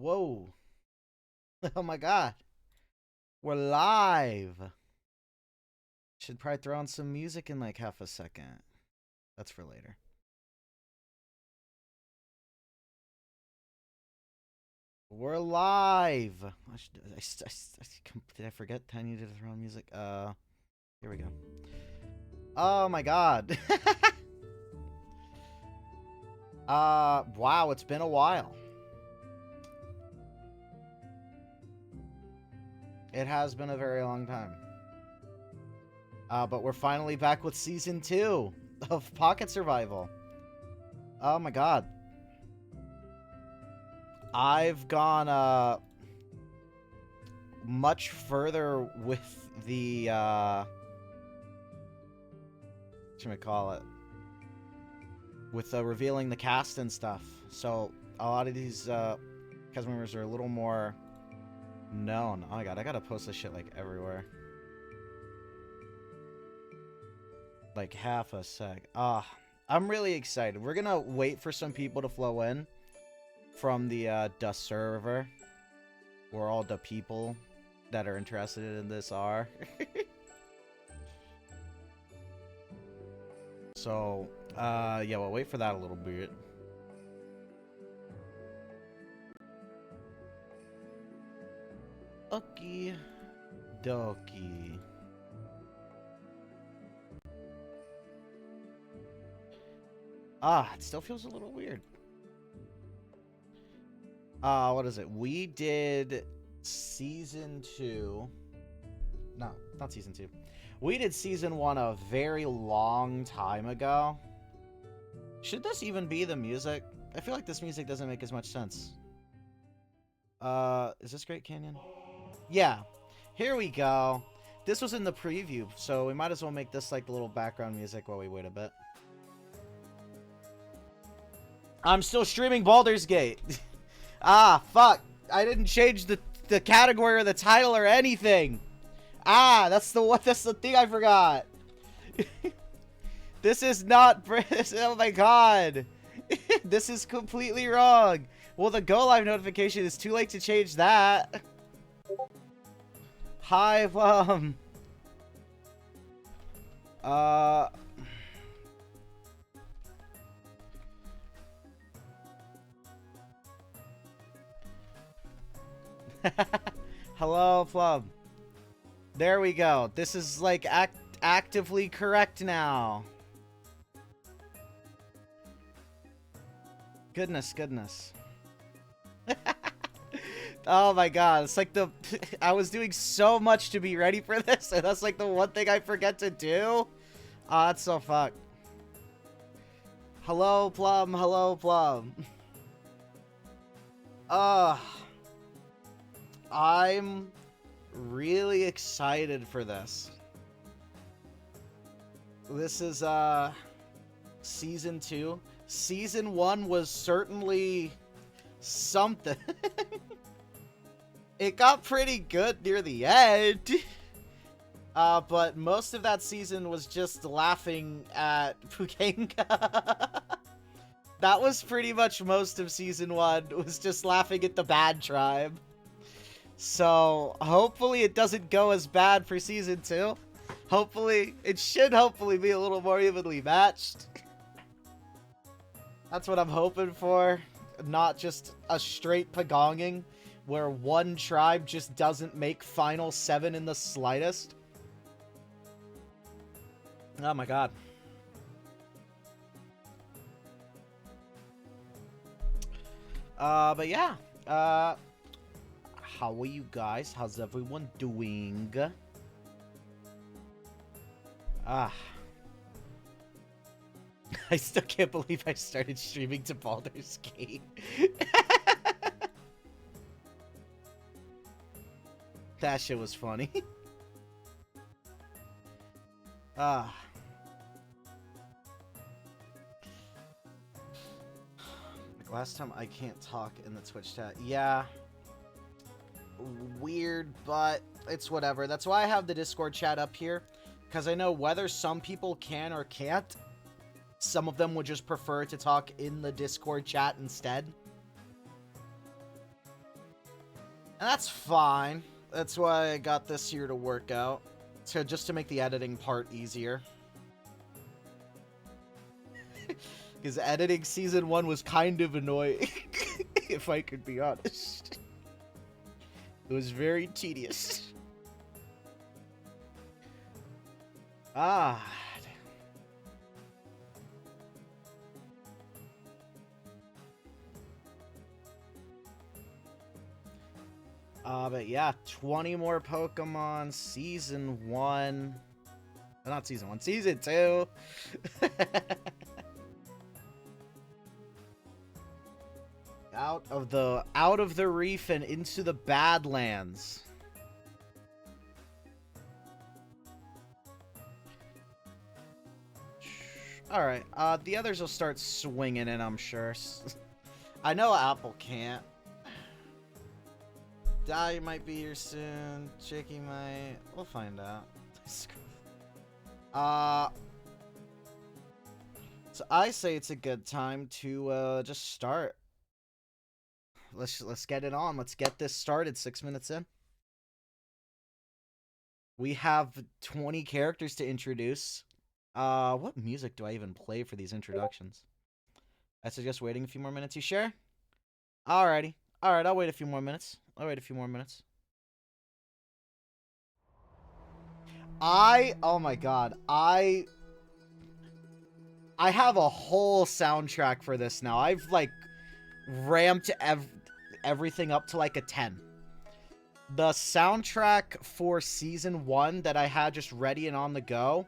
Whoa. Oh my god. We're live. Should probably throw on some music in like half a second. That's for later. We're live. Did I forget I needed to throw on music? Here we go. Oh my god. Wow, it's been a while. It has been a very long time. But we're finally back with Season 2 of Pocket Survival. Oh my god. I've gone, much further with the, whatchamacallit? With, revealing the cast and stuff. So, a lot of these, cast members are a little more known. Oh my god, I gotta post this shit, like, everywhere. Like, half a sec. I'm really excited. We're gonna wait for some people to flow in from the server, where all the people that are interested in this are. So, yeah, we'll wait for that a little bit. Okie dokie. It still feels a little weird. What is it? We did Season 2. No, not Season 2. We did Season 1 a very long time ago. Should this even be the music? I feel like this music doesn't make as much sense. Is this Great Canyon? Yeah. Here we go. This was in the preview, so we might as well make this like the little background music while we wait a bit. I'm still streaming Baldur's Gate. Fuck. I didn't change the category or the title or anything. That's the thing I forgot. This is not... Oh my god. This is completely wrong. Well, the go live notification is too late to change that. Hi, Hello, Plum. There we go. This is, like, actively correct now. Goodness. Oh my god, it's like I was doing so much to be ready for this, and that's like the one thing I forget to do. That's so fucked. Hello, Plum. Hello, Plum. I'm really excited for this. This is, Season 2. Season 1 was certainly something. It got pretty good near the end. But most of that season was just laughing at Pukenga. That was pretty much most of Season 1, was just laughing at the bad tribe. So, hopefully it doesn't go as bad for Season 2. It should hopefully be a little more evenly matched. That's what I'm hoping for. Not just a straight pagonging, where one tribe just doesn't make Final 7 in the slightest. Oh my god. But yeah. How are you guys? How's everyone doing? I still can't believe I started streaming to Baldur's Gate. That shit was funny. Like last time I can't talk in the Twitch chat. Yeah. Weird, but it's whatever. That's why I have the Discord chat up here. Because I know whether some people can or can't, some of them would just prefer to talk in the Discord chat instead. And that's fine. That's why I got this here to work out. So just to make the editing part easier. Because editing Season 1 was kind of annoying, if I could be honest. It was very tedious. Ah. But yeah, 20 more Pokemon, Season 1. Not Season 1, Season 2. Out of the reef and into the Badlands. Alright, the others will start swinging in, I'm sure. I know Apple can't. Die might be here soon. Chicky might. We'll find out. So I say it's a good time to just start. Let's get it on. Let's get this started. 6 minutes in. We have 20 characters to introduce. What music do I even play for these introductions? I suggest waiting a few more minutes. You sure? Alrighty. Alright, I'll wait a few more minutes. Oh my god, I have a whole soundtrack for this now. I've, like, ramped everything up to, like, a 10. The soundtrack for Season 1 that I had just ready and on the go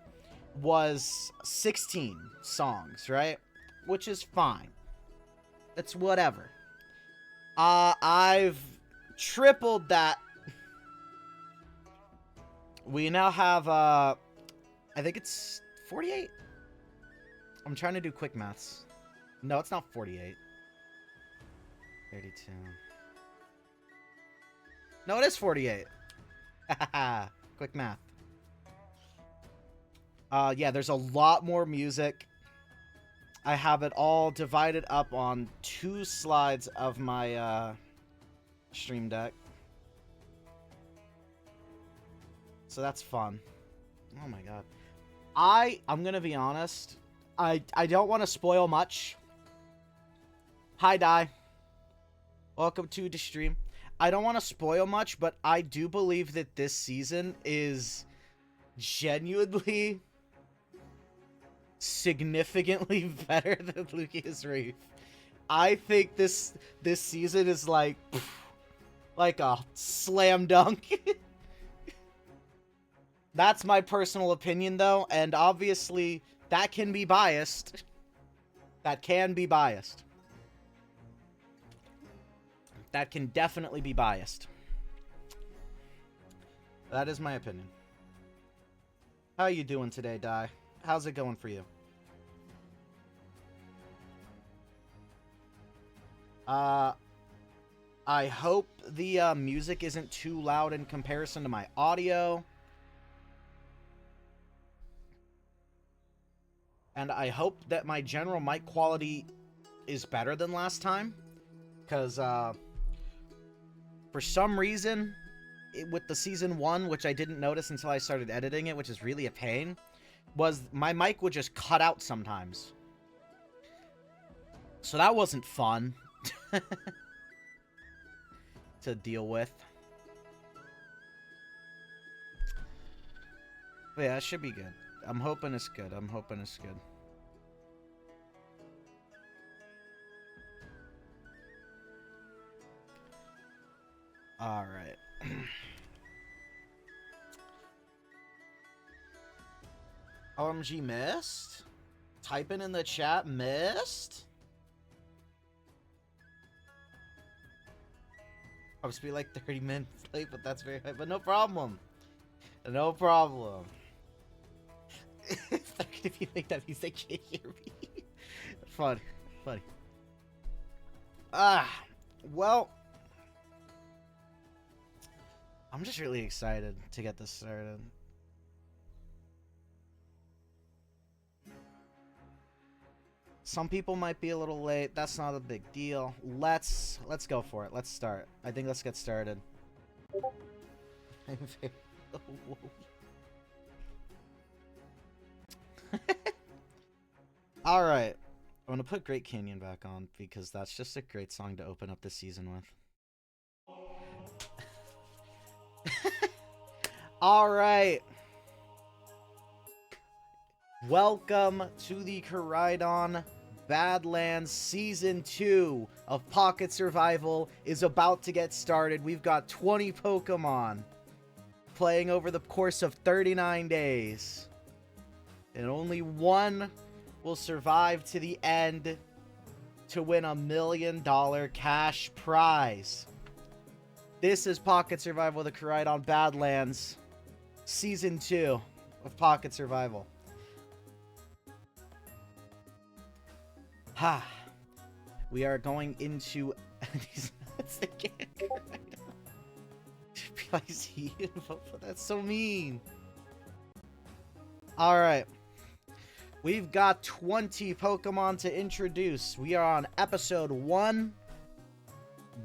was 16 songs, right? Which is fine. It's whatever. I've tripled that. We now have, I think it's 48? I'm trying to do quick maths. No, it's not 48. 32. No, it is 48. Haha. Quick math. Yeah, there's a lot more music. I have it all divided up on 2 slides of my, Stream Deck. So that's fun. Oh my god. I'm gonna be honest. I don't want to spoil much. Hi, Di. Welcome to the stream. I don't want to spoil much, but I do believe that this season is genuinely significantly better than Lucius Reef. I think this season is like a slam dunk. That's my personal opinion, though, and obviously that can be biased. That can be biased. That can definitely be biased. That is my opinion. How you doing today, Di? How's it going for you? I hope the music isn't too loud in comparison to my audio. And I hope that my general mic quality is better than last time. Because, for some reason, with the Season 1, which I didn't notice until I started editing it, which is really a pain, was my mic would just cut out sometimes. So that wasn't fun to deal with. But yeah, it should be good. I'm hoping it's good. Alright. OMG, missed? Typing in the chat, missed? I was be like 30 minutes late, but that's very high. But no problem. No problem. If they're gonna be like that means they can't hear me. Funny. Well, I'm just really excited to get this started. Some people might be a little late. That's not a big deal. Let's go for it. Let's start. I think let's get started. I'm very... Alright. I'm gonna put Great Canyon back on because that's just a great song to open up the season with. Alright. Welcome to the Koraidon Badlands Season 2 of Pocket Survival is about to get started. We've got 20 Pokemon playing over the course of 39 days. And only one will survive to the end to win $1 million cash prize. This is Pocket Survival, the Koraidon Badlands Season 2 of Pocket Survival. Ha! We are going into these nuts again. That's so mean. Alright. We've got 20 Pokemon to introduce. We are on episode 1.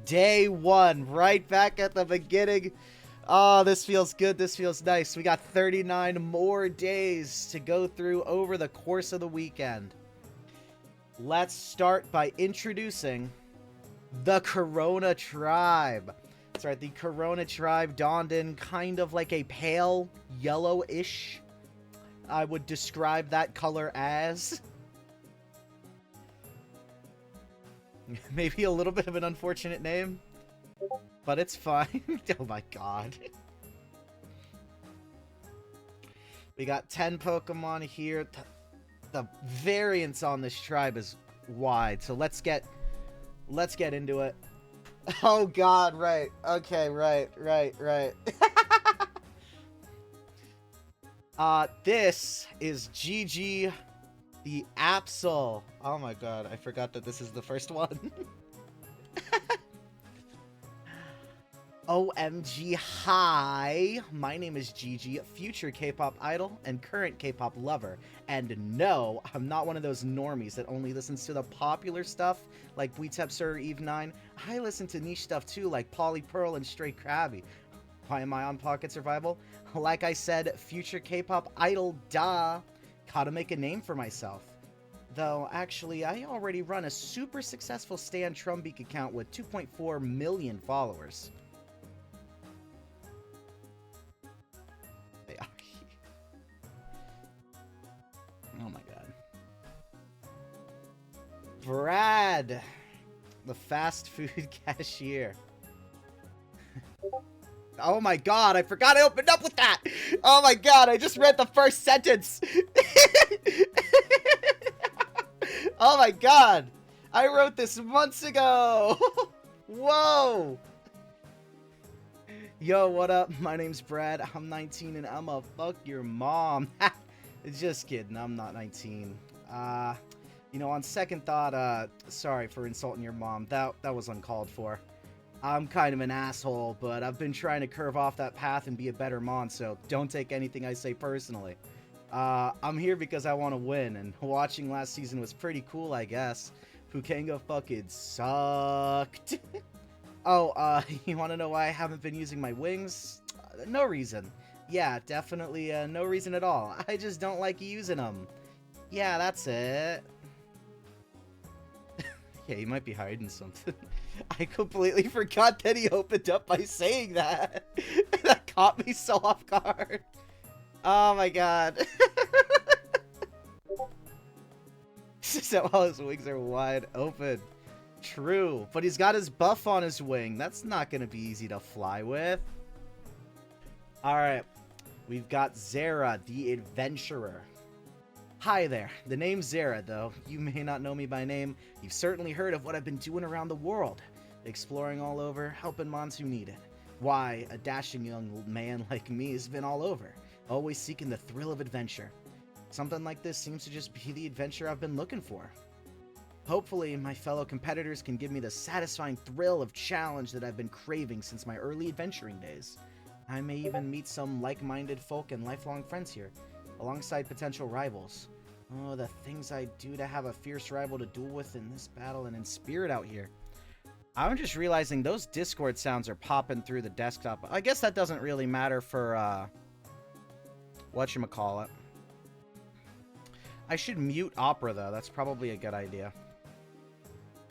Day 1. Right back at the beginning. Oh, this feels good. This feels nice. We got 39 more days to go through over the course of the weekend. Let's start by introducing the Corona Tribe. That's right, the Corona Tribe dawned in kind of like a pale yellowish. I would describe that color as. Maybe a little bit of an unfortunate name, but it's fine. Oh my god. We got 10 Pokemon here. The variance on this tribe is wide, so let's get into it. Oh god, right. Okay, right. This is Gigi the Absol. Oh my god, I forgot that this is the first one. OMG, hi! My name is Gigi, future K-pop idol and current K-pop lover. And no, I'm not one of those normies that only listens to the popular stuff like Buitepsur or Eve9. I listen to niche stuff too, like Polly Pearl and Stray Krabby. Why am I on Pocket Survival? Like I said, future K-pop idol, duh. Gotta make a name for myself. Though, actually, I already run a super successful Stan Trumbeak account with 2.4 million followers. Oh my god. Brad, the fast food cashier. Oh my god, I forgot I opened up with that! Oh my god, I just read the first sentence! Oh my god! I wrote this months ago! Whoa! Yo, what up? My name's Brad, I'm 19 and I'ma fuck your mom. Just kidding, I'm not 19. You know, on second thought, sorry for insulting your mom. That was uncalled for. I'm kind of an asshole, but I've been trying to curve off that path and be a better mon, so don't take anything I say personally. I'm here because I want to win, and watching last season was pretty cool, I guess. Pukenga fucking sucked. Oh, you want to know why I haven't been using my wings? No reason. Yeah, definitely no reason at all. I just don't like using them. Yeah, that's it. Yeah, he might be hiding something. I completely forgot that he opened up by saying that. That caught me so off guard. Oh my god. So all his wings are wide open. True, but he's got his buff on his wing. That's not going to be easy to fly with. Alright, we've got Zara, the Adventurer. Hi there, the name's Zara, though. You may not know me by name. You've certainly heard of what I've been doing around the world. Exploring all over, helping mons who need it. Why, a dashing young man like me has been all over, always seeking the thrill of adventure. Something like this seems to just be the adventure I've been looking for. Hopefully, my fellow competitors can give me the satisfying thrill of challenge that I've been craving since my early adventuring days. I may even meet some like-minded folk and lifelong friends here, alongside potential rivals. Oh, the things I do to have a fierce rival to duel with in this battle and in spirit out here. I'm just realizing those Discord sounds are popping through the desktop. I guess that doesn't really matter for, whatchamacallit. I should mute Opera, though. That's probably a good idea.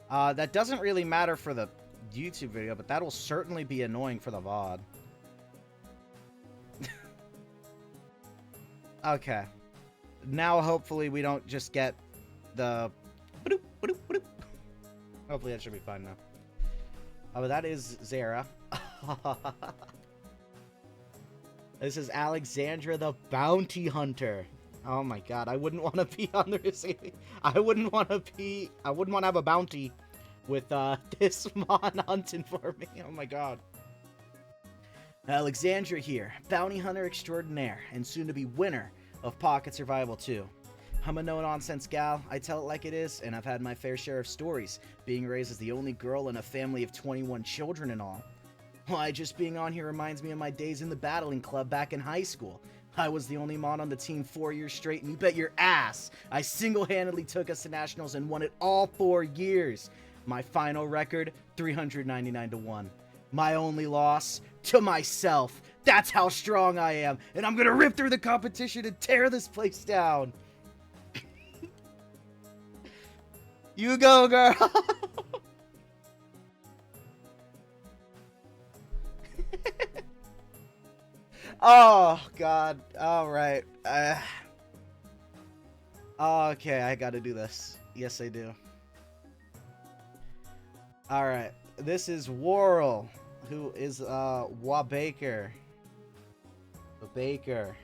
That doesn't really matter for the YouTube video, but that'll certainly be annoying for the VOD. Okay. Now, hopefully, we don't just get the... Hopefully, that should be fine now. Oh, but that is Zara. This is Alexandra the Bounty Hunter. Oh my god, I wouldn't want to be on the receiving... I wouldn't want to have a bounty with, this mon hunting for me. Oh my god. Alexandra here, bounty hunter extraordinaire, and soon to be winner of Pocket Survival 2. I'm a no-nonsense gal, I tell it like it is, and I've had my fair share of stories, being raised as the only girl in a family of 21 children and all. Why, just being on here reminds me of my days in the battling club back in high school. I was the only mon on the team 4 years straight, and you bet your ass I single-handedly took us to nationals and won it all 4 years. My final record, 399-1. My only loss, to myself. That's how strong I am, and I'm gonna rip through the competition and tear this place down. You go, girl. Oh, God. All right. Okay, I gotta do this. Yes, I do. All right. This is Worrell, who is, Baker. Baker.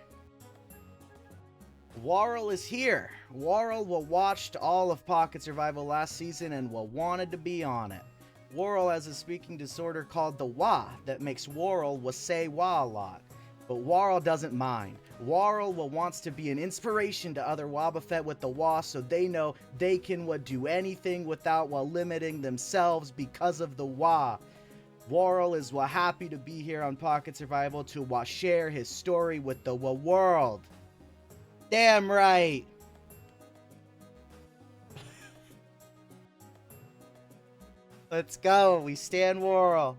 Worrell is here. Worrell watched all of Pocket Survival last season and wanted to be on it. Worrell has a speaking disorder called the wah that makes Worrell say wah a lot. But Worrell doesn't mind. Worrell wants to be an inspiration to other Wobbuffet with the wah so they know they can do anything without limiting themselves because of the wah. Worrell is happy to be here on Pocket Survival to share his story with the world. Damn right. Let's go. We stand Worrell.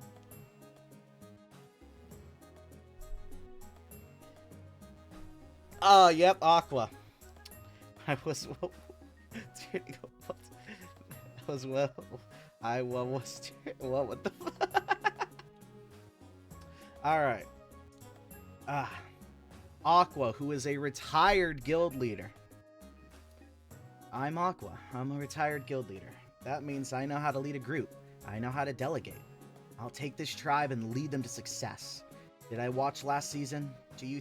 Oh, yep, Aqua. I was what the fuck? Alright. Aqua, who is a retired guild leader. I'm Aqua. I'm a retired guild leader. That means I know how to lead a group. I know how to delegate. I'll take this tribe and lead them to success. Did I watch last season? Do you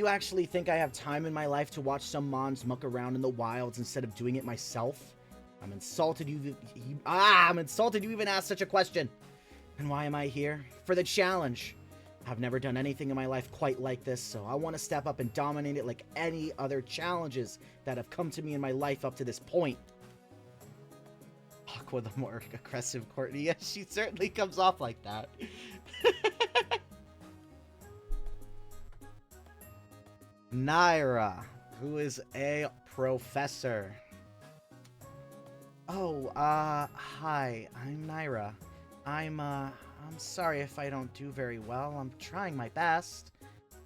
actually think I have time in my life to watch some mons muck around in the wilds instead of doing it myself? I'm insulted you even asked such a question. And why am I here? For the challenge. I've never done anything in my life quite like this, so I want to step up and dominate it like any other challenges that have come to me in my life up to this point. Aqua, the more aggressive Courtney. Yes, she certainly comes off like that. Naira, who is a professor. Oh, hi, I'm Naira. I'm sorry if I don't do very well. I'm trying my best.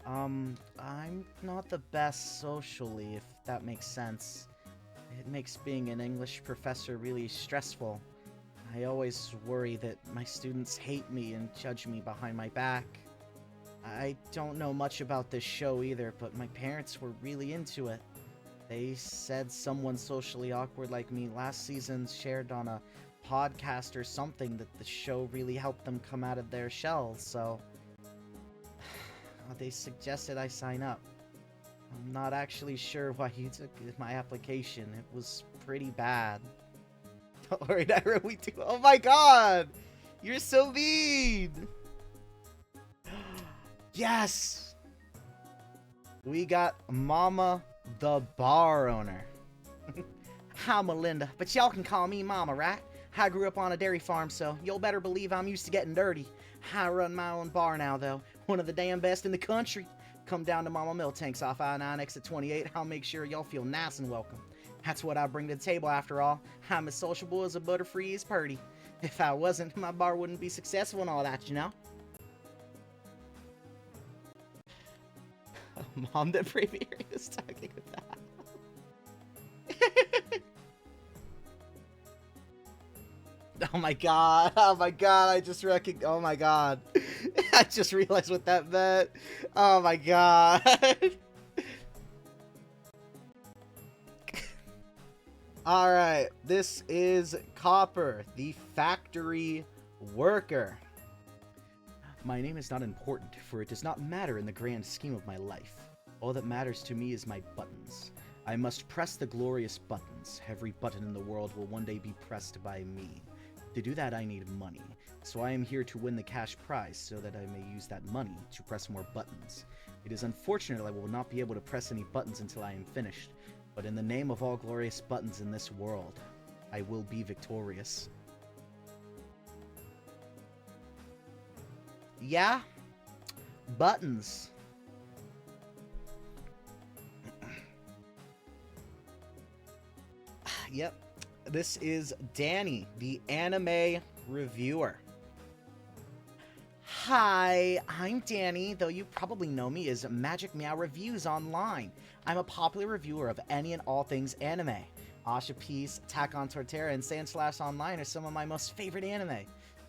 I'm not the best socially, if that makes sense. It makes being an English professor really stressful. I always worry that my students hate me and judge me behind my back. I don't know much about this show either, but my parents were really into it. They said someone socially awkward like me last season shared on a podcast or something that the show really helped them come out of their shells, so they suggested I sign up. I'm not actually sure why you took my application. It was pretty bad. Don't worry, Naira, we do. Oh my god! You're so mean! Yes! We got Mama the bar owner. Hi, Melinda, but y'all can call me Mama, right? I grew up on a dairy farm, so you'll better believe I'm used to getting dirty. I run my own bar now, though. One of the damn best in the country. Come down to Mama Milk Tanks off I-9 exit 28. I'll make sure y'all feel nice and welcome. That's what I bring to the table after all. I'm as sociable as a Butterfree is purty. If I wasn't, my bar wouldn't be successful and all that, you know? Mom, the Braviary is talking with that. Oh my god, I just oh my god. I just realized what that meant. Oh my god. Alright, this is Copper, the factory worker. My name is not important, for it does not matter in the grand scheme of my life. All that matters to me is my buttons. I must press the glorious buttons. Every button in the world will one day be pressed by me. To do that, I need money. So I am here to win the cash prize so that I may use that money to press more buttons. It is unfortunate I will not be able to press any buttons until I am finished. But in the name of all glorious buttons in this world, I will be victorious. Yeah? Buttons. Yep. This is Danny, the anime reviewer. Hi, I'm Danny, though you probably know me as Magic Meow Reviews online. I'm a popular reviewer of any and all things anime. Asha Piece, Attack on Torterra, and Sand Online are some of my most favorite anime.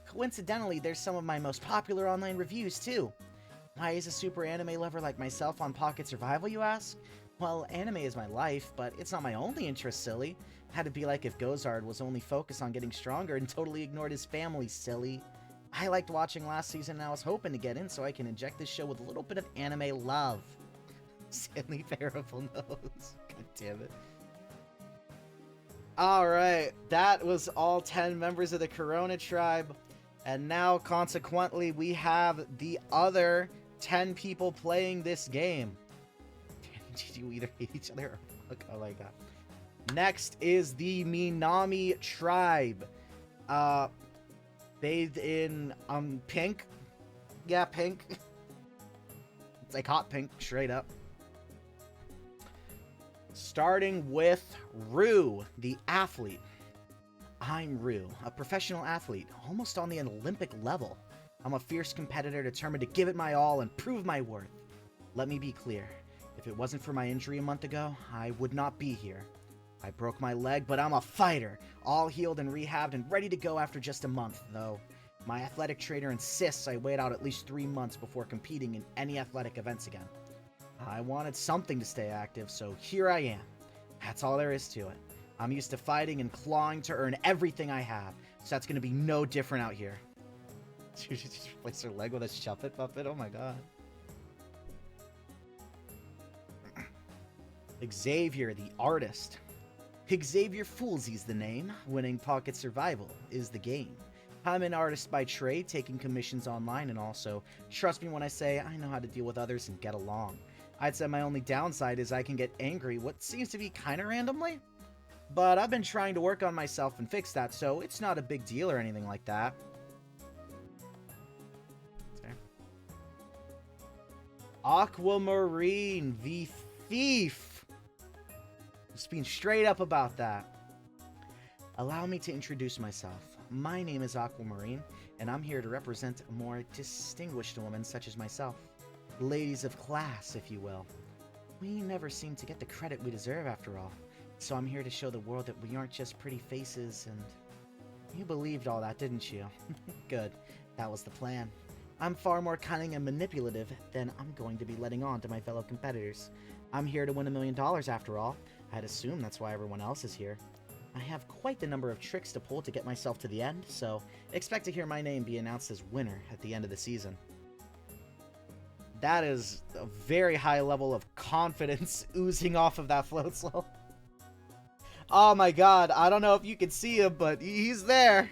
Coincidentally, they're some of my most popular online reviews, too. Why is a super anime lover like myself on Pocket Survival, you ask? Well, anime is my life, but it's not my only interest, silly. Had to be like if Gozard was only focused on getting stronger and totally ignored his family, silly. I liked watching last season and I was hoping to get in so I can inject this show with a little bit of anime love. Stanley Parable knows. God damn it. Alright, that was all 10 members of the Corona tribe. And now, consequently, we have the other 10 people playing this game. Did you either hate each other or fuck? Oh my god. Next is the Minami tribe. Bathed in, pink. Yeah, pink. It's like hot pink, straight up. Starting with Rue, the athlete. I'm Rue, a professional athlete, almost on the Olympic level. I'm a fierce competitor determined to give it my all and prove my worth. Let me be clear. If it wasn't for my injury a month ago, I would not be here. I broke my leg, but I'm a fighter, all healed and rehabbed and ready to go after just a month, though. My athletic trainer insists I wait out at least 3 months before competing in any athletic events again. I wanted something to stay active, so here I am. That's all there is to it. I'm used to fighting and clawing to earn everything I have, so that's going to be no different out here. She just replaced her leg with a Shuppet puppet? Oh my god. Xavier, the artist. Xavier Foolsy's the name. Winning Pocket Survival is the game. I'm an artist by trade, taking commissions online, and also, trust me when I say I know how to deal with others and get along. I'd say my only downside is I can get angry what seems to be kinda randomly. But I've been trying to work on myself and fix that, so it's not a big deal or anything like that. Okay. Aquamarine, the thief. Just being straight up about that. Allow me to introduce myself. My name is Aquamarine, and I'm here to represent a more distinguished woman such as myself. Ladies of class, if you will. We never seem to get the credit we deserve after all. So I'm here to show the world that we aren't just pretty faces and... You believed all that, didn't you? Good. That was the plan. I'm far more cunning and manipulative than I'm going to be letting on to my fellow competitors. I'm here to win $1 million after all. I'd assume that's why everyone else is here. I have quite the number of tricks to pull to get myself to the end, so expect to hear my name be announced as winner at the end of the season. That is a very high level of confidence oozing off of that float slow. Oh my god, I don't know if you can see him, but he's there.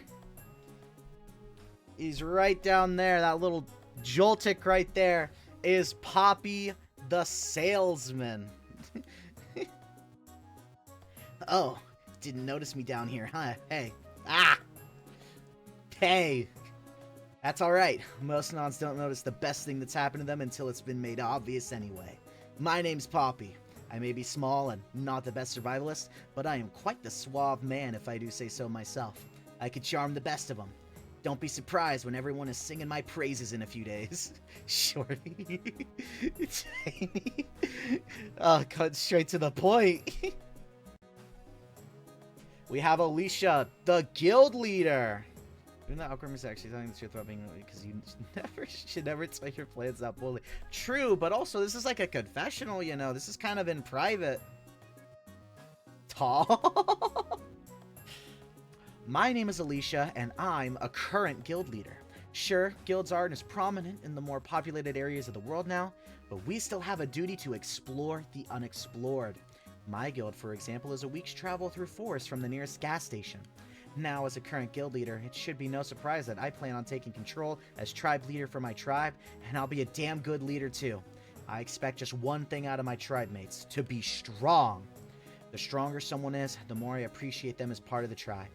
He's right down there. That little Joltik right there is Poppy the salesman. Oh, didn't notice me down here, huh? Hey. Ah! Hey! That's alright. Most nons don't notice the best thing that's happened to them until it's been made obvious anyway. My name's Poppy. I may be small and not the best survivalist, but I am quite the suave man if I do say so myself. I could charm the best of them. Don't be surprised when everyone is singing my praises in a few days. Shorty. Tiny. Oh, cut straight to the point. We have Alicia, the guild leader. Even though Alchemy is actually telling the truth about being because you should never tell your plans that boldly. True, but also this is like a confessional, you know. This is kind of in private. Tall. My name is Alicia, and I'm a current guild leader. Sure, guilds aren't as prominent in the more populated areas of the world now, but we still have a duty to explore the unexplored. My guild, for example, is a week's travel through forest from the nearest gas station. Now, as a current guild leader, it should be no surprise that I plan on taking control as tribe leader for my tribe, and I'll be a damn good leader too. I expect just one thing out of my tribe mates, to be strong. The stronger someone is, the more I appreciate them as part of the tribe.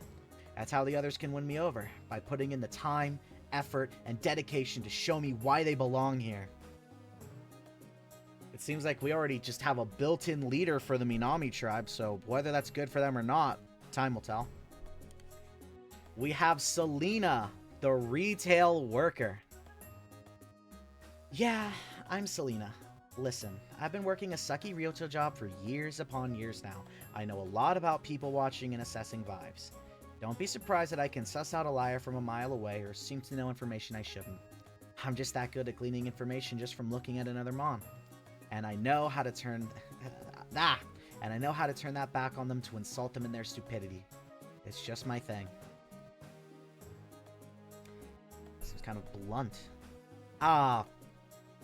That's how the others can win me over, by putting in the time, effort, and dedication to show me why they belong here. It seems like we already just have a built-in leader for the Minami tribe, so whether that's good for them or not, time will tell. We have Selena, the retail worker. Yeah, I'm Selena. Listen, I've been working a sucky retail job for years upon years now. I know a lot about people watching and assessing vibes. Don't be surprised that I can suss out a liar from a mile away or seem to know information I shouldn't. I'm just that good at gleaning information just from looking at another mom. And I know how to turn... And I know how to turn that back on them to insult them in their stupidity. It's just my thing. Seems kind of blunt. Ah,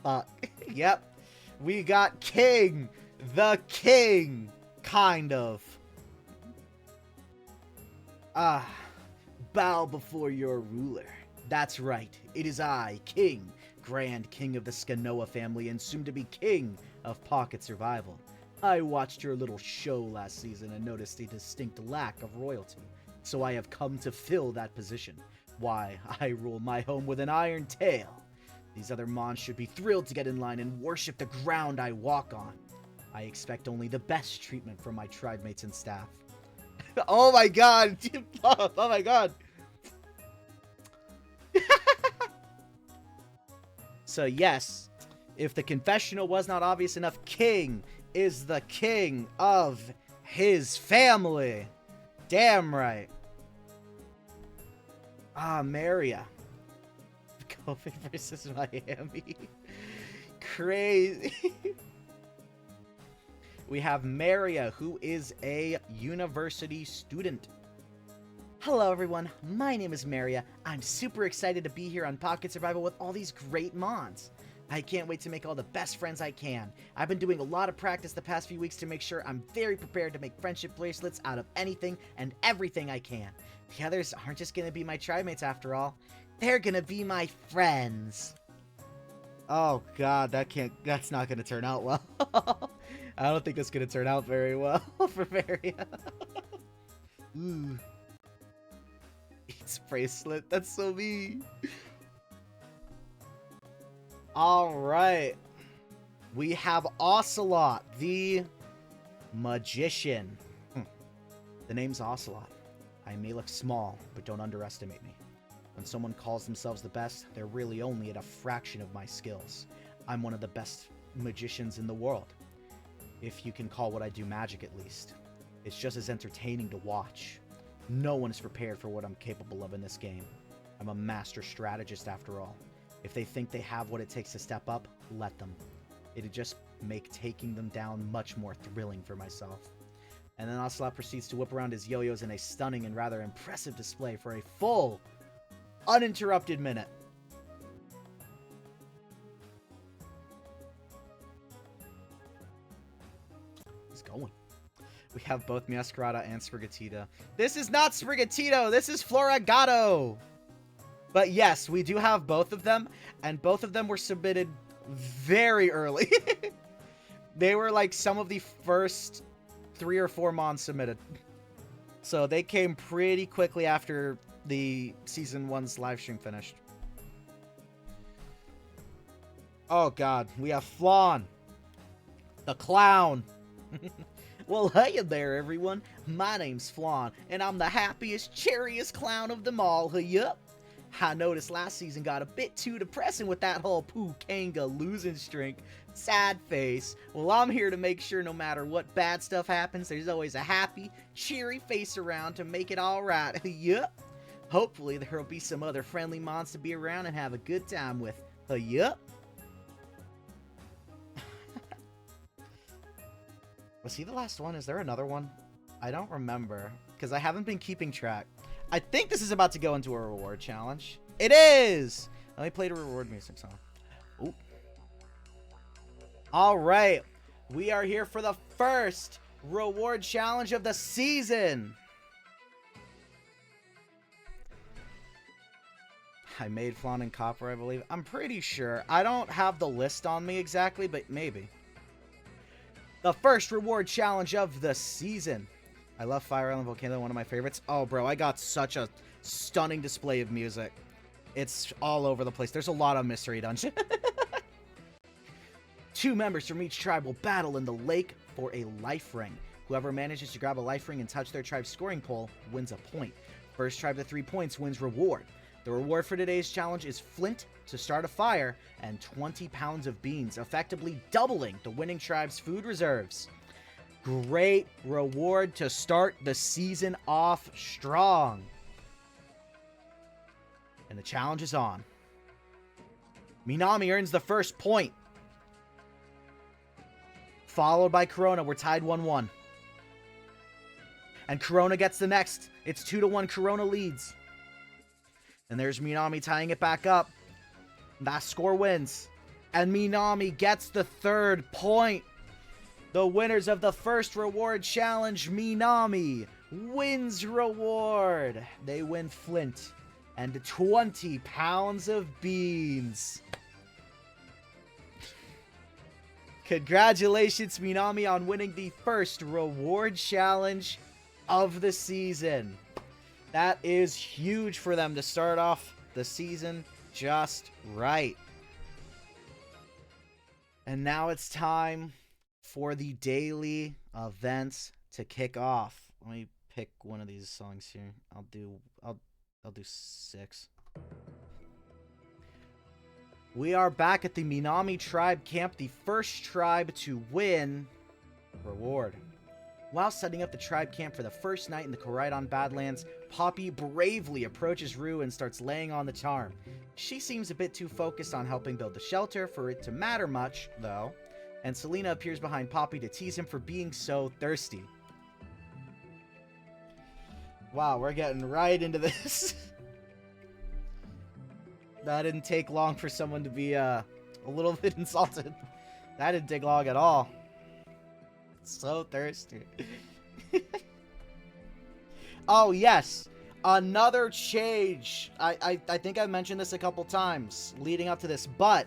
fuck. Yep. We got King. The King. Kind of. Bow before your ruler. That's right. It is I, King, Grand King of the Skanoa family and soon to be King of Pocket Survival. I watched your little show last season and noticed a distinct lack of royalty, so I have come to fill that position. Why, I rule my home with an iron tail. These other mons should be thrilled to get in line and worship the ground I walk on. I expect only the best treatment from my tribe mates and staff. Oh my god! Oh my god! So yes, if the confessional was not obvious enough, King is the king of his family. Damn right. Maria. COVID versus Miami. Crazy. We have Maria, who is a university student. Hello everyone, my name is Maria. I'm super excited to be here on Pocket Survival with all these great mods. I can't wait to make all the best friends I can. I've been doing a lot of practice the past few weeks to make sure I'm very prepared to make friendship bracelets out of anything and everything I can. The others aren't just gonna be my tribe mates after all. They're gonna be my friends. Oh god, that's not gonna turn out well. I don't think it's gonna turn out very well for Maria. Ooh. Eats bracelet, that's so mean. Alright. We have Ocelot, the magician. The name's Ocelot. I may look small, but don't underestimate me. When someone calls themselves the best, they're really only at a fraction of my skills. I'm one of the best magicians in the world. If you can call what I do magic, at least. It's just as entertaining to watch. No one is prepared for what I'm capable of in this game. I'm a master strategist after all. If they think they have what it takes to step up, let them. It'd just make taking them down much more thrilling for myself. And then Ocelot proceeds to whip around his yo-yos in a stunning and rather impressive display for a full, uninterrupted minute. He's going. We have both Masquerada and Sprigatito. This is not Sprigatito! This is Floragato! But yes, we do have both of them, and both of them were submitted very early. They were like some of the first 3 or 4 mons submitted. So they came pretty quickly after the Season 1's livestream finished. Oh god, we have Flan, the clown. Well, hey there, everyone. My name's Flan, and I'm the happiest, cheeriest clown of them all. Yup. I noticed last season got a bit too depressing with that whole Pukanga losing streak. Sad face. Well, I'm here to make sure no matter what bad stuff happens, there's always a happy, cheery face around to make it alright. Yup. Hopefully there'll be some other friendly mons to be around and have a good time with. Yup. Was he the last one? Is there another one? I don't remember, because I haven't been keeping track. I think this is about to go into a reward challenge. It is! Let me play the reward music song. Ooh. Alright. We are here for the first reward challenge of the season. I made Flan and Copper, I believe. I'm pretty sure. I don't have the list on me exactly, but maybe. The first reward challenge of the season. I love Fire Island Volcano, one of my favorites. Oh, bro, I got such a stunning display of music. It's all over the place. There's a lot of mystery dungeon. 2 members from each tribe will battle in the lake for a life ring. Whoever manages to grab a life ring and touch their tribe's scoring pole wins a point. First tribe to 3 points wins reward. The reward for today's challenge is flint to start a fire and 20 pounds of beans, effectively doubling the winning tribe's food reserves. Great reward to start the season off strong. And the challenge is on. Minami earns the first point. Followed by Corona. We're tied 1-1. And Corona gets the next. It's 2-1. Corona leads. And there's Minami tying it back up. That score wins. And Minami gets the 3rd point. The winners of the first reward challenge, Minami, wins reward. They win flint and 20 pounds of beans. Congratulations, Minami, on winning the first reward challenge of the season. That is huge for them to start off the season just right. And now it's time for the daily events to kick off. Let me pick one of these songs here. I'll do 6. We are back at the Minami Tribe Camp, the first tribe to win reward. While setting up the tribe camp for the first night in the Koraidon Badlands, Poppy bravely approaches Rue and starts laying on the charm. She seems a bit too focused on helping build the shelter for it to matter much, though, and Selena appears behind Poppy to tease him for being so thirsty. Wow, we're getting right into this. That didn't take long for someone to be a little bit insulted. That didn't take long at all. So thirsty. Oh, yes. Another change. I think I mentioned this a couple times leading up to this, but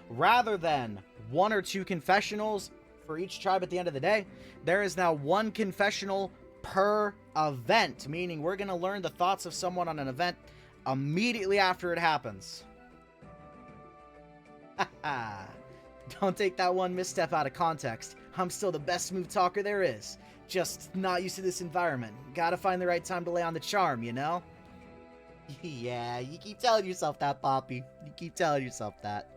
rather than 1 or 2 confessionals for each tribe at the end of the day, there is now 1 confessional per event, meaning we're going to learn the thoughts of someone on an event immediately after it happens. Don't take that one misstep out of context. I'm still the best smooth talker there is. Just not used to this environment. Gotta find the right time to lay on the charm, you know? Yeah, you keep telling yourself that, Poppy. You keep telling yourself that.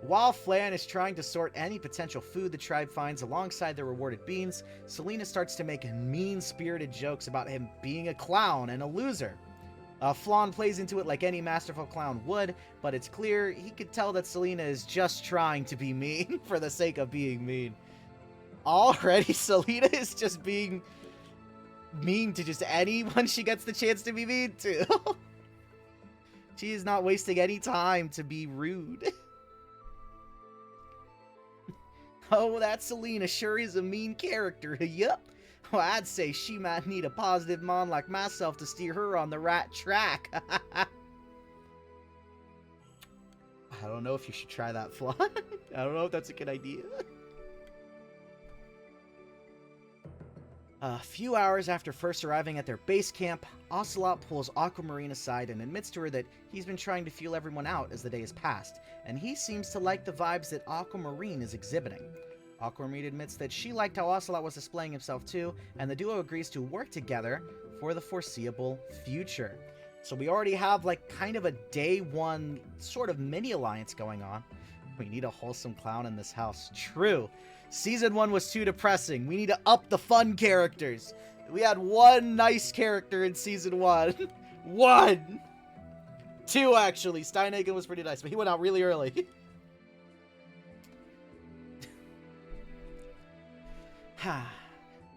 While Flan is trying to sort any potential food the tribe finds alongside the rewarded beans, Selena starts to make mean-spirited jokes about him being a clown and a loser. Flan plays into it like any masterful clown would, but it's clear he could tell that Selena is just trying to be mean for the sake of being mean. Already, Selena is just being mean to just anyone she gets the chance to be mean to. She is not wasting any time to be rude. Oh, that Selena sure is a mean character, yup. Well, I'd say she might need a positive mon like myself to steer her on the right track. I don't know if you should try that, Flan. I don't know if that's a good idea. A few hours after first arriving at their base camp, Ocelot pulls Aquamarine aside and admits to her that he's been trying to feel everyone out as the day has passed, and he seems to like the vibes that Aquamarine is exhibiting. Aquamarine admits that she liked how Ocelot was displaying himself too, and the duo agrees to work together for the foreseeable future. So we already have like kind of a day one sort of mini alliance going on. We need a wholesome clown in this house. True. Season 1 was too depressing. We need to up the fun characters. We had one nice character in Season 1. One! Two, actually. Steinhagen was pretty nice, but he went out really early.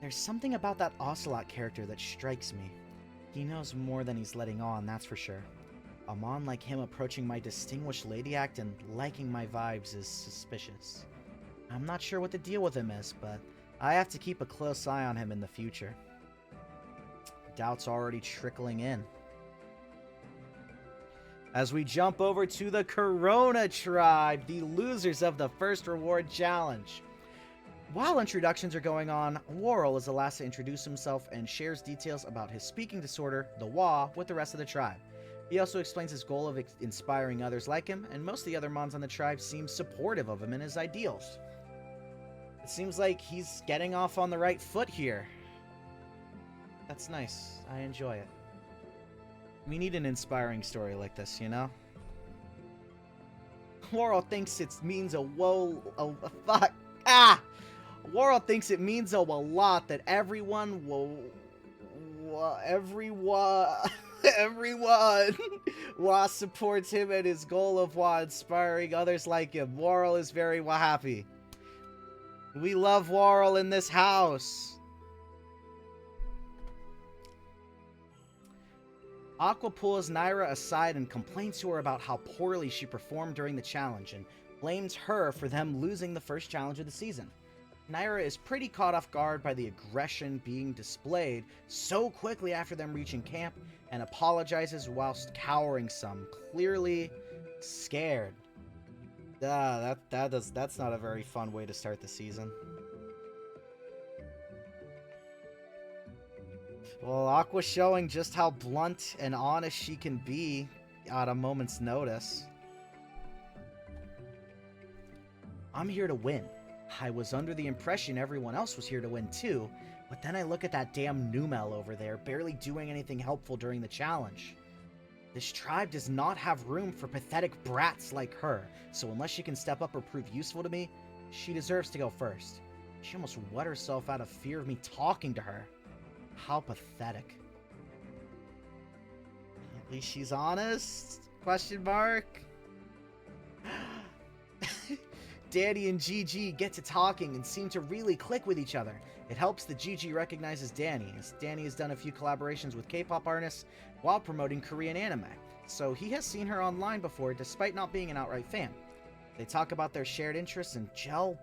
There's something about that Ocelot character that strikes me. He knows more than he's letting on, that's for sure. A mon like him approaching my distinguished lady act and liking my vibes is suspicious. I'm not sure what the deal with him is, but I have to keep a close eye on him in the future. Doubt's already trickling in. As we jump over to the Corona Tribe, the losers of the first reward challenge. While introductions are going on, Worrell is the last to introduce himself and shares details about his speaking disorder, the WA, with the rest of the tribe. He also explains his goal of inspiring others like him, and most of the other mons on the tribe seem supportive of him and his ideals. It seems like he's getting off on the right foot here. That's nice. I enjoy it. We need an inspiring story like this, you know? Worrell thinks it means Worrell thinks it means a lot that everyone supports him and his goal of inspiring others like him. Worrell is very happy. We love Worrell in this house. Aqua pulls Naira aside and complains to her about how poorly she performed during the challenge and blames her for them losing the first challenge of the season. Naira is pretty caught off guard by the aggression being displayed so quickly after them reaching camp and apologizes whilst cowering some, clearly scared. That's not a very fun way to start the season. Well, Aqua's showing just how blunt and honest she can be at a moment's notice. I'm here to win. I was under the impression everyone else was here to win too, but then I look at that damn Numel over there, barely doing anything helpful during the challenge. This tribe does not have room for pathetic brats like her, so unless she can step up or prove useful to me, she deserves to go first. She almost wet herself out of fear of me talking to her. How pathetic. At least she's honest? Question mark? Danny and Gigi get to talking and seem to really click with each other. It helps that Gigi recognizes Danny, as Danny has done a few collaborations with K-pop artists while promoting Korean anime, so he has seen her online before despite not being an outright fan. They talk about their shared interests and gel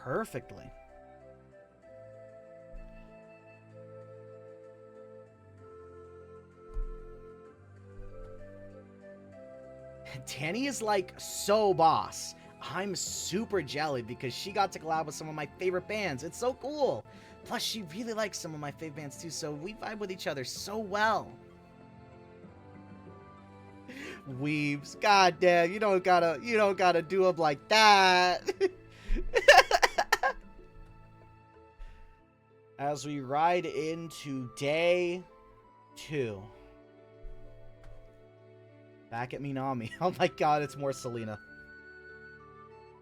perfectly. Danny is like so boss. I'm super jelly because she got to collab with some of my favorite bands. It's so cool. Plus, she really likes some of my fave bands too, so we vibe with each other so well. Weebs, goddamn, you don't gotta do them like that. As we ride into day 2. Back at Minami. Oh my god, it's more Selena.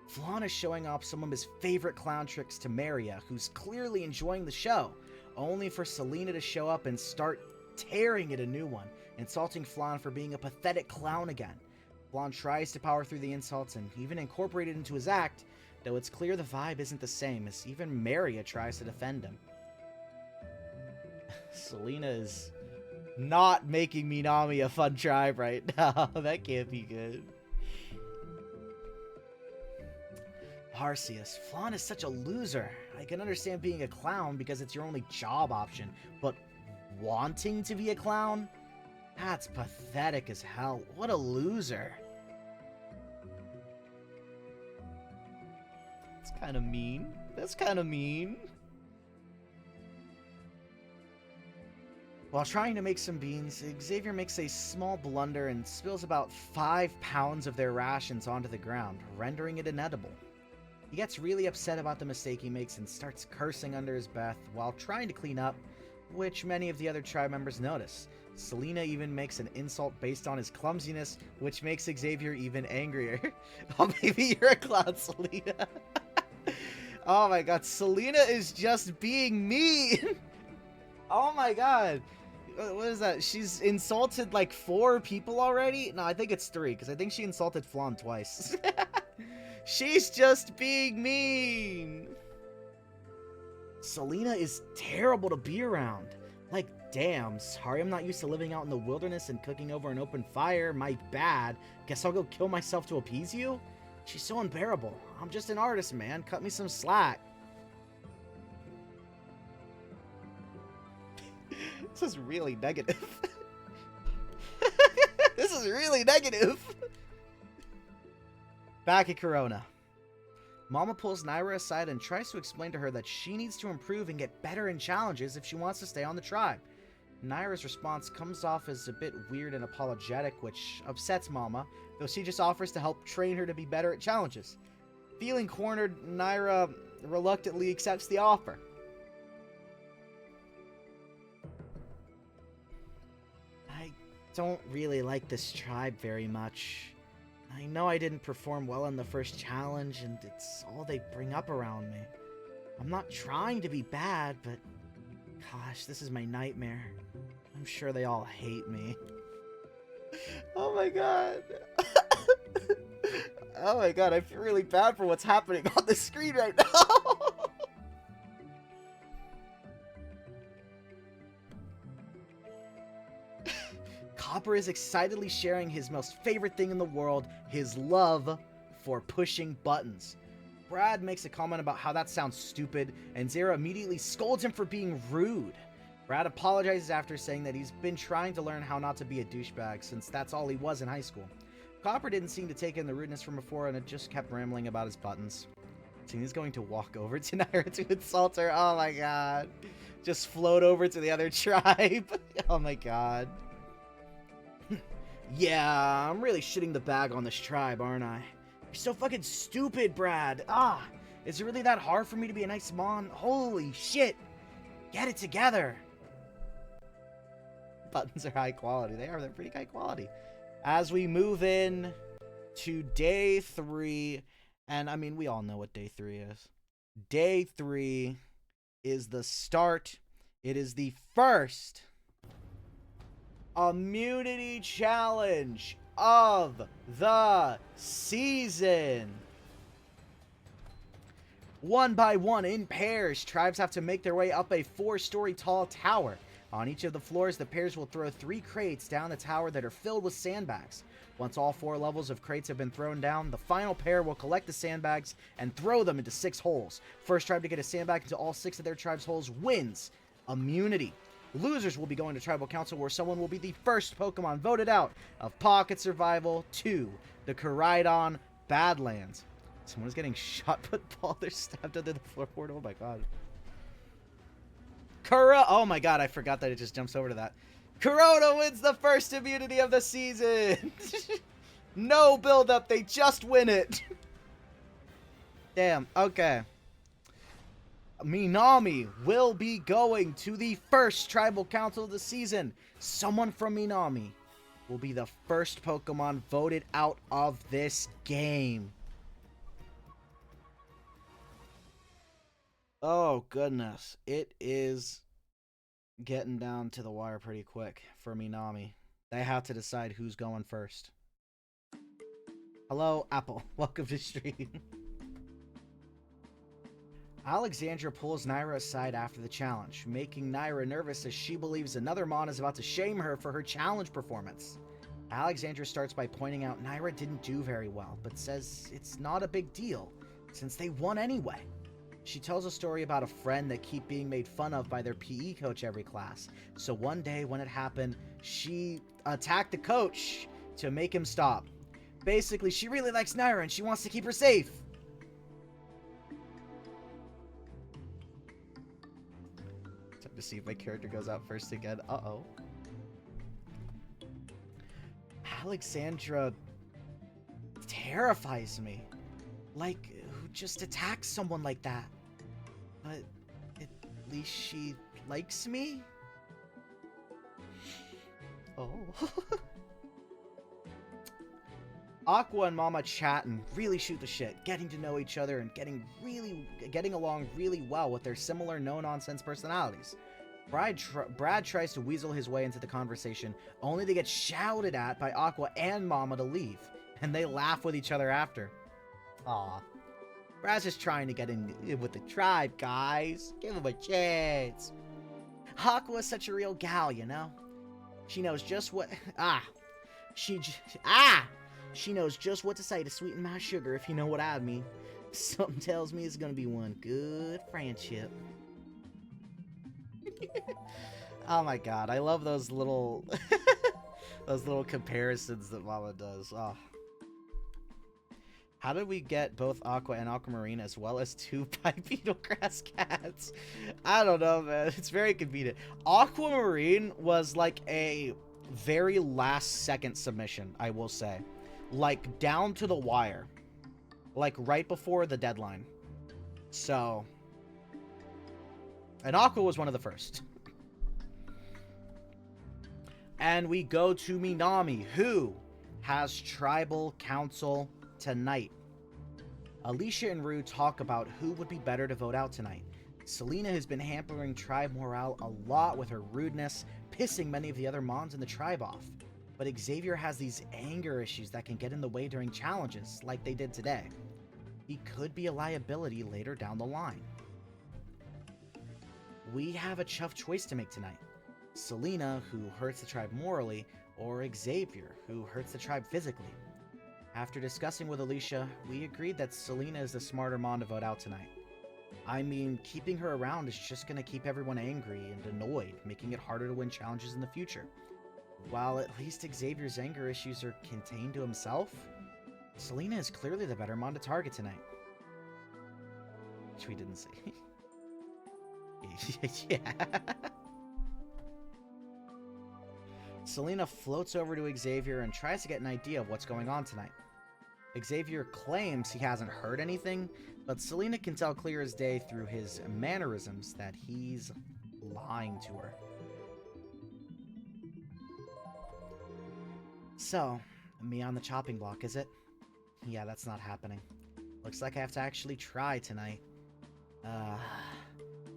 Flan is showing off some of his favorite clown tricks to Maria, who's clearly enjoying the show, only for Selena to show up and start tearing at a new one, insulting Flan for being a pathetic clown again. Flan tries to power through the insults and even incorporate it into his act, though it's clear the vibe isn't the same, as even Maria tries to defend him. Selena is not making Minami a fun tribe right now. That can't be good. Arceus, Flan is such a loser. I can understand being a clown because it's your only job option, but wanting to be a clown? That's pathetic as hell. What a loser. That's kind of mean. That's kind of mean. While trying to make some beans, Xavier makes a small blunder and spills about 5 pounds of their rations onto the ground, rendering it inedible. He gets really upset about the mistake he makes and starts cursing under his breath while trying to clean up, which many of the other tribe members notice. Selena even makes an insult based on his clumsiness, which makes Xavier even angrier. Oh, maybe you're a clown, Selena. Oh my god, Selena is just being mean. Oh my god. What is that? She's insulted like 4 people already? No, I think it's 3, because I think she insulted Flan twice. She's just being mean. Selena is terrible to be around. Like, damn, sorry I'm not used to living out in the wilderness and cooking over an open fire. My bad. Guess I'll go kill myself to appease you? She's so unbearable. I'm just an artist, man. Cut me some slack. This is really negative. This is really negative. Back at Corona. Mama pulls Naira aside and tries to explain to her that she needs to improve and get better in challenges if she wants to stay on the tribe. Naira's response comes off as a bit weird and apologetic, which upsets Mama, though she just offers to help train her to be better at challenges. Feeling cornered, Naira reluctantly accepts the offer. I don't really like this tribe very much. I know I didn't perform well in the first challenge, and it's all they bring up around me. I'm not trying to be bad, but gosh, this is my nightmare. I'm sure they all hate me. Oh my god. Oh my god, I feel really bad for what's happening on the screen right now. Copper is excitedly sharing his most favorite thing in the world, his love for pushing buttons. Brad makes a comment about how that sounds stupid, and Zara immediately scolds him for being rude. Brad apologizes after saying that he's been trying to learn how not to be a douchebag, since that's all he was in high school. Copper didn't seem to take in the rudeness from before, and it just kept rambling about his buttons. So he's going to walk over to Naira to insult her. Oh my god. Just float over to the other tribe. Oh my god. Yeah, I'm really shitting the bag on this tribe, aren't I? You're so fucking stupid, Brad. Ah, is it really that hard for me to be a nice mom? Holy shit. Get it together. Buttons are high quality. They are. They're pretty high quality. As we move in to day 3, and I mean, we all know what day 3 is. Day 3 is the start. It is the first immunity challenge of the season. One by one, in pairs, tribes have to make their way up a 4-story tall tower. On each of the floors, the pairs will throw 3 crates down the tower that are filled with sandbags. Once all 4 levels of crates have been thrown down, the final pair will collect the sandbags and throw them into 6 holes. First tribe to get a sandbag into all 6 of their tribe's holes wins immunity. Losers will be going to Tribal Council, where someone will be the first Pokemon voted out of Pocket Survival 2, the Koraidon Badlands. Someone is getting shot, but while they're stabbed under the floorboard. Oh my god. Oh my god, I forgot that it just jumps over to that. Corona wins the first immunity of the season. No build-up, they just win it. Damn, okay. Minami will be going to the first Tribal Council of the season. Someone from Minami will be the first Pokemon voted out of this game. Oh, goodness. It is getting down to the wire pretty quick for Minami. They have to decide who's going first. Hello, Apple. Welcome to stream. Alexandra pulls Naira aside after the challenge, making Naira nervous as she believes another Mon is about to shame her for her challenge performance. Alexandra starts by pointing out Naira didn't do very well, but says it's not a big deal, since they won anyway. She tells a story about a friend that keep being made fun of by their PE coach every class, so one day when it happened, she attacked the coach to make him stop. Basically, she really likes Naira and she wants to keep her safe. Time to see if my character goes out first again. Uh-oh. Alexandra terrifies me. Like, who would just attack someone like that. But at least she likes me? Oh. Aqua and Mama chat and really shoot the shit, getting to know each other and getting along really well with their similar no-nonsense personalities. Brad tries to weasel his way into the conversation, only to get shouted at by Aqua and Mama to leave, and they laugh with each other after. Aw. Brad's just trying to get in with the tribe, guys. Give him a chance. Aqua's such a real gal, you know? She knows just what... She knows just what to say to sweeten my sugar, if you know what I mean. Something tells me it's gonna be one good friendship. Oh my god, I love those little... those little comparisons that Mama does. Oh. How did we get both Aqua and Aquamarine as well as 2 bipedal grass cats? I don't know, man. It's very convenient. Aquamarine was like a very last second submission, I will say. Like, down to the wire. Like, right before the deadline. So... And Aqua was one of the first. And we go to Minami, who has Tribal Council tonight. Alicia and Rue talk about who would be better to vote out tonight. Selena has been hampering tribe morale a lot with her rudeness, pissing many of the other mons in the tribe off. But Xavier has these anger issues that can get in the way during challenges, like they did today. He could be a liability later down the line. We have a tough choice to make tonight. Selena, who hurts the tribe morally, or Xavier, who hurts the tribe physically. After discussing with Alicia, we agreed that Selena is the smarter mon to vote out tonight. I mean, keeping her around is just going to keep everyone angry and annoyed, making it harder to win challenges in the future. While at least Xavier's anger issues are contained to himself, Selena is clearly the better mon to target tonight. Which we didn't see. Yeah. Selena floats over to Xavier and tries to get an idea of what's going on tonight. Xavier claims he hasn't heard anything, but Selena can tell clear as day through his mannerisms that he's lying to her. So, me on the chopping block, is it? Yeah, that's not happening. Looks like I have to actually try tonight.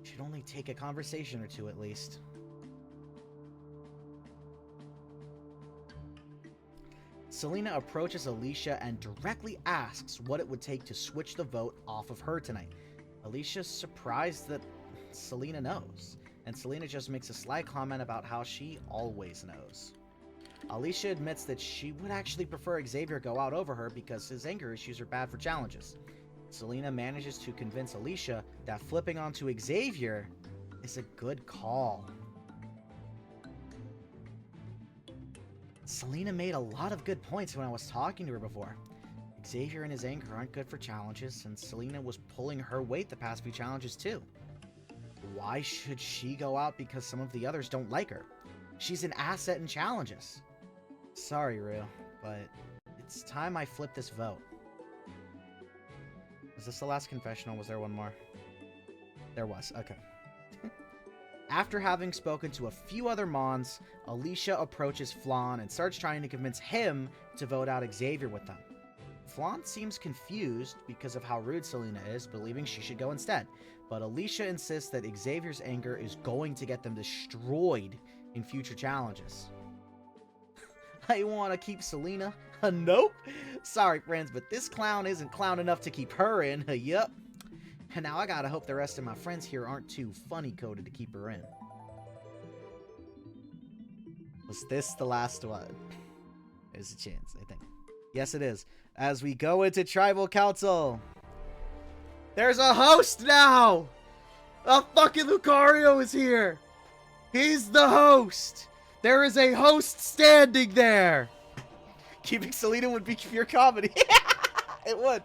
Should only take a conversation or two at least. Selena approaches Alicia and directly asks what it would take to switch the vote off of her tonight. Alicia's surprised that Selena knows, and Selena just makes a sly comment about how she always knows. Alicia admits that she would actually prefer Xavier go out over her because his anger issues are bad for challenges. Selena manages to convince Alicia that flipping onto Xavier is a good call. Selena made a lot of good points when I was talking to her before. Xavier and his anger aren't good for challenges, and Selena was pulling her weight the past few challenges too. Why should she go out because some of the others don't like her? She's an asset in challenges. Sorry, Rue, but it's time I flip this vote. Was this the last confessional? Was there one more? There was, okay. After having spoken to a few other mons, Alicia approaches Flan and starts trying to convince him to vote out Xavier with them. Flan seems confused because of how rude Selena is, believing she should go instead. But Alicia insists that Xavier's anger is going to get them destroyed in future challenges. I want to keep Selena? Nope. Sorry, friends, but this clown isn't clown enough to keep her in. Yup. And now I gotta hope the rest of my friends here aren't too funny-coded to keep her in. Was this the last one? There's a chance, I think. Yes, it is. As we go into Tribal Council. There's a host now! A fucking Lucario is here! He's the host! There is a host standing there! Keeping Selena would be pure comedy. It would.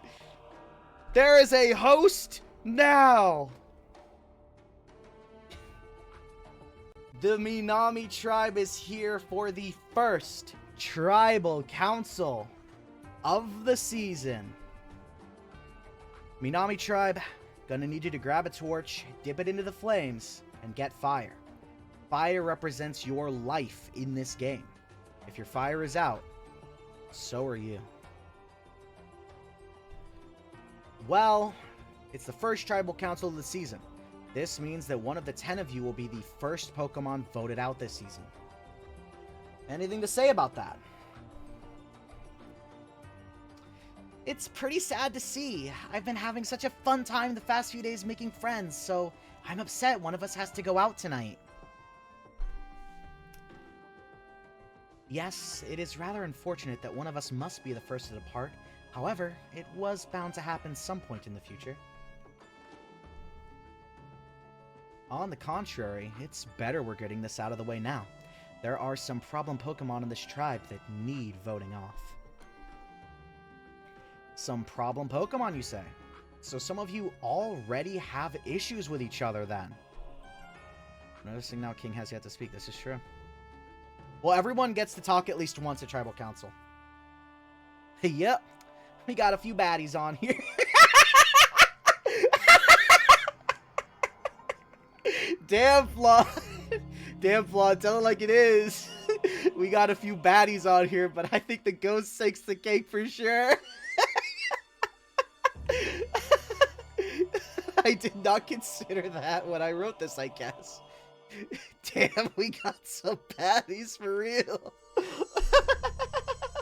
There is a host now! The Minami tribe is here for the first Tribal Council of the season. Minami tribe, gonna need you to grab a torch, dip it into the flames, and get fire. Fire represents your life in this game. If your fire is out, so are you. Well, it's the first tribal council of the season. This means that one of the 10 of you will be the first Pokemon voted out this season. Anything to say about that? It's pretty sad to see. I've been having such a fun time the past few days making friends, so I'm upset one of us has to go out tonight. Yes, it is rather unfortunate that one of us must be the first to depart. However, it was bound to happen some point in the future. On the contrary, it's better we're getting this out of the way now. There are some problem Pokemon in this tribe that need voting off. Some problem Pokemon, you say? So some of you already have issues with each other, then. Noticing now King has yet to speak. This is true. Well, everyone gets to talk at least once at Tribal Council. Yep. We got a few baddies on here. Damn, Flaw. Damn, Flaw. Tell it like it is. We got a few baddies on here, but I think the ghost takes the cake for sure. I did not consider that when I wrote this, I guess. Damn, we got some baddies for real.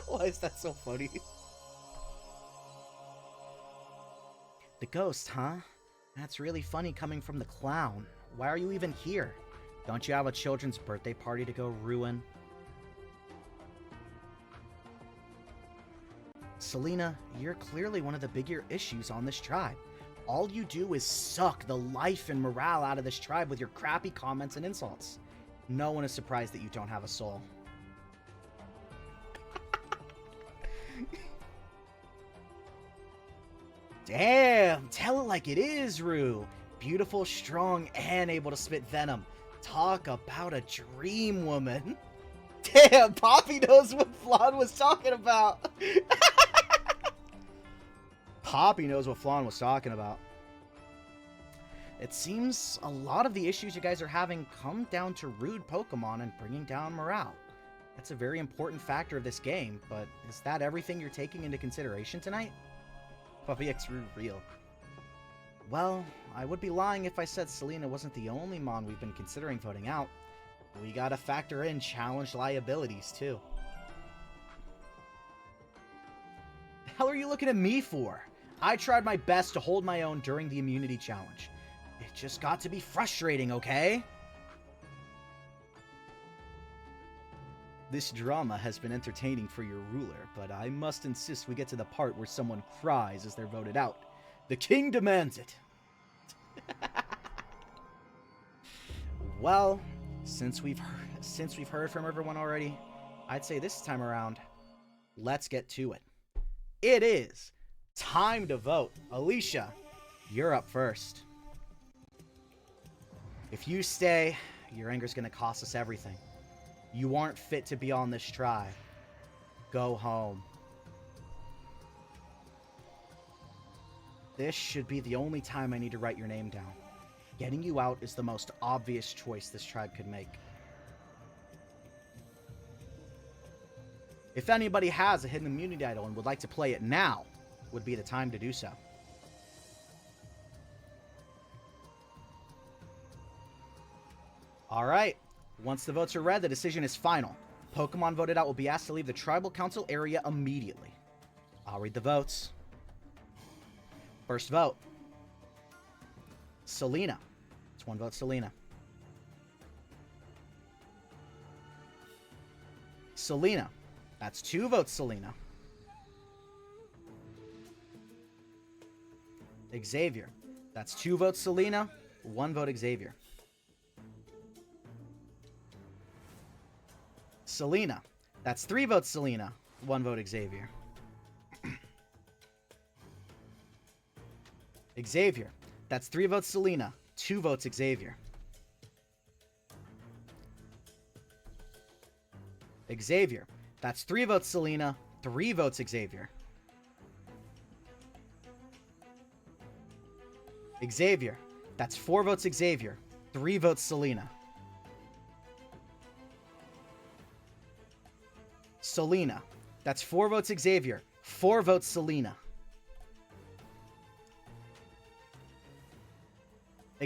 Why is that so funny? The ghost, huh? That's really funny coming from the clown. Why are you even here? Don't you have a children's birthday party to go ruin? Selena, you're clearly one of the bigger issues on this tribe. All you do is suck the life and morale out of this tribe with your crappy comments and insults. No one is surprised that you don't have a soul. Damn, tell it like it is, Rue. Beautiful, strong, and able to spit venom. Talk about a dream woman. Damn, Poppy knows what Flan was talking about. Poppy knows what Flan was talking about. It seems a lot of the issues you guys are having come down to rude Pokemon and bringing down morale. That's a very important factor of this game, but is that everything you're taking into consideration tonight? Puppy X real. Well, I would be lying if I said Selena wasn't the only Mon we've been considering voting out. We gotta factor in challenge liabilities, too. The hell are you looking at me for? I tried my best to hold my own during the immunity challenge. It just got to be frustrating, okay? This drama has been entertaining for your ruler, but I must insist we get to the part where someone cries as they're voted out. The king demands it. Well, since we've heard from everyone already, I'd say this time around, let's get to it. It is time to vote. Alicia, you're up first. If you stay, your anger's gonna cost us everything. You aren't fit to be on this tribe. Go home. This should be the only time I need to write your name down. Getting you out is the most obvious choice this tribe could make. If anybody has a hidden immunity idol and would like to play it now, would be the time to do so. Alright, once the votes are read, the decision is final. Pokemon voted out will be asked to leave the Tribal Council area immediately. I'll read the votes. First vote. Selena. It's one vote, Selena. Selena. That's 2 votes, Selena. Xavier. That's 2 votes, Selena. 1 vote, Xavier. Selena. That's 3 votes, Selena. 1 vote, Xavier. Xavier. That's 3 votes, Selena. 2 votes, Xavier. Xavier. That's 3 votes, Selena. 3 votes, Xavier. Xavier. That's 4 votes Xavier. 3 votes Selena. Selena. That's 4 votes Xavier. 4 votes Selena.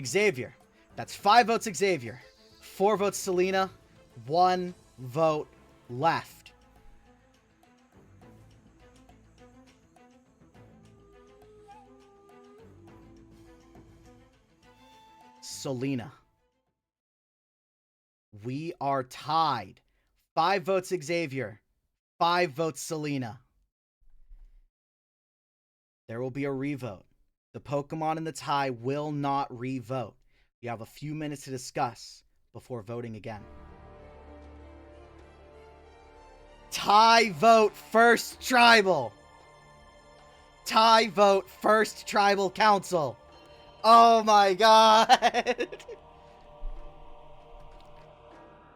Xavier. That's 5 votes Xavier. 4 votes Selena. 1 vote left. Selena. We are tied. 5 votes Xavier. 5 votes Selena. There will be a revote. The Pokemon in the tie will not revote. We have a few minutes to discuss before voting again. Tie vote first tribal. Tie vote first tribal council. Oh my god.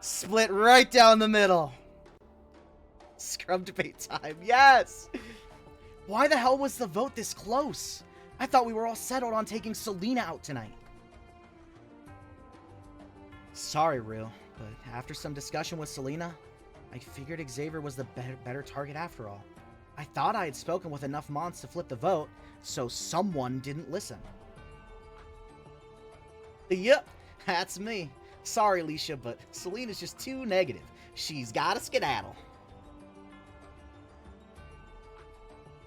Split right down the middle. Scrub debate time. Yes. Why the hell was the vote this close? I thought we were all settled on taking Selena out tonight. Sorry, Rue, but after some discussion with Selena, I figured Xavier was the better target after all. I thought I had spoken with enough Mons to flip the vote, so someone didn't listen. Yep, that's me. Sorry, Alicia, but Selena's just too negative. She's gotta skedaddle.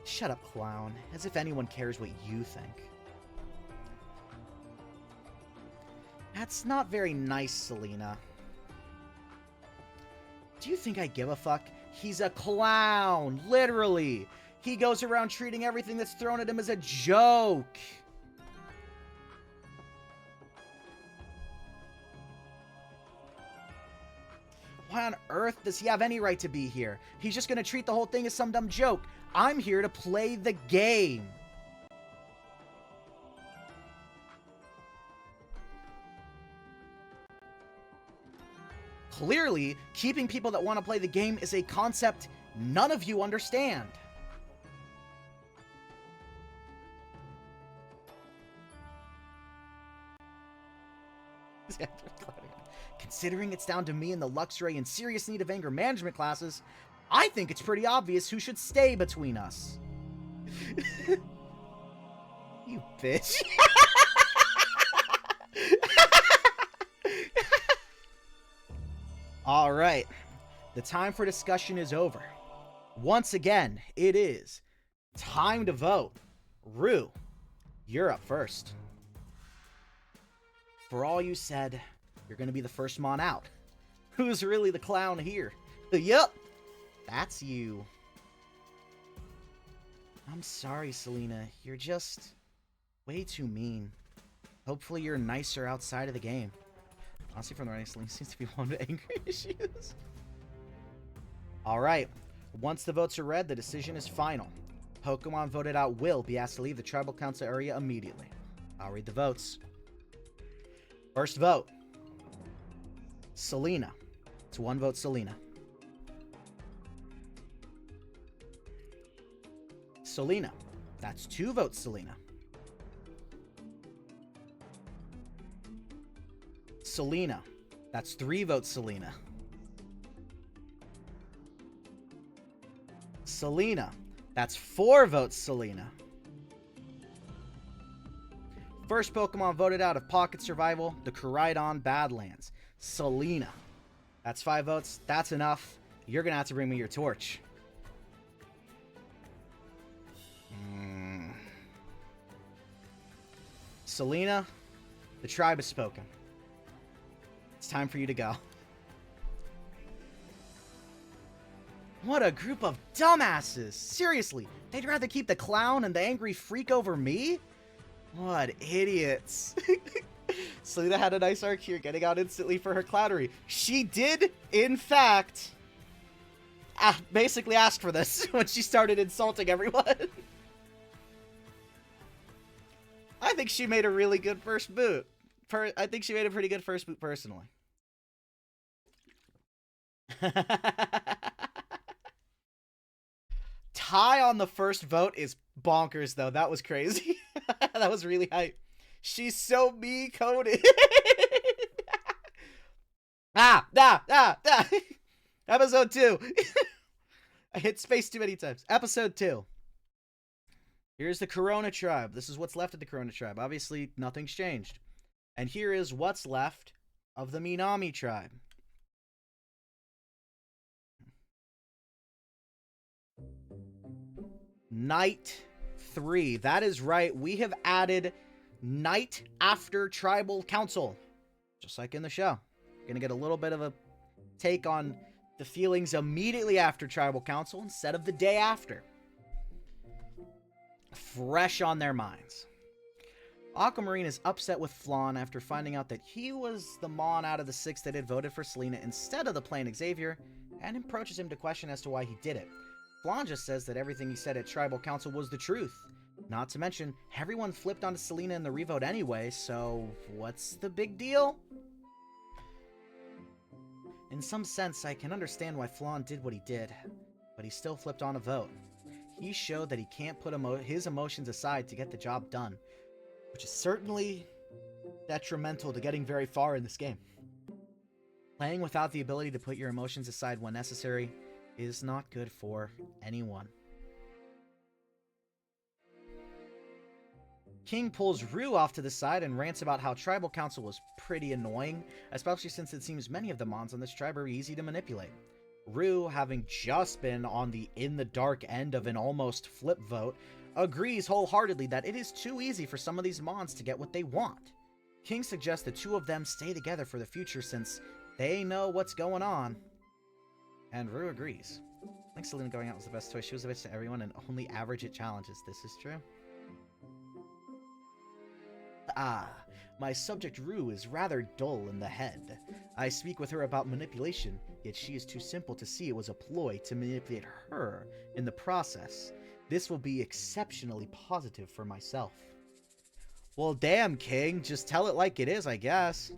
Shut up, clown. As if anyone cares what you think. That's not very nice, Selena. Do you think I give a fuck? He's a clown, literally. He goes around treating everything that's thrown at him as a joke. Why on earth does he have any right to be here? He's just gonna treat the whole thing as some dumb joke. I'm here to play the game. Clearly, keeping people that want to play the game is a concept none of you understand. Considering it's down to me in the Luxray and serious need of anger management classes, I think it's pretty obvious who should stay between us. You bitch. Alright, the time for discussion is over. Once again, it is time to vote. Rue, you're up first. For all you said, you're gonna be the first Mon out. Who's really the clown here? Yup, that's you. I'm sorry, Selena. You're just way too mean. Hopefully you're nicer outside of the game. Honestly, from the writing, Selena seems to be one with angry issues. Alright, once the votes are read, the decision is final. Pokemon voted out will be asked to leave the Tribal Council area immediately. I'll read the votes. First vote. Selena. It's 1 vote Selena. Selena. That's 2 votes Selena. Selena. That's 3 votes Selena. Selena. That's 4 votes Selena. First Pokemon voted out of Pocket Survival, the Koraidon Badlands. Selena. That's 5 votes. That's enough. You're gonna have to bring me your torch. Selena, the tribe has spoken. It's time for you to go. What a group of dumbasses! Seriously, they'd rather keep the clown and the angry freak over me? What idiots. Selena had a nice arc here, getting out instantly for her clownery. She did, in fact, basically ask for this when she started insulting everyone. I think she made a really good first boot. I think she made a pretty good first boot, personally. Tie on the first vote is bonkers, though. That was crazy. That was really hype. She's so me-coded. Ah. Episode 2. I hit space too many times. Episode 2. Here's the Corona tribe. This is what's left of the Corona tribe. Obviously, nothing's changed. And here is what's left of the Minami tribe. Night 3. That is right. We have added night after tribal council. Just like in the show. Gonna get a little bit of a take on the feelings immediately after tribal council instead of the day after. Fresh on their minds. Aquamarine is upset with Flan after finding out that he was the Mon out of the 6 that had voted for Selena instead of the plain Xavier, and approaches him to question as to why he did it. Flan just says that everything he said at tribal council was the truth. Not to mention, everyone flipped onto Selena in the revote anyway, so what's the big deal? In some sense, I can understand why Flan did what he did, but he still flipped on a vote. He showed that he can't put his emotions aside to get the job done, which is certainly detrimental to getting very far in this game. Playing without the ability to put your emotions aside when necessary is not good for anyone. King pulls Rue off to the side and rants about how tribal council was pretty annoying, especially since it seems many of the Mons on this tribe are easy to manipulate. Rue, having just been on the in-the-dark end of an almost flip vote, agrees wholeheartedly that it is too easy for some of these Mons to get what they want. King suggests the two of them stay together for the future since they know what's going on. And Rue agrees. I think Selena going out was the best choice. She was a bitch to everyone and only average at challenges. This is true. My subject Rue is rather dull in the head. I speak with her about manipulation, yet she is too simple to see it was a ploy to manipulate her in the process. This will be exceptionally positive for myself. Well, damn, King. Just tell it like it is, I guess.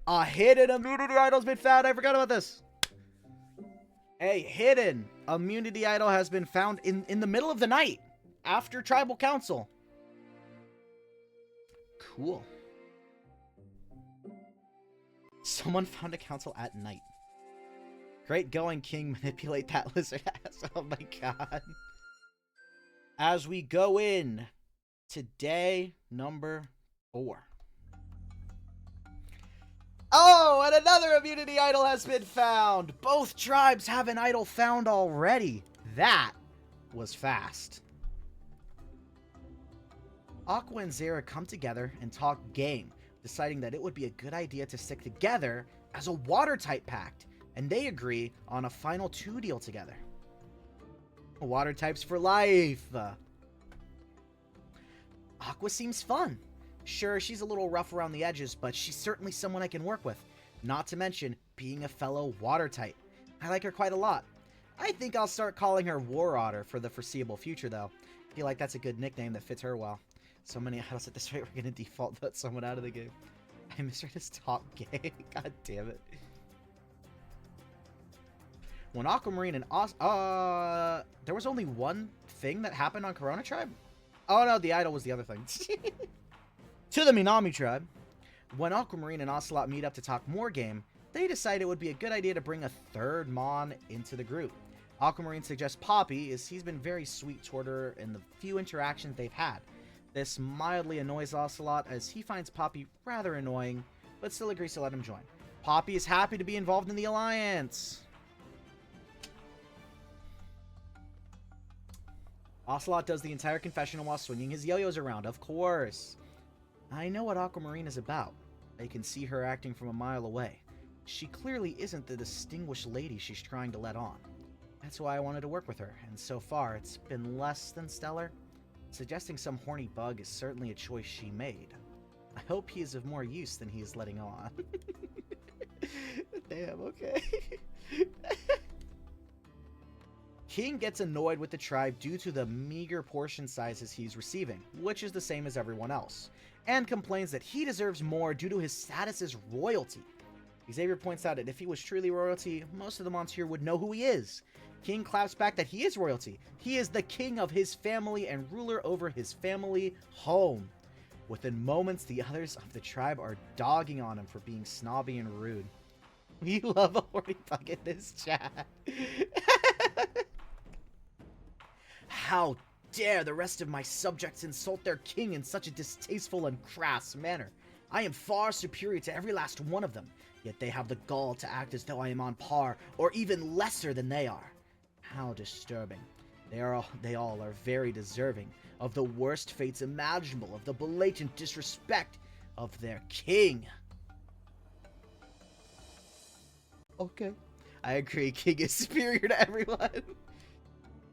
A hidden immunity idol's been found. I forgot about this. A hidden immunity idol has been found in the middle of the night after tribal council. Cool. Someone found a council at night. Great going, King. Manipulate that lizard ass. Oh my god. As we go in to day number 4. Oh, and another immunity idol has been found. Both tribes have an idol found already. That was fast. Aqua and Zera come together and talk game, deciding that it would be a good idea to stick together as a water-type pact, and they agree on a final 2 deal together. Water types for life. Aqua seems fun. Sure, she's a little rough around the edges, but she's certainly someone I can work with. Not to mention being a fellow water type. I like her quite a lot. I think I'll start calling her War Otter for the foreseeable future, though. I feel like that's a good nickname that fits her well. So many idols at this rate, we're gonna default vote someone out of the game. I misread his top gay. God damn it. When Aquamarine and there was only one thing that happened on Corona Tribe? Oh no, the idol was the other thing. To the Minami Tribe. When Aquamarine and Ocelot meet up to talk more game, they decide it would be a good idea to bring a third Mon into the group. Aquamarine suggests Poppy, as he's been very sweet toward her in the few interactions they've had. This mildly annoys Ocelot, as he finds Poppy rather annoying, but still agrees to let him join. Poppy is happy to be involved in the alliance. Ocelot does the entire confessional while swinging his yo-yos around, of course. I know what Aquamarine is about. I can see her acting from a mile away. She clearly isn't the distinguished lady she's trying to let on. That's why I wanted to work with her, and so far it's been less than stellar. Suggesting some horny bug is certainly a choice she made. I hope he is of more use than he is letting on. Damn, okay. King gets annoyed with the tribe due to the meager portion sizes he's receiving, which is the same as everyone else, and complains that he deserves more due to his status as royalty. Xavier points out that if he was truly royalty, most of the Mons here would know who he is. King claps back that he is royalty. He is the king of his family and ruler over his family home. Within moments, the others of the tribe are dogging on him for being snobby and rude. We love a horny bug in this chat. How dare the rest of my subjects insult their king in such a distasteful and crass manner? I am far superior to every last one of them, yet they have the gall to act as though I am on par, or even lesser than they are. How disturbing. They all are very deserving of the worst fates imaginable, of the blatant disrespect of their king. Okay. I agree, king is superior to everyone.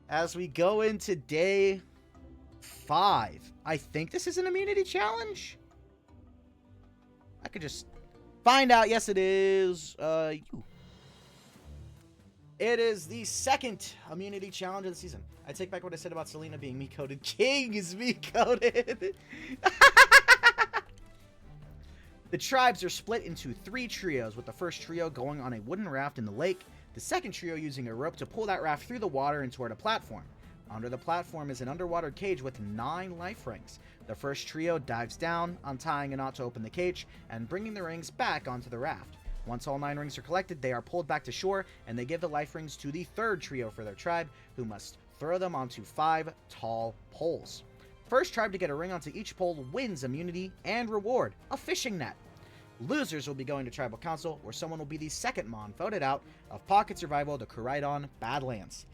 As we go into day 5, I think this is an immunity challenge? I could just find out. Yes, it is. It is the second immunity challenge of the season. I take back what I said about Selena being me-coded. King is me-coded. The tribes are split into 3 trios, with the first trio going on a wooden raft in the lake, the second trio using a rope to pull that raft through the water and toward a platform. Under the platform is an underwater cage with 9 life rings. The first trio dives down, untying a knot to open the cage, and bringing the rings back onto the raft. Once all 9 rings are collected, they are pulled back to shore, and they give the life rings to the third trio for their tribe, who must throw them onto 5 tall poles. First tribe to get a ring onto each pole wins immunity and reward, a fishing net. Losers will be going to Tribal Council, where someone will be the second Mon voted out of Pocket Survival to Koraidon Badlands.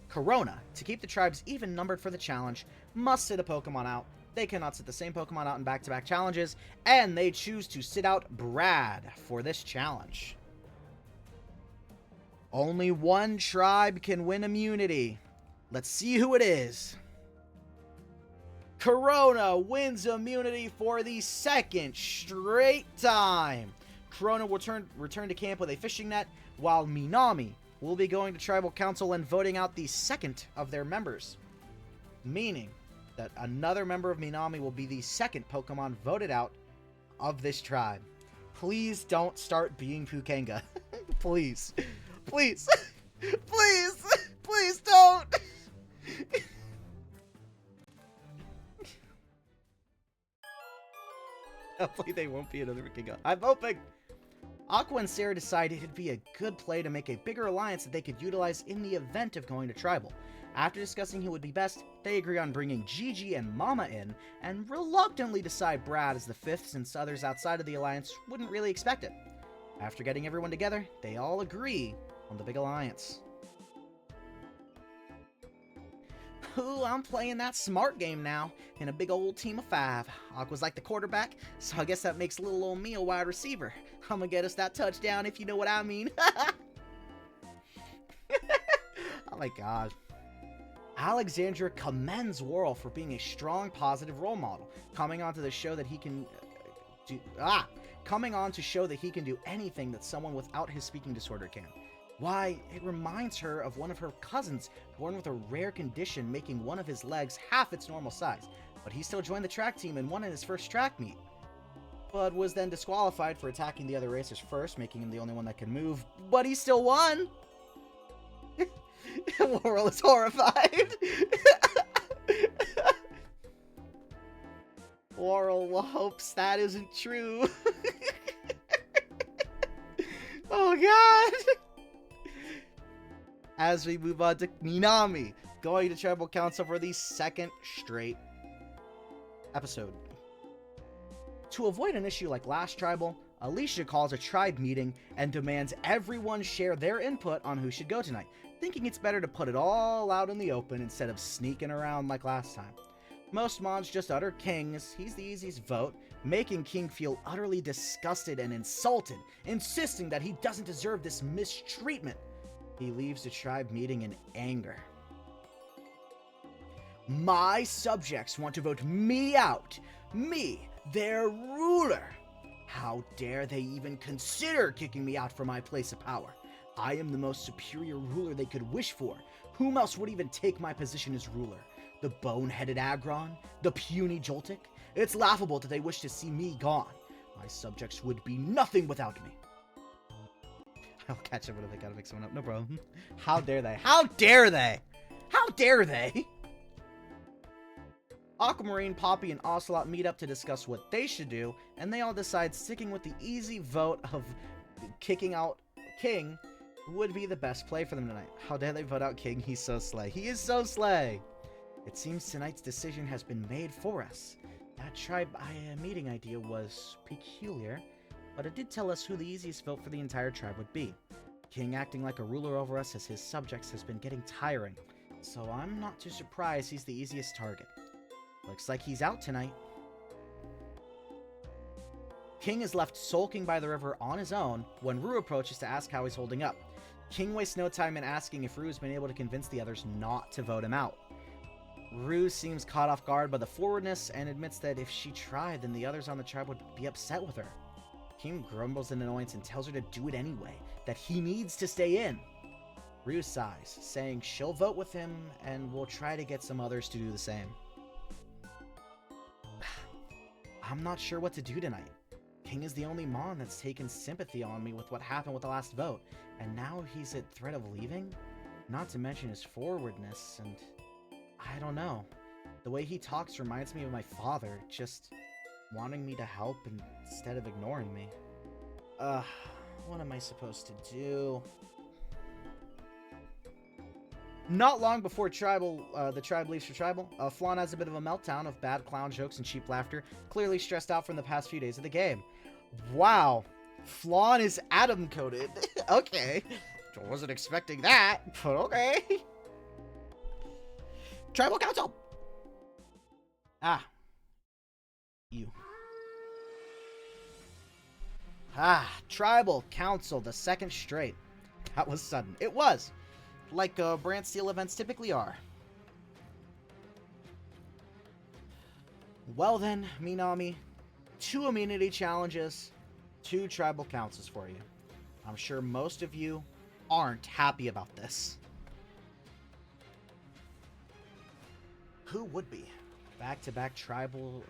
Corona, to keep the tribes even numbered for the challenge, must sit a Pokemon out. They cannot sit the same Pokemon out in back-to-back challenges, and they choose to sit out Brad for this challenge. Only one tribe can win immunity. Let's see who it is. Corona wins immunity for the second straight time. Corona will return to camp with a fishing net, while Minami will be going to Tribal Council and voting out the second of their members. Meaning that another member of Minami will be the second Pokemon voted out of this tribe. Please don't start being Pukenga. Please. Please. Please. Please don't. Hopefully they won't be another Pukenga. I'm hoping. Aqua and Sarah decided it'd be a good play to make a bigger alliance that they could utilize in the event of going to Tribal. After discussing who would be best, they agree on bringing Gigi and Mama in, and reluctantly decide Brad as the 5th since others outside of the alliance wouldn't really expect it. After getting everyone together, they all agree on the big alliance. Ooh, I'm playing that smart game now, in a big old team of 5. Aqua's like the quarterback, so I guess that makes little old me a wide receiver. I'm gonna get us that touchdown, if you know what I mean. Oh my god. Alexandra commends Worrell for being a strong, positive role model, coming on to show that he can do anything that someone without his speaking disorder can. Why, it reminds her of one of her cousins, born with a rare condition making one of his legs half its normal size, but he still joined the track team and won in his first track meet. But was then disqualified for attacking the other racers first, making him the only one that could move, but he still won! Worrell is horrified! Worrell hopes that isn't true. Oh god! As we move on to Minami, going to Tribal Council for the second straight episode. To avoid an issue like last Tribal, Alicia calls a tribe meeting and demands everyone share their input on who should go tonight, thinking it's better to put it all out in the open instead of sneaking around like last time. Most Mons just utter King, as he's the easiest vote, making King feel utterly disgusted and insulted, insisting that he doesn't deserve this mistreatment. He leaves the tribe meeting in anger. My subjects want to vote me out. Me, their ruler. How dare they even consider kicking me out from my place of power? I am the most superior ruler they could wish for. Whom else would even take my position as ruler? The bone-headed Agron? The puny Joltik? It's laughable that they wish to see me gone. My subjects would be nothing without me. I'll catch up when they gotta make someone up. No problem. How dare they? How dare they? How dare they? Aquamarine, Poppy, and Ocelot meet up to discuss what they should do, and they all decide sticking with the easy vote of kicking out King would be the best play for them tonight. How dare they vote out King? He's so slay. He is so slay! It seems tonight's decision has been made for us. That tribe meeting idea was peculiar, but it did tell us who the easiest vote for the entire tribe would be. King acting like a ruler over us as his subjects has been getting tiring, so I'm not too surprised he's the easiest target. Looks like he's out tonight. King is left sulking by the river on his own when Rue approaches to ask how he's holding up. King wastes no time in asking if Rue has been able to convince the others not to vote him out. Rue seems caught off guard by the forwardness and admits that if she tried, then the others on the tribe would be upset with her. King grumbles in annoyance and tells her to do it anyway, that he needs to stay in. Rue sighs, saying she'll vote with him and will try to get some others to do the same. I'm not sure what to do tonight. King is the only Mon that's taken sympathy on me with what happened with the last vote, and now he's at threat of leaving? Not to mention his forwardness, and I don't know. The way he talks reminds me of my father, just wanting me to help instead of ignoring me. What am I supposed to do? Not long before the tribe leaves for Tribal, Flan has a bit of a meltdown of bad clown jokes and cheap laughter, clearly stressed out from the past few days of the game. Wow, Flan is Atom-coded. Okay, I wasn't expecting that, but okay. Tribal Council! Ah. You. Ah, Tribal Council, the second straight. That was sudden. It was. Like Brand Steel events typically are. Well then, Minami, 2 immunity challenges, 2 tribal councils for you. I'm sure most of you aren't happy about this. Who would be? Back-to-back tribal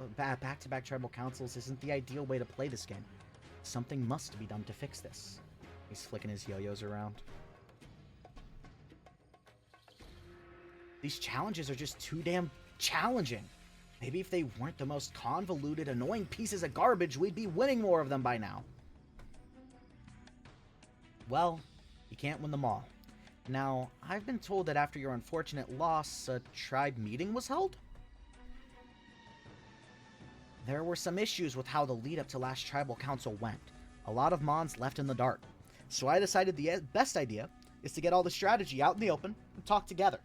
councils isn't the ideal way to play this game. Something must be done to fix this. He's flicking his yo-yos around. These challenges are just too damn challenging. Maybe if they weren't the most convoluted, annoying pieces of garbage, we'd be winning more of them by now. Well, you can't win them all. Now, I've been told that after your unfortunate loss, a tribe meeting was held? There were some issues with how the lead-up to last tribal council went. A lot of Mons left in the dark. So I decided the best idea is to get all the strategy out in the open and talk together.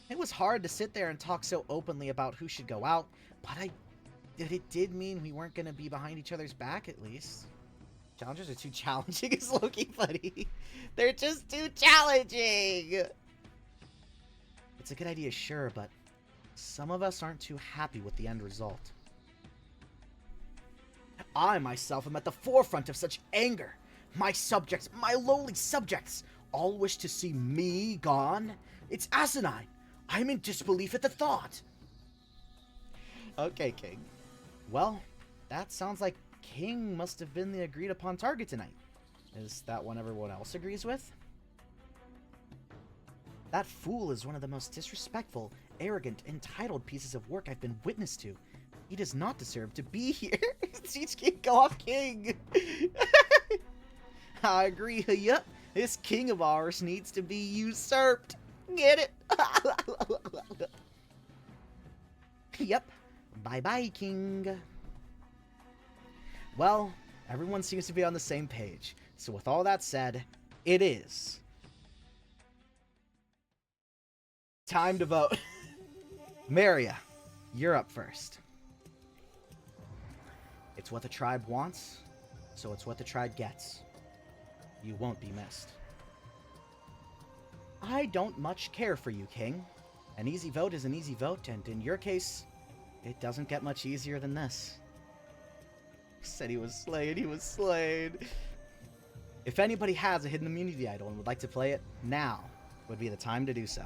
It was hard to sit there and talk so openly about who should go out, but it did mean we weren't going to be behind each other's back, at least. Challenges are too challenging, is Loki funny. They're just too challenging! It's a good idea, sure, but some of us aren't too happy with the end result. I myself am at the forefront of such anger. My subjects, my lowly subjects, all wish to see me gone. It's asinine. I'm in disbelief at the thought. Okay, King. Well, that sounds like King must have been the agreed upon target tonight. Is that one everyone else agrees with? That fool is one of the most disrespectful, arrogant, entitled pieces of work I've been witness to. He does not deserve to be here. Teach King, go off King. I agree, yep. This king of ours needs to be usurped. Get it? Yep. Bye-bye, King. Well, everyone seems to be on the same page. So with all that said, it is time to vote. Maria, you're up first. It's what the tribe wants, so it's what the tribe gets. You won't be missed. I don't much care for you, King. An easy vote is an easy vote, and in your case, it doesn't get much easier than this. Said he was slain, he was slain. If anybody has a hidden immunity idol and would like to play it, now would be the time to do so.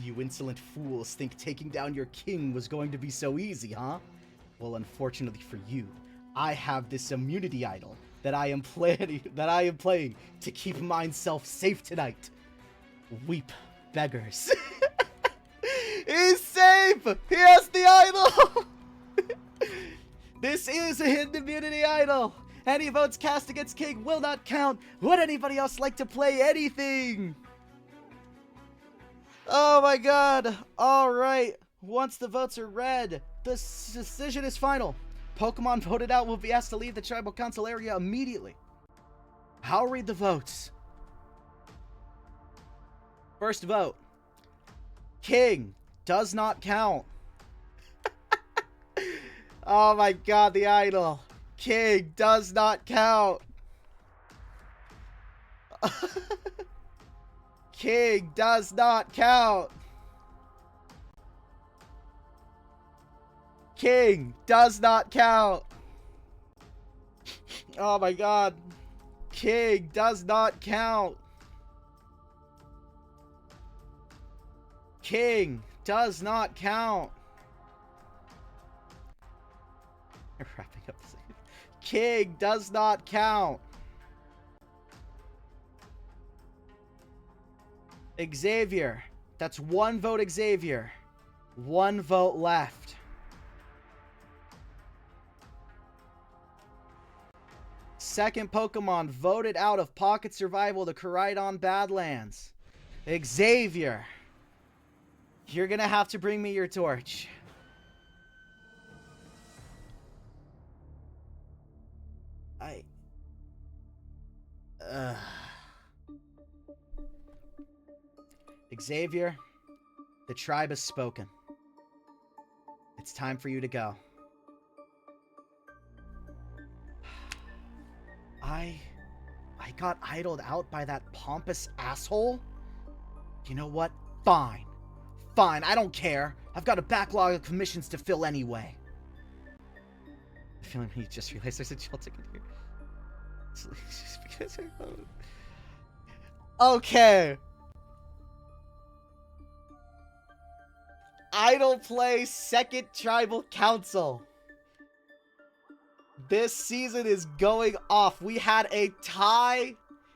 You insolent fools think taking down your king was going to be so easy, huh? Well, unfortunately for you, I have this immunity idol that I am playing to keep myself safe tonight. Weep, beggars. He's safe! He has the idol! This is a hidden immunity idol! Any votes cast against King will not count! Would anybody else like to play anything? Oh my god! Alright, once the votes are read, the decision is final. Pokemon voted out will be asked to leave the Tribal Council area immediately. I'll read the votes. First vote. King does not count. Oh my god, the idol. King does not count. King does not count. King does not count. Oh my god. King does not count. King does not count. Wrapping up this. King does not count. Xavier. That's one vote, Xavier. One vote left. Second Pokemon voted out of Pocket Survival to Koraidon Badlands. Xavier. You're gonna have to bring me your torch. Xavier, the tribe has spoken. It's time for you to go. I got idled out by that pompous asshole? You know what? Fine. Fine, I don't care. I've got a backlog of commissions to fill anyway. I feel like he just realized there's a chill ticket here. It's just because I love it. Okay. Idle play second tribal council. This season is going off. We had a tie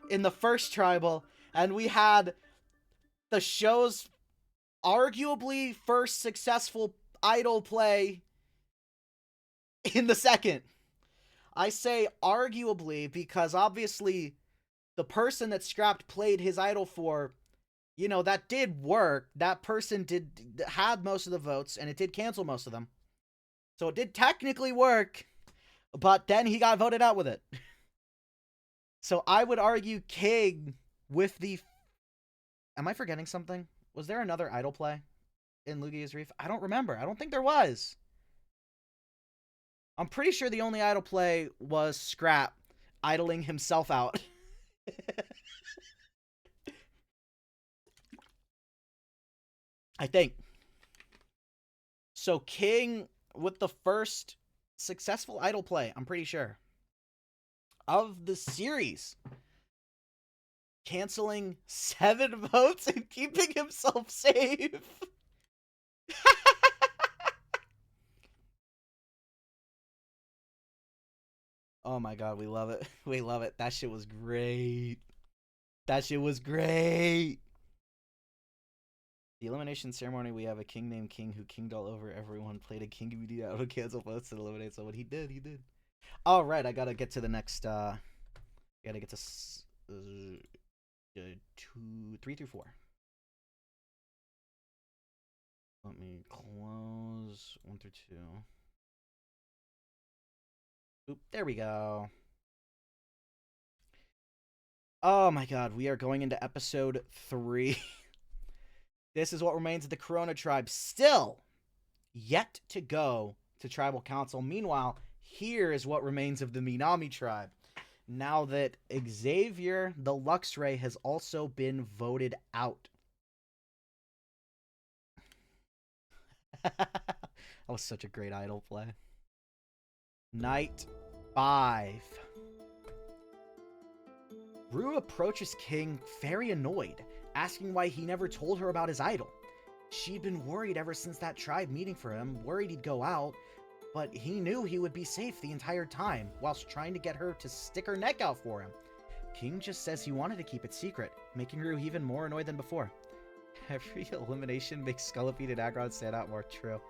in the first tribal, and we had the show's arguably first successful idle play in the second. I say arguably because obviously the person that Scrapped played his idol for, you know, that did work. That person had most of the votes, and it did cancel most of them. So it did technically work, but then he got voted out with it. So I would argue King with the... Am I forgetting something? Was there another idle play in Lugia's Reef? I don't remember. I don't think there was. I'm pretty sure the only idle play was Scrap idling himself out. I think. So King with the first successful idle play, I'm pretty sure, of the series. Canceling 7 votes and keeping himself safe. Oh my god, we love it. We love it. That shit was great. That shit was great. The elimination ceremony, we have a king named King who kinged all over everyone, played a king immediately out of cancel votes and eliminate someone. He did. Alright, I gotta get to the next, gotta get to 3 through 4. Let me close 1 through 2. Oop, there we go. Oh my god, we are going into episode 3. This is what remains of the Corona tribe. Still yet to go to tribal council. Meanwhile, here is what remains of the Minami tribe. Now that Xavier, the Luxray, has also been voted out. That was such a great idle play. Night 5. Rue approaches King very annoyed, asking why he never told her about his idol. She'd been worried ever since that tribe meeting for him, worried he'd go out, but he knew he would be safe the entire time, whilst trying to get her to stick her neck out for him. King just says he wanted to keep it secret, making Rue even more annoyed than before. Every elimination makes Scullipede and Aggron stand out more. True.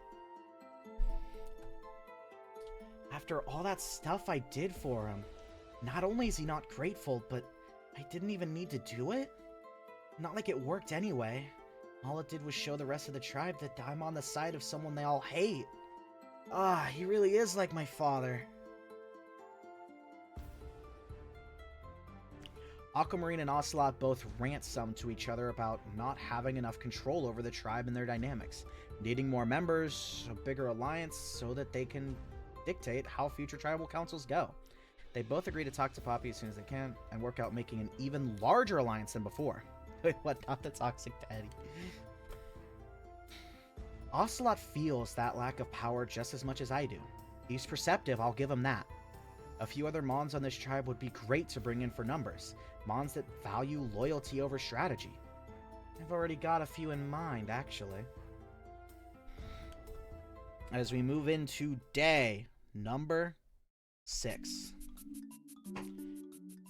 After all that stuff I did for him, not only is he not grateful, but I didn't even need to do it? Not like it worked anyway. All it did was show the rest of the tribe that I'm on the side of someone they all hate. Ah, he really is like my father. Aquamarine and Ocelot both rant some to each other about not having enough control over the tribe and their dynamics, needing more members, a bigger alliance, so that they can dictate how future tribal councils go. They both agree to talk to Poppy as soon as they can, and work out making an even larger alliance than before. Wait, what? Not the toxic daddy. Ocelot feels that lack of power just as much as I do. He's perceptive, I'll give him that. A few other Mons on this tribe would be great to bring in for numbers. Mons that value loyalty over strategy. I've already got a few in mind, actually. As we move into day number 6.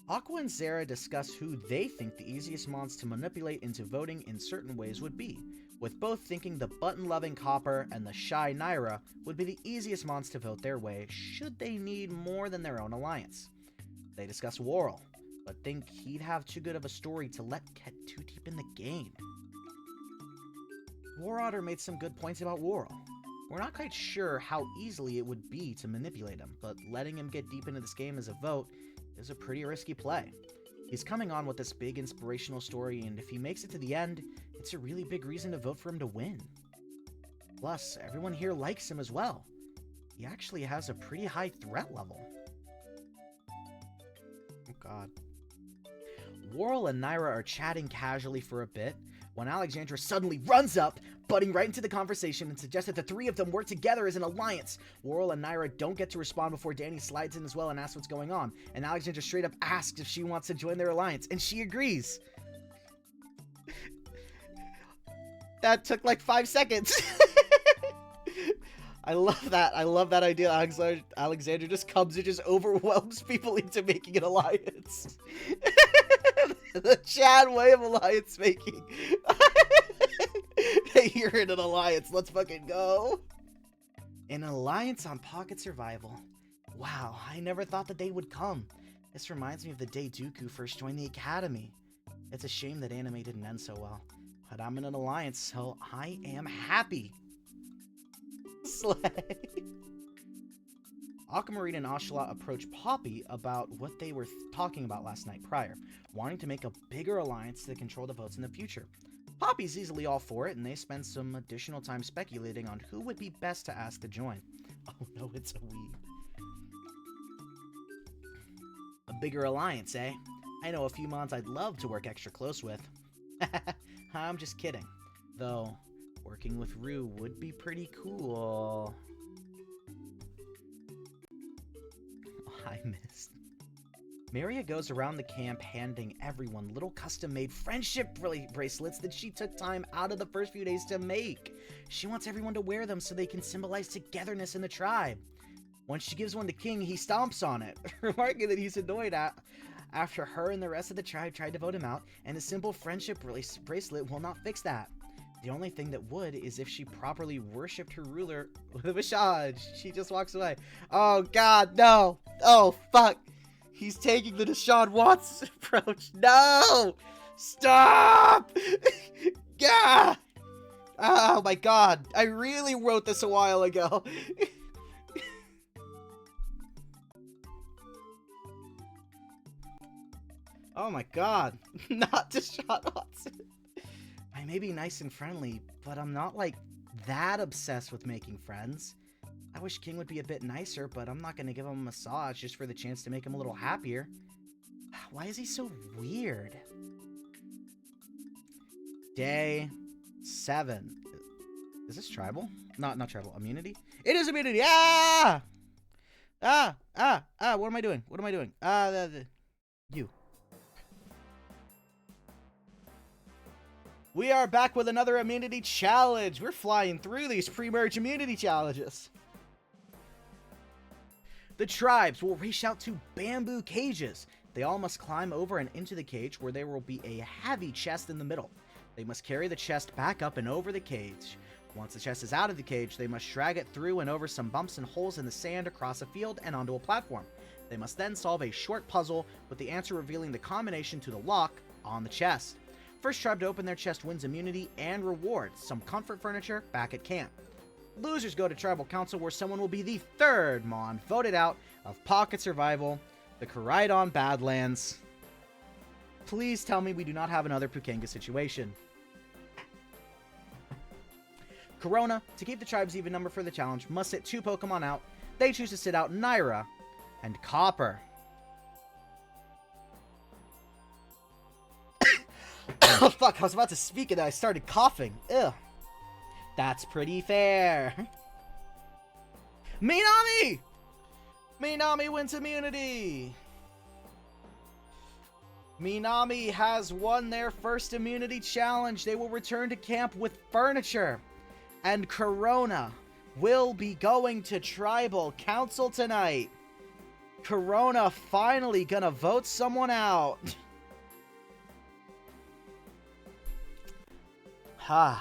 Aqua and Zara discuss who they think the easiest Mons to manipulate into voting in certain ways would be, with both thinking the button-loving Copper and the shy Naira would be the easiest Mons to vote their way should they need more than their own alliance. They discuss Worrell, but think he'd have too good of a story to let get too deep in the game. Warotter made some good points about Worrell. We're not quite sure how easily it would be to manipulate him, but letting him get deep into this game as a vote is a pretty risky play. He's coming on with this big inspirational story, and if he makes it to the end, it's a really big reason to vote for him to win. Plus, everyone here likes him as well. He actually has a pretty high threat level. Oh god. Worrell and Naira are chatting casually for a bit, when Alexandra suddenly runs up, butting right into the conversation and suggests that the three of them work together as an alliance. Worrell and Naira don't get to respond before Danny slides in as well and asks what's going on, and Alexandra straight up asks if she wants to join their alliance, and she agrees. That took like 5 seconds. I love that. I love that idea. Alexandra just comes and just overwhelms people into making an alliance. The Chad way of alliance making. Hey, you're in an alliance. Let's fucking go. An alliance on Pocket Survival. Wow, I never thought the day would come. This reminds me of the day Dooku first joined the Academy. It's a shame that anime didn't end so well. But I'm in an alliance, so I am happy. Slay. Aquamarine and Ocelot approach Poppy about what they were talking about last night prior, wanting to make a bigger alliance to control the votes in the future. Poppy's easily all for it, and they spend some additional time speculating on who would be best to ask to join. Oh no, it's a weeb. A bigger alliance, eh? I know a few Mons I'd love to work extra close with. I'm just kidding. Though, working with Rue would be pretty cool. I missed. Maria goes around the camp handing everyone little custom-made friendship bracelets that she took time out of the first few days to make. She wants everyone to wear them so they can symbolize togetherness in the tribe. Once she gives one to King, he stomps on it, remarking that he's annoyed after her and the rest of the tribe tried to vote him out, and a simple friendship bracelet will not fix that. The only thing that would is if she properly worshipped her ruler with a massage. She just walks away. Oh god, no! Oh fuck! He's taking the Deshaun Watson approach. No! Stop! Yeah! Oh my god. I really wrote this a while ago. Oh my god. Not Deshaun Watson. I may be nice and friendly, but I'm not like that obsessed with making friends. I wish King would be a bit nicer, but I'm not going to give him a massage just for the chance to make him a little happier. Why is he so weird? Day 7. Is this tribal? Not tribal. Immunity? It is immunity! Ah! What am I doing? What am I doing? You. We are back with another immunity challenge. We're flying through these pre-merge immunity challenges. The tribes will race out to bamboo cages. They all must climb over and into the cage, where there will be a heavy chest in the middle. They must carry the chest back up and over the cage. Once the chest is out of the cage, they must drag it through and over some bumps and holes in the sand, across a field, and onto a platform. They must then solve a short puzzle, with the answer revealing the combination to the lock on the chest. First tribe to open their chest wins immunity and rewards, some comfort furniture back at camp. Losers go to Tribal Council, where someone will be the third Mon voted out of Pocket Survival, the Koraidon Badlands. Please tell me we do not have another Pukenga situation. Corona, to keep the tribe's even number for the challenge, must sit 2 Pokemon out. They choose to sit out Naira and Copper. Oh, fuck, I was about to speak and I started coughing. Ugh. That's pretty fair. Minami! Minami wins immunity! Minami has won their first immunity challenge. They will return to camp with furniture. And Corona will be going to Tribal Council tonight. Corona finally gonna vote someone out. God.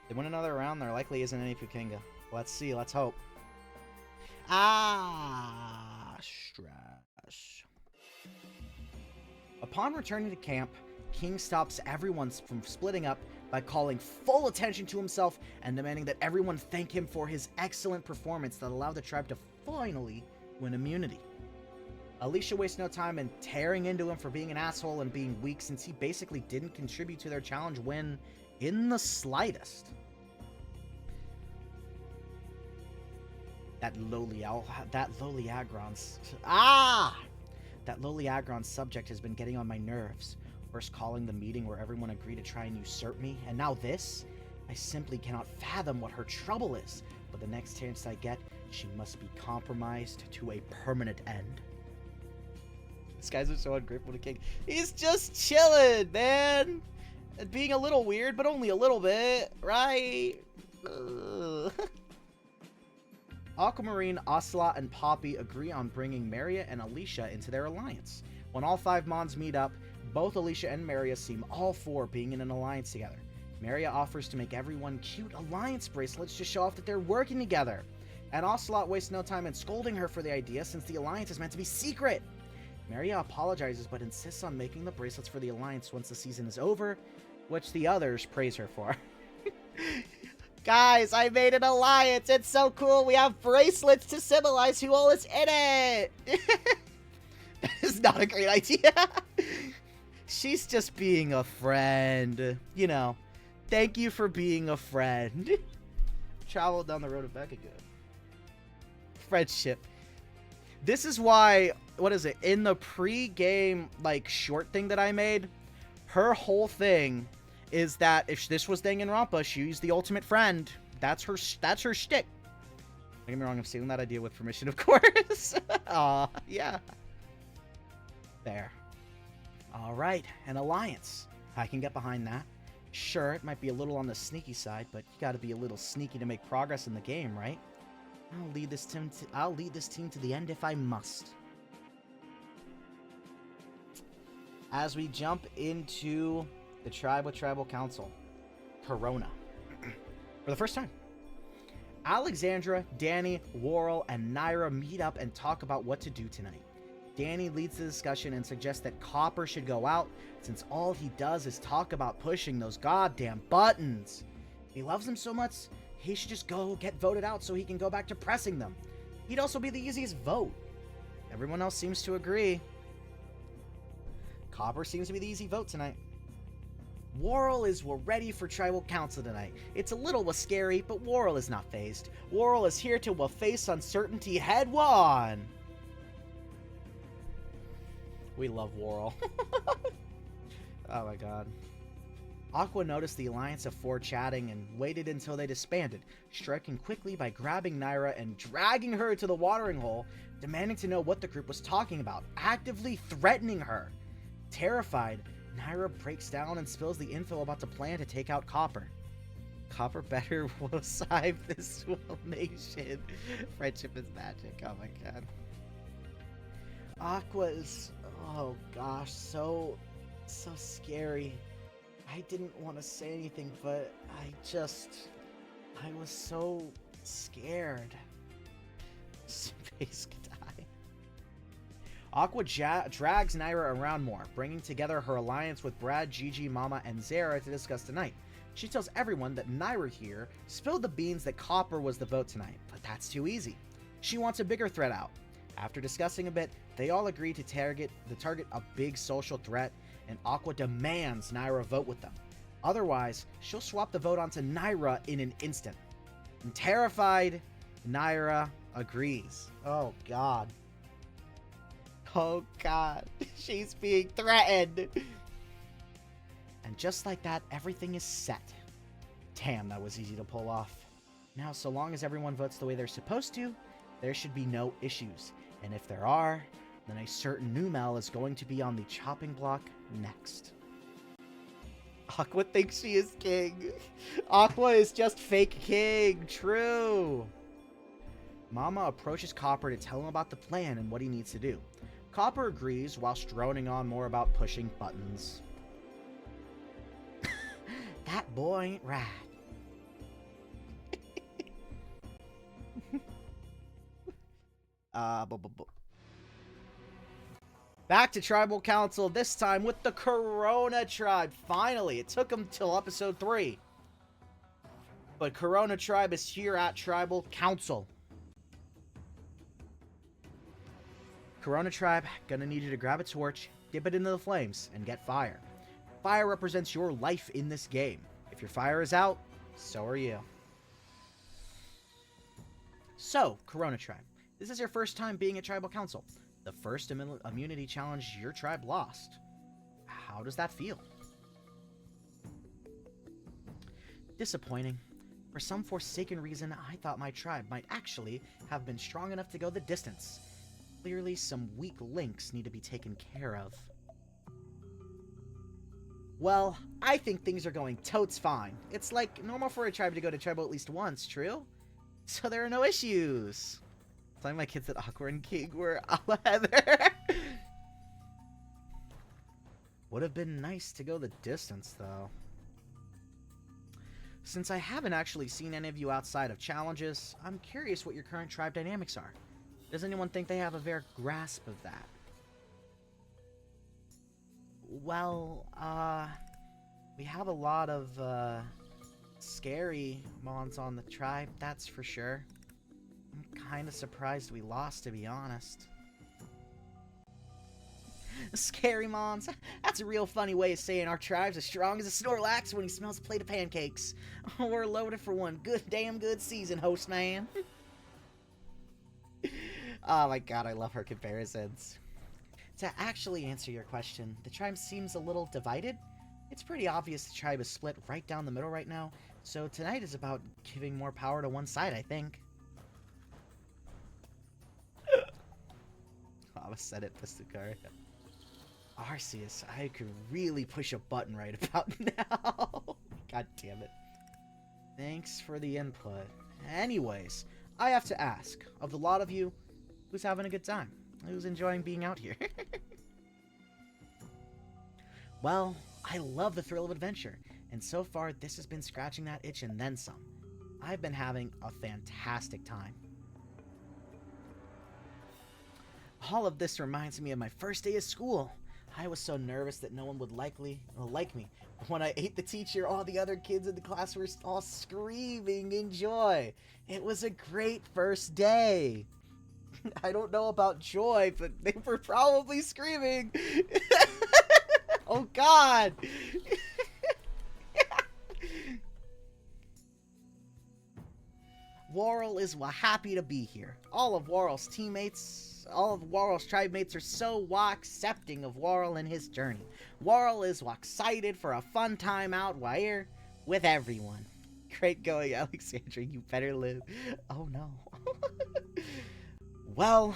They win another round, there likely isn't any Pukenga. Let's see, let's hope. Stress. Upon returning to camp, King stops everyone from splitting up by calling full attention to himself and demanding that everyone thank him for his excellent performance that allowed the tribe to finally win immunity. Alicia wastes no time in tearing into him for being an asshole and being weak, since he basically didn't contribute to their challenge win in the slightest. That lowly Aggron subject has been getting on my nerves. First calling the meeting where everyone agreed to try and usurp me, and now this? I simply cannot fathom what her trouble is, but the next chance I get, she must be compromised to a permanent end. These guys are so ungrateful to King. He's just chilling, man! Being a little weird, but only a little bit, right? Aquamarine, Ocelot, and Poppy agree on bringing Maria and Alicia into their alliance. When all 5 Mons meet up, both Alicia and Maria seem all for being in an alliance together. Maria offers to make everyone cute alliance bracelets to show off that they're working together. And Ocelot wastes no time in scolding her for the idea, since the alliance is meant to be secret. Maria apologizes but insists on making the bracelets for the alliance once the season is over, which the others praise her for. Guys, I made an alliance! It's so cool! We have bracelets to symbolize who all is in it! That is not a great idea! She's just being a friend. You know, thank you for being a friend. Travel down the road of back again. Friendship. This is why, what is it, in the pre-game, like, short thing that I made, her whole thing is that if this was Danganronpa, she's the ultimate friend. That's her shtick. Don't get me wrong, I'm stealing that idea with permission, of course. Aw, yeah. There. Alright, an alliance. I can get behind that. Sure, it might be a little on the sneaky side, but you gotta be a little sneaky to make progress in the game, right? I'll lead this team to the end if I must. As we jump into the tribe with Tribal Council, Corona. For the first time, Alexandra, Danny, Worrell, and Naira meet up and talk about what to do tonight. Danny leads the discussion and suggests that Copper should go out, since all he does is talk about pushing those goddamn buttons. If he loves them so much, he should just go get voted out so he can go back to pressing them. He'd also be the easiest vote. Everyone else seems to agree. Copper seems to be the easy vote tonight. Worrell is ready for Tribal Council tonight. It's a little scary, but Worrell is not phased. Worrell is here to face uncertainty head-on. We love Worrell. Oh my god. Aqua noticed the Alliance of 4 chatting and waited until they disbanded, striking quickly by grabbing Naira and dragging her to the watering hole, demanding to know what the group was talking about, actively threatening her. Terrified, Naira breaks down and spills the info about the plan to take out Copper. Copper better will save this nation. Friendship is magic. Oh my god. Aqua is, oh gosh, so scary. I didn't want to say anything, but I was so scared. Space die. Aqua drags Naira around more, bringing together her alliance with Brad, Gigi, Mama, and Zara to discuss tonight. She tells everyone that Naira here spilled the beans that Copper was the vote tonight, but that's too easy. She wants a bigger threat out. After discussing a bit, they all agree to target a big social threat, and Aqua demands Naira vote with them. Otherwise, she'll swap the vote onto Naira in an instant. And terrified, Naira agrees. Oh god. Oh god. She's being threatened. And just like that, everything is set. Damn, that was easy to pull off. Now, so long as everyone votes the way they're supposed to, there should be no issues. And if there are, then a certain Numel is going to be on the chopping block next. Aqua thinks she is king. Aqua is just fake king. True. Mama approaches Copper to tell him about the plan and what he needs to do. Copper agrees whilst droning on more about pushing buttons. That boy ain't right. Back to Tribal Council, this time with the Corona Tribe. Finally, it took them till episode 3. But Corona Tribe is here at Tribal Council. Corona Tribe, gonna need you to grab a torch, dip it into the flames, and get fire. Fire represents your life in this game. If your fire is out, so are you. So, Corona Tribe, this is your first time being at Tribal Council. The first immunity challenge your tribe lost. How does that feel? Disappointing. For some forsaken reason, I thought my tribe might actually have been strong enough to go the distance. Clearly, some weak links need to be taken care of. Well, I think things are going totes fine. It's like normal for a tribe to go to tribal at least once, true? So there are no issues. Telling my kids that Aqua and King were all Heather. Would have been nice to go the distance, though. Since I haven't actually seen any of you outside of challenges, I'm curious what your current tribe dynamics are. Does anyone think they have a fair grasp of that? Well, we have a lot of, scary mons on the tribe, that's for sure. I'm kinda surprised we lost, to be honest. Scary mons? That's a real funny way of saying our tribe's as strong as a Snorlax when he smells a plate of pancakes. We're loaded for one damn good season, host man. Oh my god, I love her comparisons. To actually answer your question, the tribe seems a little divided. It's pretty obvious the tribe is split right down the middle right now, so tonight is about giving more power to one side, I think. I said it, Pistakar. Arceus, I could really push a button right about now. God damn it. Thanks for the input. Anyways, I have to ask, of the lot of you, who's having a good time? Who's enjoying being out here? Well, I love the thrill of adventure, and so far this has been scratching that itch and then some. I've been having a fantastic time. All of this reminds me of my first day of school. I was so nervous that no one would like me. When I ate the teacher, all the other kids in the class were all screaming in joy. It was a great first day. I don't know about joy, but they were probably screaming. Oh god! Warl is happy to be here. All of Warl's tribe mates are so accepting of Warl and his journey. Warl is excited for a fun time out here with everyone. Great going, Alexandra. You better live. Oh no. Well,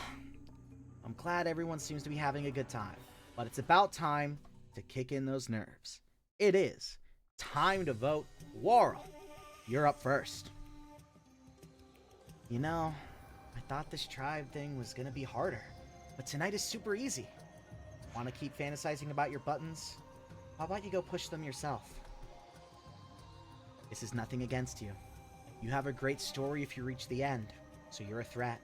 I'm glad everyone seems to be having a good time, but it's about time to kick in those nerves. It is time to vote Warl. You're up first. You know, I thought this tribe thing was gonna be harder, but tonight is super easy. Want to keep fantasizing about your buttons? How about you go push them yourself? This is nothing against you. You have a great story if you reach the end, so you're a threat.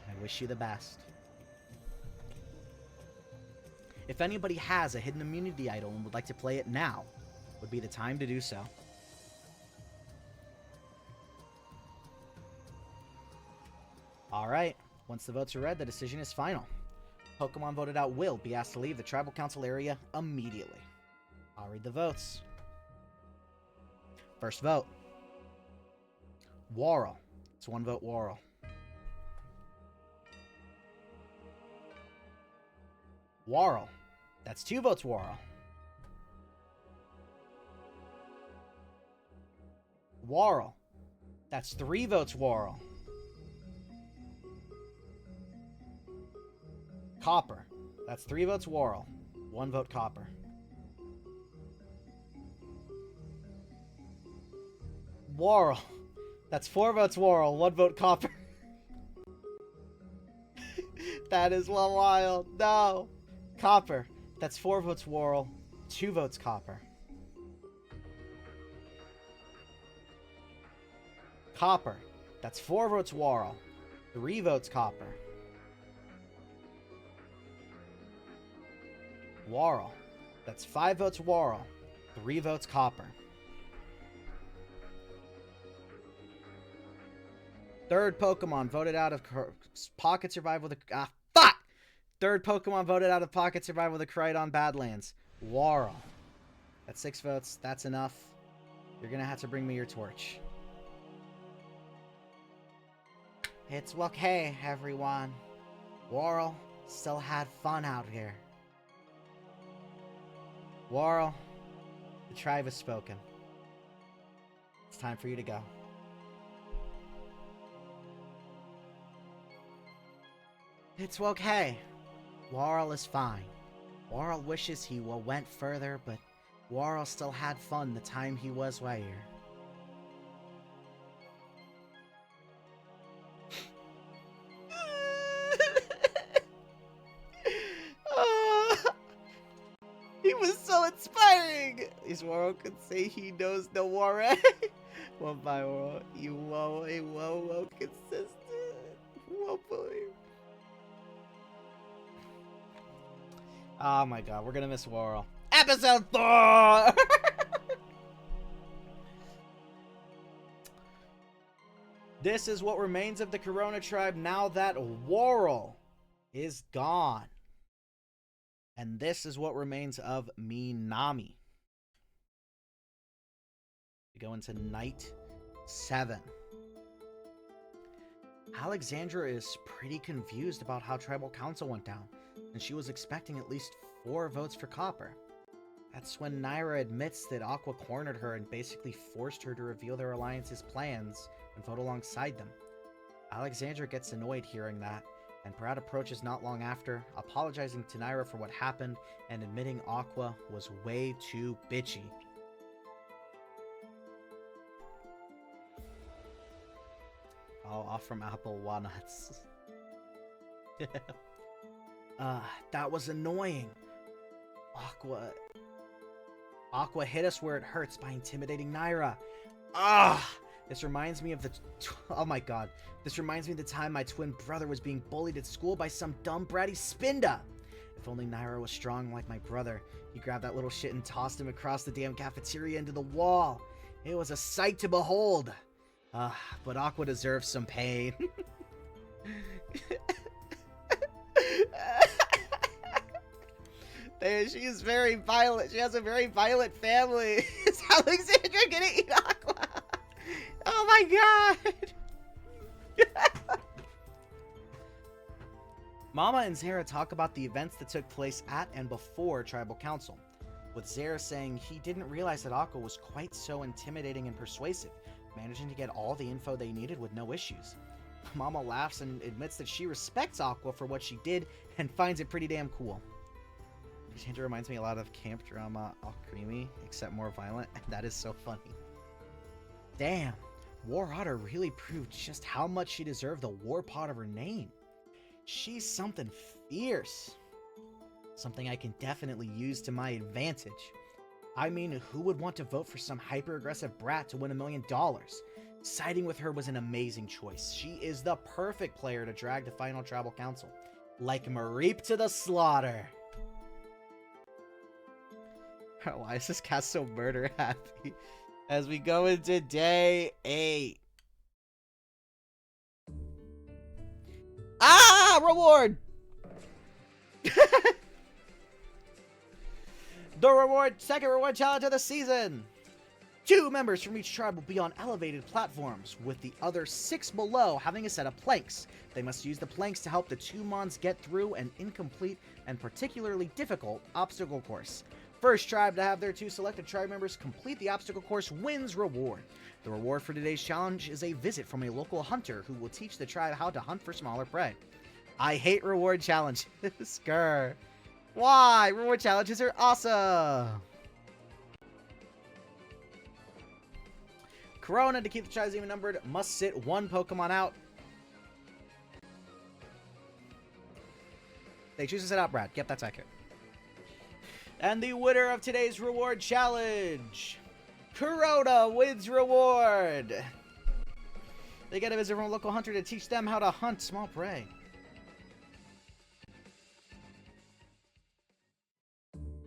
I wish you the best. If anybody has a hidden immunity idol and would like to play it now, would be the time to do so. Alright, once the votes are read, the decision is final. Pokemon voted out will be asked to leave the Tribal Council area immediately. I'll read the votes. First vote. Warl. It's 1 vote Warl. Warl. That's 2 votes Warl. Warl. That's 3 votes Warl. Copper. That's 3 votes Warl. 1 vote Copper. Warl. That's 4 votes Warl. 1 vote Copper. That is wild. No. Copper. That's 4 votes Warl. 2 votes Copper. Copper. That's 4 votes Warl. 3 votes Copper. Warl. That's 5 votes Warl. 3 votes Copper. Third Pokemon voted out of Pocket Survival with a... fuck! Third Pokemon voted out of Pocket Survival with a Koraidon Badlands. Warl. That's 6 votes. That's enough. You're gonna have to bring me your torch. It's okay, everyone. Warl still had fun out here. Warl, the tribe has spoken. It's time for you to go. It's okay. Warl is fine. Warl wishes he went further, but Warl still had fun the time he was way here. He was so inspiring! Is Warl could say he knows no Warren. One by Warl, you whoa consistent. Whoa boy. Oh my god, we're gonna miss Warl. Episode 4! This is what remains of the Corona tribe now that Warl is gone. And this is what remains of Minami. We go into night 7. Alexandra is pretty confused about how Tribal Council went down, and she was expecting at least 4 votes for Copper. That's when Naira admits that Aqua cornered her and basically forced her to reveal their alliance's plans and vote alongside them. Alexandra gets annoyed hearing that, and Parad approaches not long after, apologizing to Naira for what happened and admitting Aqua was way too bitchy. Oh, off from Apple Walnuts. That was annoying. Aqua hit us where it hurts by intimidating Naira. This reminds me of the... oh my god. This reminds me of the time my twin brother was being bullied at school by some dumb bratty Spinda. If only Naira was strong like my brother. He grabbed that little shit and tossed him across the damn cafeteria into the wall. It was a sight to behold. But Aqua deserves some pain. She's very violent. She has a very violent family. Is Alexandra gonna eat Aqua? Oh my god! Mama and Zara talk about the events that took place at and before Tribal Council, with Zara saying he didn't realize that Aqua was quite so intimidating and persuasive, managing to get all the info they needed with no issues. Mama laughs and admits that she respects Aqua for what she did and finds it pretty damn cool. Cassandra reminds me a lot of camp drama, all creamy, except more violent, and that is so funny. Damn, War Otter really proved just how much she deserved the war pot of her name. She's something fierce. Something I can definitely use to my advantage. I mean, who would want to vote for some hyper-aggressive brat to win $1 million? Siding with her was an amazing choice. She is the perfect player to drag to Final Tribal Council. Like Mareep to the slaughter. Why is this cast so murder happy? As we go into day 8. Ah! Reward! The second reward challenge of the season! 2 members from each tribe will be on elevated platforms, with the other 6 below having a set of planks. They must use the planks to help the 2 Mons get through an incomplete and particularly difficult obstacle course. First tribe to have their 2 selected tribe members complete the obstacle course wins reward. The reward for today's challenge is a visit from a local hunter who will teach the tribe how to hunt for smaller prey. I hate reward challenges. Grr. Why? Reward challenges are awesome! Corona, to keep the tribes even numbered, must sit 1 Pokemon out. They choose to sit out Brad. Yep, that's accurate. And the winner of today's reward challenge, Corona wins reward. They get a visit from a local hunter to teach them how to hunt small prey.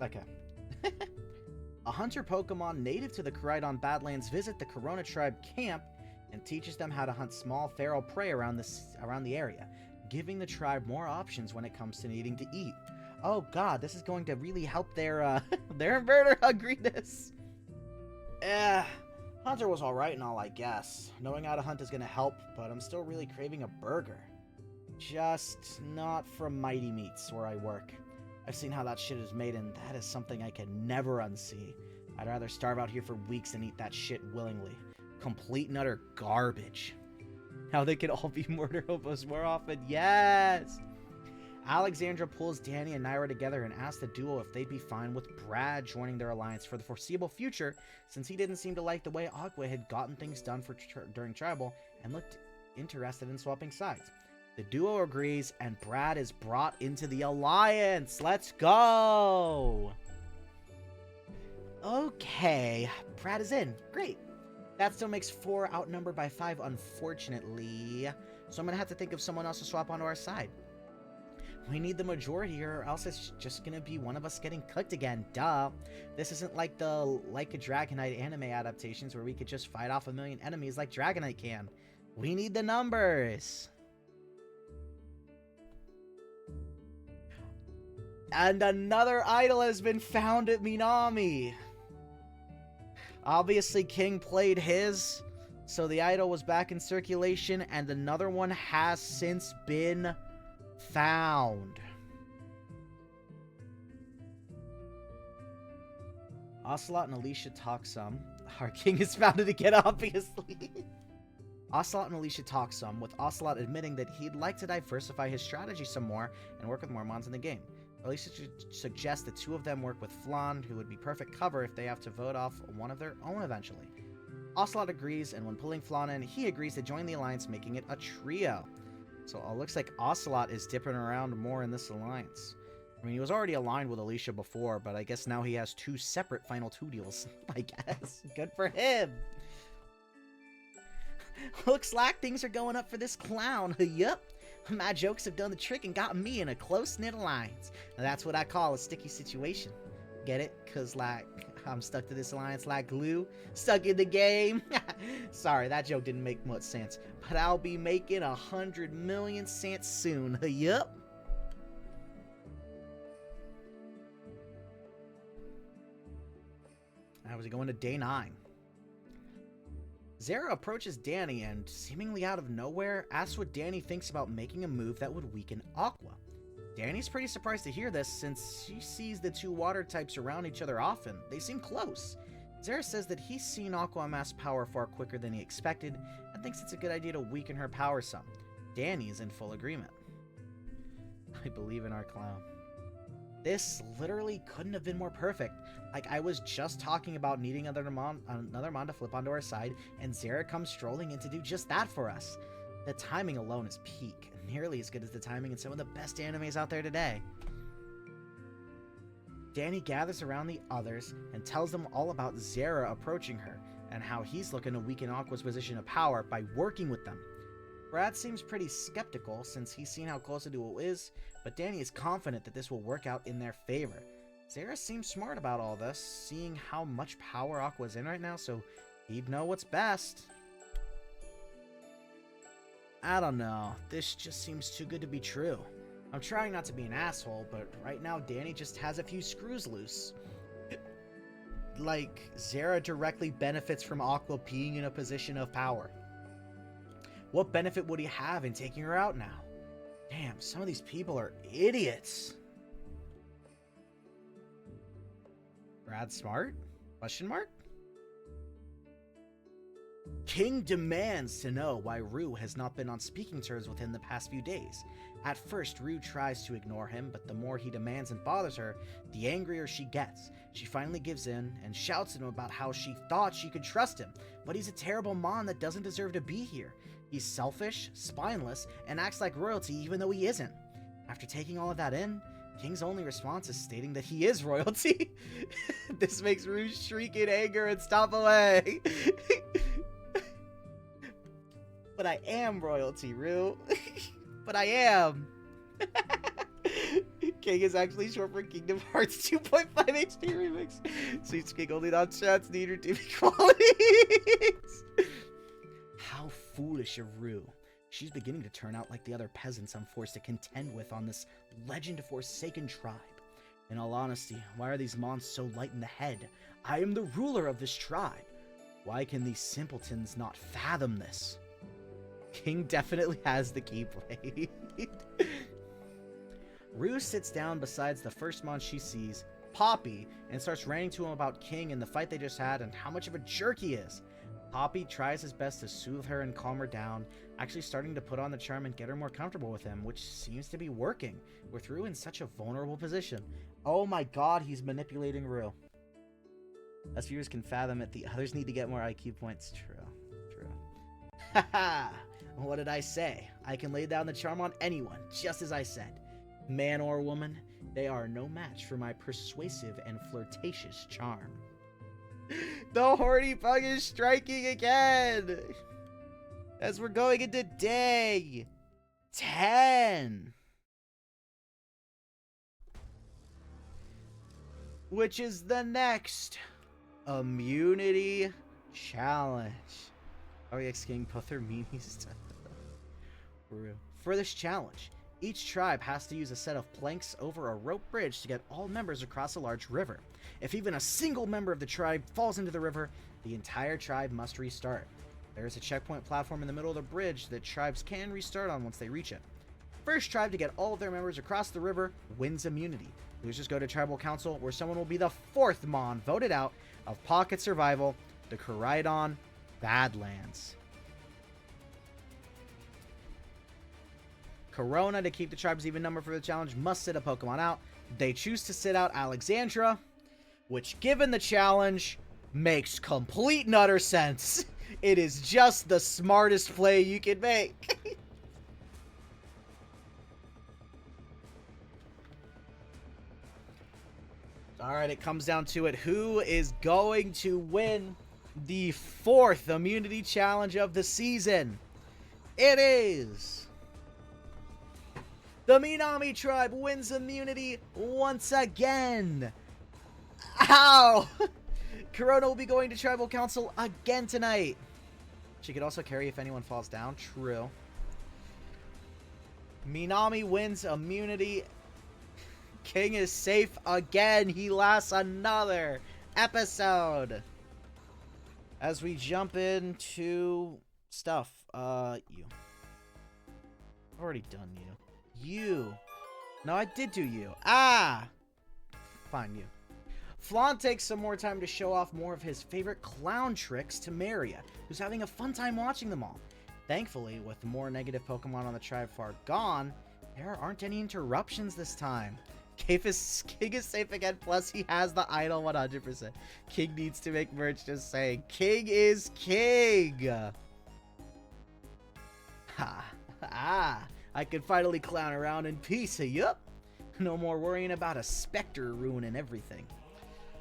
Okay. A hunter Pokemon native to the Koraidon Badlands visit the Corona tribe camp and teaches them how to hunt small feral prey around the area, giving the tribe more options when it comes to needing to eat. Oh god, this is going to really help their their inverter hungriness. Hunter was alright and all, I guess. Knowing how to hunt is gonna help, but I'm still really craving a burger. Just not from Mighty Meats, where I work. I've seen how that shit is made, and that is something I can never unsee. I'd rather starve out here for weeks than eat that shit willingly. Complete and utter garbage. How they could all be murder hobos more often, yes! Alexandra pulls Danny and Naira together and asks the duo if they'd be fine with Brad joining their alliance for the foreseeable future, since he didn't seem to like the way Aqua had gotten things done during Tribal and looked interested in swapping sides. The duo agrees, and Brad is brought into the alliance. Let's go! Okay, Brad is in. Great. That still makes 4 outnumbered by 5, unfortunately. So I'm gonna have to think of someone else to swap onto our side. We need the majority here, or else it's just gonna be one of us getting cooked again. Duh. This isn't like the Like a Dragonite anime adaptations where we could just fight off 1,000,000 enemies like Dragonite can. We need the numbers. And another idol has been found at Minami. Obviously, King played his, so the idol was back in circulation, and another one has since been found. Ocelot and Alicia talk some. Our king is found it again, obviously. Ocelot and Alicia talk some, with Ocelot admitting that he'd like to diversify his strategy some more and work with more mons in the game. Alicia suggests the 2 of them work with Flan, who would be perfect cover if they have to vote off one of their own eventually. Ocelot agrees, and when pulling Flan in, he agrees to join the alliance, making it a trio. So it looks like Ocelot is dipping around more in this alliance. I mean, he was already aligned with Alicia before, but I guess now he has 2 separate Final 2 deals, I guess. Good for him! Looks like things are going up for this clown. Yup. My jokes have done the trick and got me in a close-knit alliance. Now, that's what I call a sticky situation. Get it? Cause, like, I'm stuck to this alliance like glue. Stuck in the game. Sorry, that joke didn't make much sense. But I'll be making 100 million cents soon. Yup. Now, was he going to day 9? Zara approaches Danny and, seemingly out of nowhere, asks what Danny thinks about making a move that would weaken Aqua. Danny's pretty surprised to hear this, since she sees the 2 water types around each other often. They seem close. Zara says that he's seen Aqua amass power far quicker than he expected, and thinks it's a good idea to weaken her power some. Danny is in full agreement. I believe in our clown. This literally couldn't have been more perfect. Like, I was just talking about needing another Mon to flip onto our side, and Zera comes strolling in to do just that for us. The timing alone is peak, nearly as good as the timing in some of the best animes out there today. Danny gathers around the others and tells them all about Zera approaching her, and how he's looking to weaken Aqua's position of power by working with them. Brad seems pretty skeptical since he's seen how close the duo is, but Danny is confident that this will work out in their favor. Zera seems smart about all this, seeing how much power Aqua's in right now, so he'd know what's best. I don't know, this just seems too good to be true. I'm trying not to be an asshole, but right now Danny just has a few screws loose. Like, Zera directly benefits from Aqua being in a position of power. What benefit would he have in taking her out now? Damn, some of these people are idiots. Brad smart? Question mark? King demands to know why Rue has not been on speaking terms with him the past few days. At first, Rue tries to ignore him, but the more he demands and bothers her, the angrier she gets. She finally gives in and shouts at him about how she thought she could trust him, but he's a terrible mon that doesn't deserve to be here. He's selfish, spineless, and acts like royalty even though he isn't. After taking all of that in, King's only response is stating that he is royalty. This makes Rue shriek in anger and stomp away. But I am royalty, Rue. But I am. King is actually short for Kingdom Hearts 2.5 HD Remix. Sweet King only not chance need redeeming qualities. How foolish of Rue. She's beginning to turn out like the other peasants I'm forced to contend with on this legend of Forsaken tribe. In all honesty, why are these mons so light in the head? I am the ruler of this tribe. Why can these simpletons not fathom this? King definitely has the keyblade. Rue sits down beside the first mon she sees, Poppy, and starts ranting to him about King and the fight they just had and how much of a jerk he is. Poppy tries his best to soothe her and calm her down, actually starting to put on the charm and get her more comfortable with him, which seems to be working, with Rue in such a vulnerable position. Oh my god, he's manipulating Rue. As viewers can fathom it, the others need to get more IQ points. True. Haha! What did I say? I can lay down the charm on anyone, just as I said. Man or woman, they are no match for my persuasive and flirtatious charm. The horny bug is striking again! As we're going into day 10. Which is the next immunity challenge. REX King put their meanies For this challenge, each tribe has to use a set of planks over a rope bridge to get all members across a large river. If even a single member of the tribe falls into the river, the entire tribe must restart. There is a checkpoint platform in the middle of the bridge that tribes can restart on once they reach it. First tribe to get all of their members across the river wins immunity. Losers go to Tribal Council, where someone will be the fourth mon voted out of Pocket Survival, the Koraidon Badlands. Corona, to keep the tribe's even number for the challenge, must sit a Pokemon out. They choose to sit out Alexandra, which, given the challenge, makes complete and utter sense. It is just the smartest play you can make. Alright, it comes down to it. Who is going to win the fourth immunity challenge of the season? It is... the Minami tribe wins immunity once again. Ow! Corona will be going to Tribal Council again tonight. She could also carry if anyone falls down. True. Minami wins immunity. King is safe again. He lasts another episode. As we jump into stuff. You. I've already done you. You. No, I did do you. Ah! Fine, you. Flan takes some more time to show off more of his favorite clown tricks to Maria, who's having a fun time watching them all. Thankfully, with more negative Pokemon on the tribe far gone, there aren't any interruptions this time. King is safe again, plus he has the idol 100%. King needs to make merch just saying, King is king! Ha! Ah! I can finally clown around in peace, yup! No more worrying about a specter ruining everything.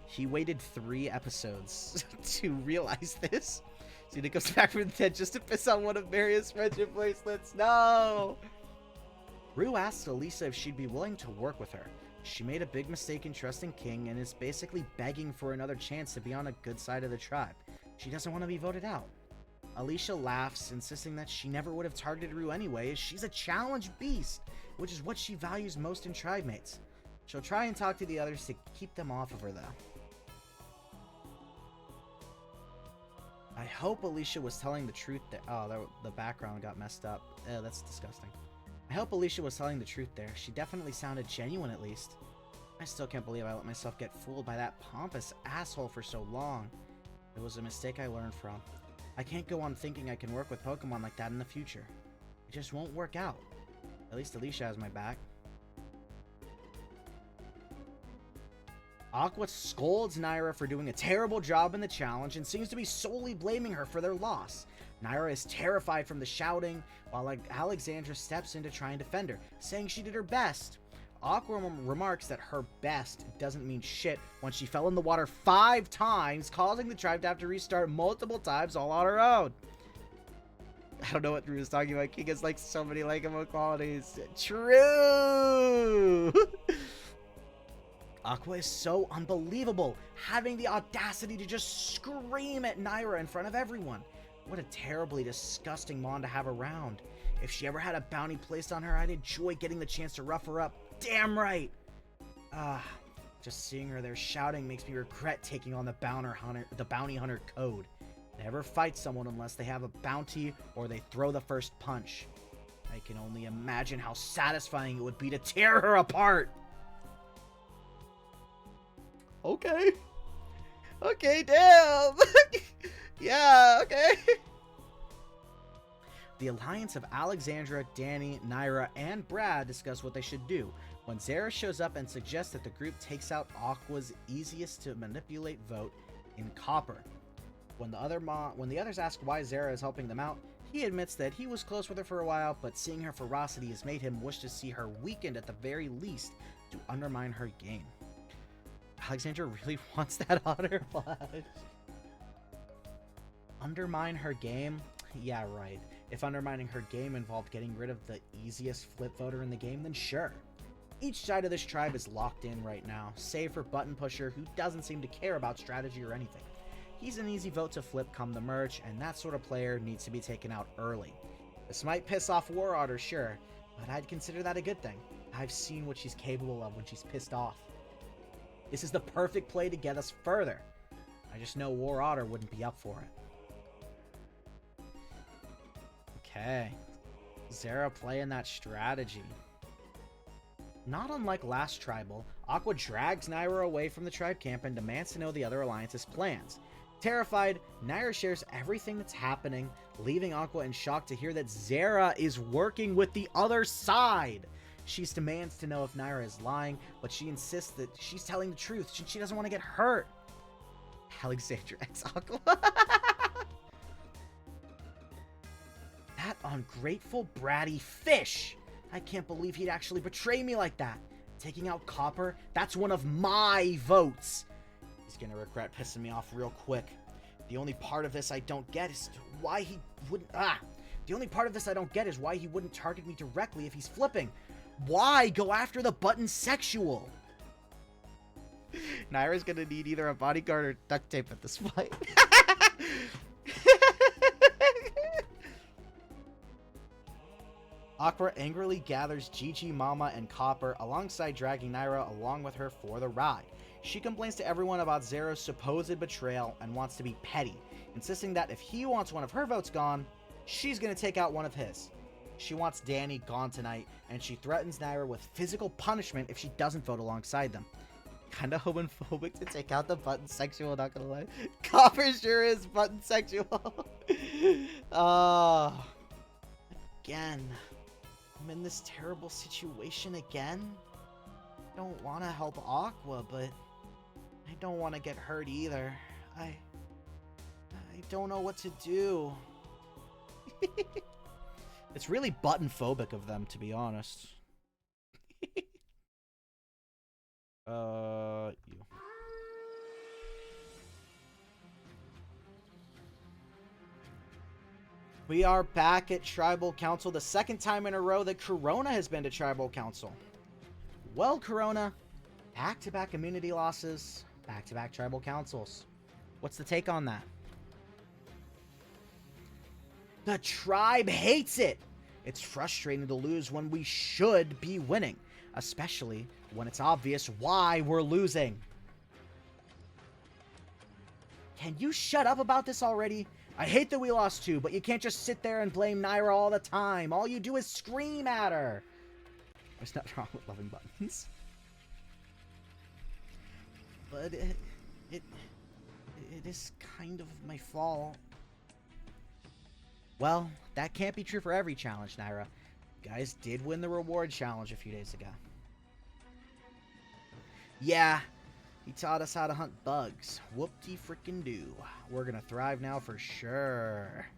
He waited 3 episodes to realize this. So he comes back from the dead just to piss on one of Maria's friendship bracelets. No! Rue asks Elisa if she'd be willing to work with her. She made a big mistake in trusting King and is basically begging for another chance to be on a good side of the tribe. She doesn't want to be voted out. Alicia laughs, insisting that she never would have targeted Rue anyway, as she's a challenge beast, which is what she values most in tribe mates. She'll try and talk to the others to keep them off of her, though. I hope Alicia was telling the truth there. Oh, the background got messed up. That's disgusting. I hope Alicia was telling the truth there. She definitely sounded genuine, at least. I still can't believe I let myself get fooled by that pompous asshole for so long. It was a mistake I learned from. I can't go on thinking I can work with Pokemon like that in the future. It just won't work out. At least Alicia has my back. Aqua scolds Naira for doing a terrible job in the challenge and seems to be solely blaming her for their loss. Naira is terrified from the shouting, while Alexandra steps in to try and defend her, saying she did her best. Aqua remarks that her best doesn't mean shit when she fell in the water 5 times, causing the tribe to have to restart multiple times all on her own. I don't know what Rue is talking about. King has like so many likable qualities. True! Aqua is so unbelievable, having the audacity to just scream at Naira in front of everyone. What a terribly disgusting Mon to have around. If she ever had a bounty placed on her, I'd enjoy getting the chance to rough her up. Damn right! Just seeing her there shouting makes me regret taking on the bounty hunter code. Never fight someone unless they have a bounty or they throw the first punch. I can only imagine how satisfying it would be to tear her apart. Okay. Okay, damn. Yeah, okay. The alliance of Alexandra, Danny, Naira, and Brad discuss what they should do when Zara shows up and suggests that the group takes out Aqua's easiest to manipulate vote in Copper. When the others ask why Zara is helping them out, he admits that he was close with her for a while, but seeing her ferocity has made him wish to see her weakened at the very least to undermine her game. Alexandra really wants that on her flash. Undermine her game? Yeah, right. If undermining her game involved getting rid of the easiest flip voter in the game, then sure. Each side of this tribe is locked in right now, save for Button Pusher, who doesn't seem to care about strategy or anything. He's an easy vote to flip come the merge, and that sort of player needs to be taken out early. This might piss off War Otter, sure, but I'd consider that a good thing. I've seen what she's capable of when she's pissed off. This is the perfect play to get us further. I just know War Otter wouldn't be up for it. Okay. Zara playing that strategy. Not unlike last Tribal, Aqua drags Naira away from the tribe camp and demands to know the other alliance's plans. Terrified, Naira shares everything that's happening, leaving Aqua in shock to hear that Zara is working with the other side. She demands to know if Naira is lying, but she insists that she's telling the truth. She doesn't want to get hurt. Alexandra X Aqua. That ungrateful, bratty fish. I can't believe he'd actually betray me like that. Taking out Copper, that's one of my votes. He's gonna regret pissing me off real quick. The only part of this I don't get is why he wouldn't... The only part of this I don't get is why he wouldn't target me directly if he's flipping. Why go after the button sexual? Naira's gonna need either a bodyguard or duct tape at this point. Aqua angrily gathers Gigi, Mama, and Copper alongside dragging Naira along with her for the ride. She complains to everyone about Zera's supposed betrayal and wants to be petty, insisting that if he wants one of her votes gone, she's gonna take out one of his. She wants Danny gone tonight, and she threatens Naira with physical punishment if she doesn't vote alongside them. Kinda homophobic to take out the button sexual, not gonna lie. Copper sure is button sexual. Again. I'm in this terrible situation again? don't want to help Aqua, but I don't want to get hurt either. I don't know what to do. It's really button phobic of them, to be honest. You. We are back at Tribal Council, the second time in a row that Corona has been to Tribal Council. Well, Corona, back-to-back immunity losses, back-to-back Tribal Councils. What's the take on that? The tribe hates it! It's frustrating to lose when we should be winning, especially when it's obvious why we're losing. Can you shut up about this already? I hate that we lost too, but you can't just sit there and blame Naira all the time. All you do is scream at her. There's nothing wrong with loving buttons. But it is kind of my fault. Well, that can't be true for every challenge, Naira. You guys did win the reward challenge a few days ago. Yeah, he taught us how to hunt bugs. Whoop-de-frickin-do. We're gonna thrive now for sure.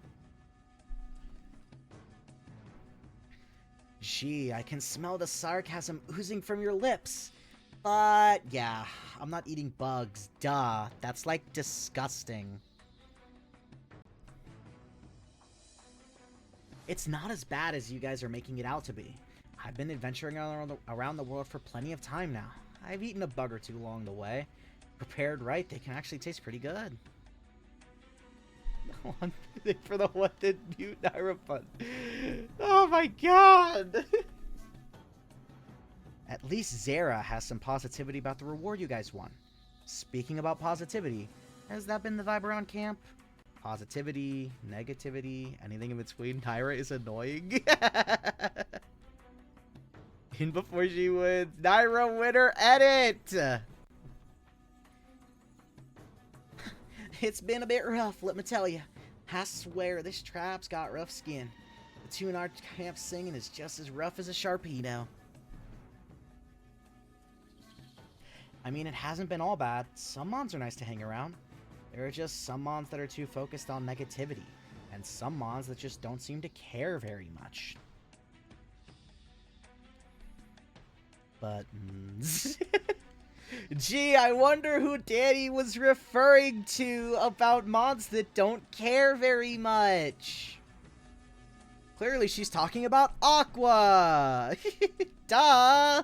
Gee, I can smell the sarcasm oozing from your lips. But, yeah, I'm not eating bugs. Duh. That's, like, disgusting. It's not as bad as you guys are making it out to be. I've been adventuring around the world for plenty of time now. I've eaten a bug or two along the way. Prepared right, they can actually taste pretty good. One thing for the one did mute Naira fun. Oh my god! At least Zera has some positivity about the reward you guys won. Speaking about positivity, has that been the vibe around camp? Positivity, negativity, anything in between. Naira is annoying. In before she wins. Naira winner edit! It's been a bit rough, let me tell you. I swear, this tribe's got rough skin. The tune our camp singing is just as rough as a Sharpedo. I mean, it hasn't been all bad. Some mons are nice to hang around. There are just some mons that are too focused on negativity, and some mons that just don't seem to care very much. Buttons. Gee, I wonder who Danny was referring to about mons that don't care very much. Clearly, she's talking about Aqua. Duh.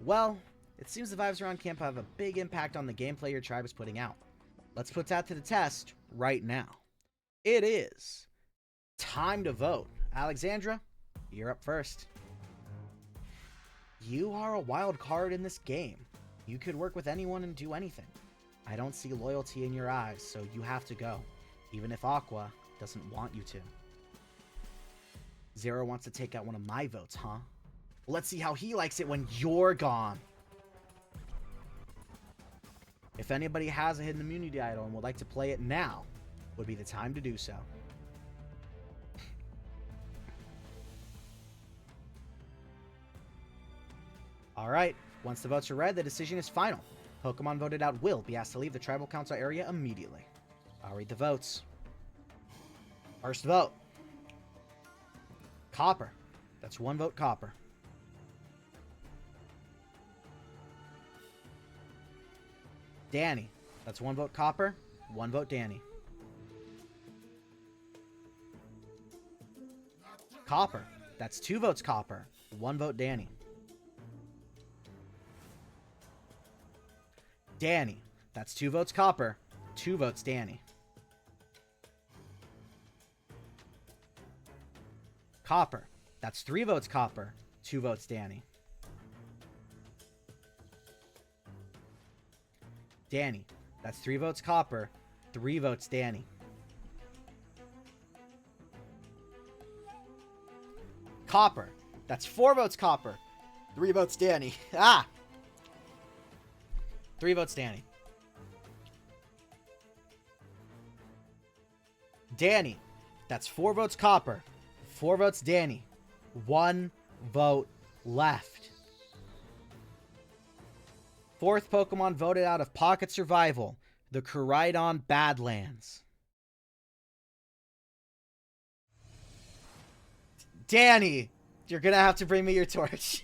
Well, it seems the vibes around camp have a big impact on the gameplay your tribe is putting out. Let's put that to the test right now. It is time to vote. Alexandra, you're up first. You are a wild card in this game. You could work with anyone and do anything. I don't see loyalty in your eyes, so you have to go, even if Aqua doesn't want you to. Zero wants to take out one of my votes, huh? Well, let's see how he likes it when you're gone. If anybody has a hidden immunity idol and would like to play it now, would be the time to do so. Alright, once the votes are read, the decision is final. Pokemon voted out will be asked to leave the Tribal Council area immediately. I'll read the votes. First vote. Copper. That's one vote Copper. Danny. That's one vote Copper, one vote Danny. Copper. That's two votes Copper, one vote Danny. Danny. That's two votes Copper, two votes Danny. Copper. That's three votes Copper, two votes Danny. Danny. That's three votes Copper, three votes Danny. Copper. That's four votes Copper, three votes Danny. Ah! Three votes Danny. Danny. That's four votes Copper, four votes Danny, one vote left. Fourth Pokemon voted out of Pocket Survival, the Koraidon Badlands. Danny, you're gonna have to bring me your torch.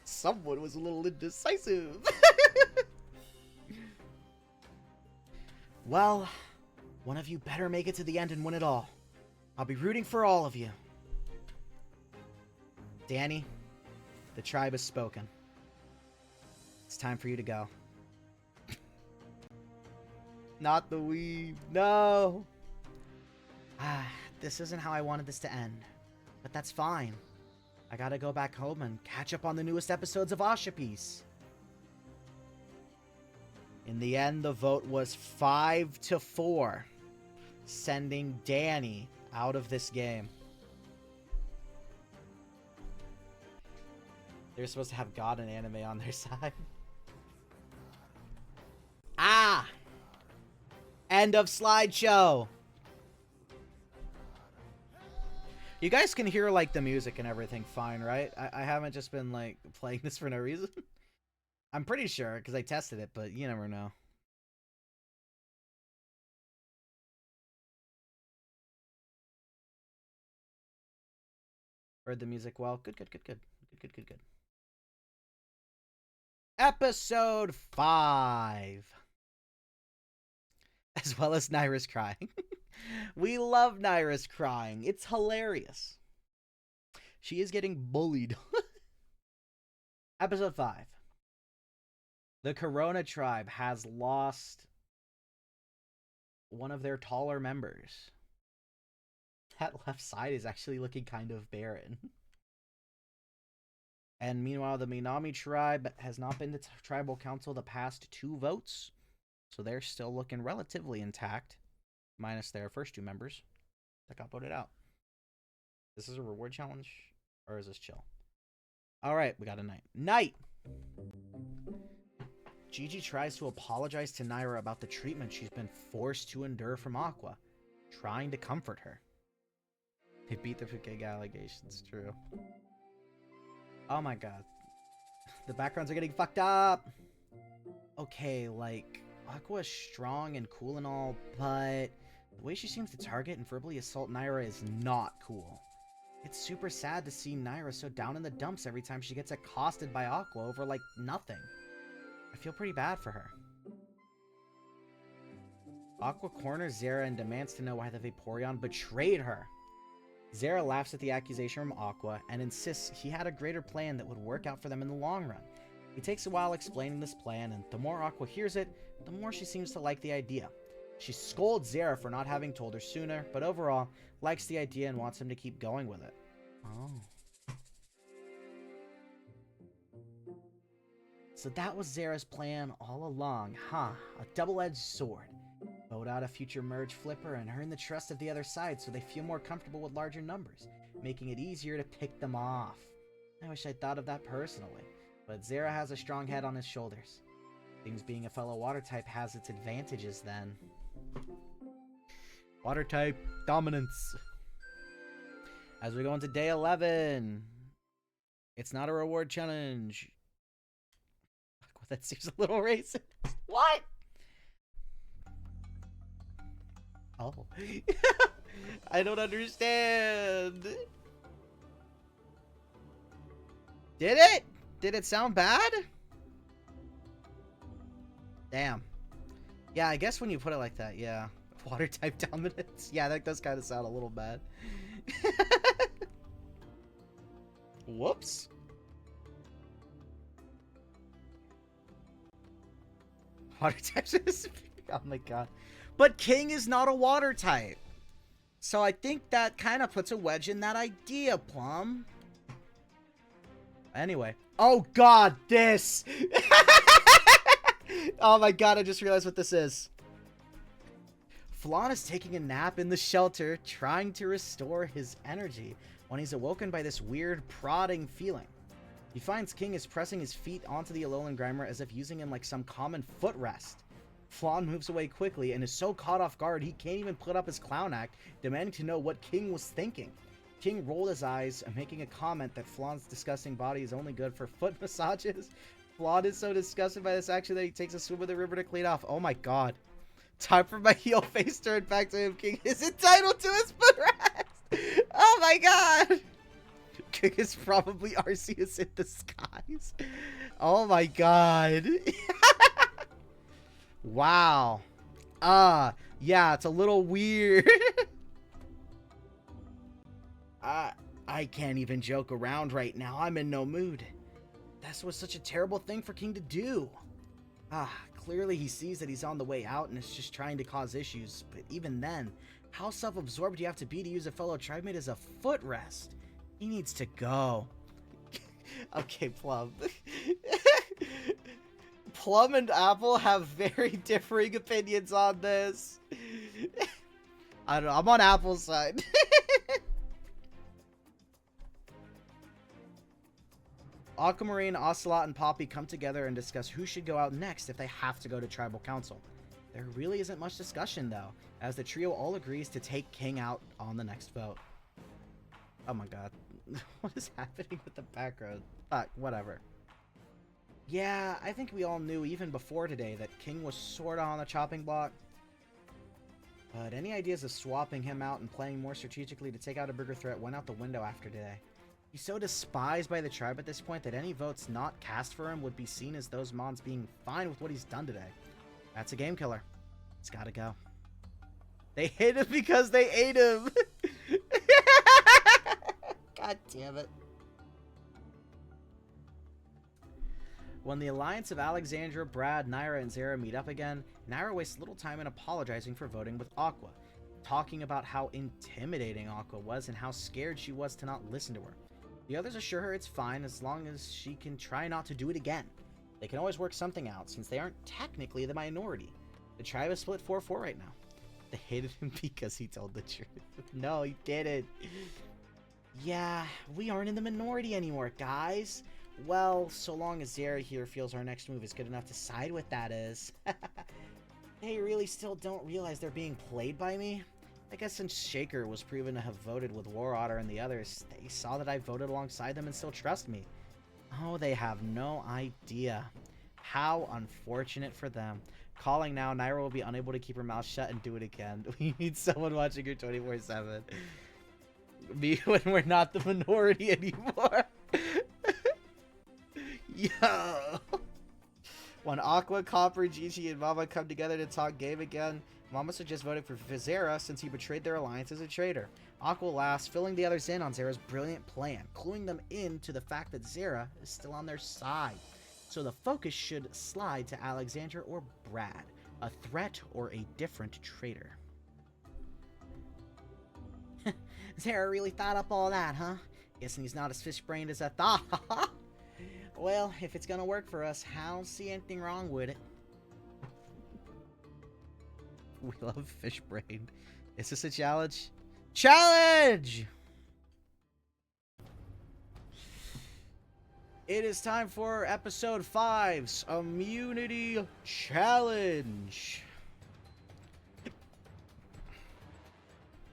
Someone was a little indecisive. Well, one of you better make it to the end and win it all. I'll be rooting for all of you. Danny, the tribe has spoken. It's time for you to go. Not the weeb. No. This isn't how I wanted this to end. But that's fine. I gotta go back home and catch up on the newest episodes of Ashapiece. In the end, the vote was 5-4, sending Danny out of this game. They're supposed to have God and anime on their side. End of slideshow. You guys can hear, like, the music and everything fine, right? I haven't just been, like, playing this for no reason. I'm pretty sure, because I tested it, but you never know. Heard the music well. Good. Episode 5. As well as Naira's crying. We love Naira's crying. It's hilarious. She is getting bullied. Episode 5. The Corona tribe has lost one of their taller members. That left side is actually looking kind of barren. And meanwhile, the Minami tribe has not been to tribal council the past 2 votes. So they're still looking relatively intact. Minus their first 2 members that got voted out. This is a reward challenge? Or is this chill? Alright, we got a night. Night! Gigi tries to apologize to Naira about the treatment she's been forced to endure from Aqua, trying to comfort her. They beat the Fukega allegations, true. Oh my god. The backgrounds are getting fucked up! Okay, like, Aqua's strong and cool and all, but the way she seems to target and verbally assault Naira is not cool. It's super sad to see Naira so down in the dumps every time she gets accosted by Aqua over, like, nothing. I feel pretty bad for her. Aqua corners Zera and demands to know why the Vaporeon betrayed her. Zera laughs at the accusation from Aqua and insists he had a greater plan that would work out for them in the long run. He takes a while explaining this plan, and the more Aqua hears it, the more she seems to like the idea. She scolds Zera for not having told her sooner, but overall, likes the idea and wants him to keep going with it. Oh. So that was Zera's plan all along, huh? A double-edged sword. Vote out a future merge flipper and earn the trust of the other side so they feel more comfortable with larger numbers, making it easier to pick them off. I wish I'd thought of that personally, but Zera has a strong head on his shoulders. Things being a fellow water type has its advantages then. Water type dominance. As we go into day 11, it's not a reward challenge. Fuck, that seems a little racist. What? Oh. I don't understand. Did it? Did it sound bad? Damn. Yeah, I guess when you put it like that, yeah. Water type dominance. Yeah, that does kind of sound a little bad. Whoops. Water types. Oh my god. But King is not a water type. So I think that kind of puts a wedge in that idea, Plum. Anyway. Oh god, this! Oh my god, I just realized what this is. Flan is taking a nap in the shelter, trying to restore his energy, when he's awoken by this weird, prodding feeling. He finds King is pressing his feet onto the Alolan Grimer as if using him like some common footrest. Flan moves away quickly and is so caught off guard he can't even put up his clown act, demanding to know what King was thinking. King rolled his eyes, making a comment that Flawn's disgusting body is only good for foot massages. Flawn is so disgusted by this action that he takes a swim in the river to clean off. Oh my god. Time for my heel face turned back to him. King is entitled to his foot rest. Oh my god. King is probably Arceus in disguise. Oh my god. Wow. Yeah, it's a little weird. I can't even joke around right now. I'm in no mood. That was such a terrible thing for King to do. Clearly he sees that he's on the way out and is just trying to cause issues. But even then, how self-absorbed do you have to be to use a fellow tribemate as a footrest? He needs to go. Okay, Plum. Plum and Apple have very differing opinions on this. I don't know. I'm on Apple's side. Aquamarine, Ocelot, and Poppy come together and discuss who should go out next if they have to go to Tribal Council. There really isn't much discussion, though, as the trio all agrees to take King out on the next vote. Oh my god. What is happening with the background? Whatever. Yeah, I think we all knew even before today that King was sorta on the chopping block. But any ideas of swapping him out and playing more strategically to take out a bigger threat went out the window after today. He's so despised by the tribe at this point that any votes not cast for him would be seen as those Mons being fine with what he's done today. That's a game killer. It's gotta go. They hate him because they ate him! God damn it. When the alliance of Alexandra, Brad, Naira, and Zara meet up again, Naira wastes little time in apologizing for voting with Aqua, talking about how intimidating Aqua was and how scared she was to not listen to her. The others assure her it's fine as long as she can try not to do it again. They can always work something out since they aren't technically the minority. The tribe is split 4-4 right now. They hated him because he told the truth. No, he didn't. Yeah, we aren't in the minority anymore, guys. Well, so long as Zara here feels our next move is good enough to side with, that is. They really still don't realize they're being played by me? I guess since Shaker was proven to have voted with War Otter and the others, they saw that I voted alongside them and still trust me. Oh, they have no idea. How unfortunate for them. Calling now, Naira will be unable to keep her mouth shut and do it again. We need someone watching her 24/7. Me when we're not the minority anymore. Yo! When Aqua, Copper, Gigi, and Mama come together to talk game again, Mama suggests voting for Zara since he betrayed their alliance as a traitor. Aqua laughs, filling the others in on Zara's brilliant plan, cluing them in to the fact that Zara is still on their side. So the focus should slide to Alexandra or Brad, a threat or a different traitor. Zara really thought up all that, huh? Guessing he's not as fish-brained as I thought. Well, if it's gonna work for us, I don't see anything wrong with it. We love fish-brained. Is this a challenge? Challenge! It is time for episode 5's Immunity Challenge.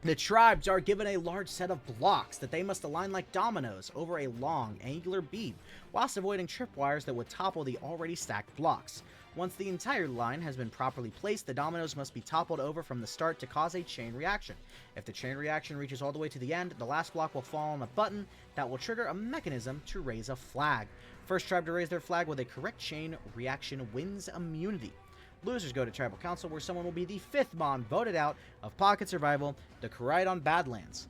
The tribes are given a large set of blocks that they must align like dominoes over a long, angular beam, whilst avoiding tripwires that would topple the already stacked blocks. Once the entire line has been properly placed, the dominoes must be toppled over from the start to cause a chain reaction. If the chain reaction reaches all the way to the end, the last block will fall on a button that will trigger a mechanism to raise a flag. First tribe to raise their flag with a correct chain reaction wins immunity. Losers go to Tribal Council, where someone will be the 5th Mon voted out of Pocket Survival, the Koraidon Badlands.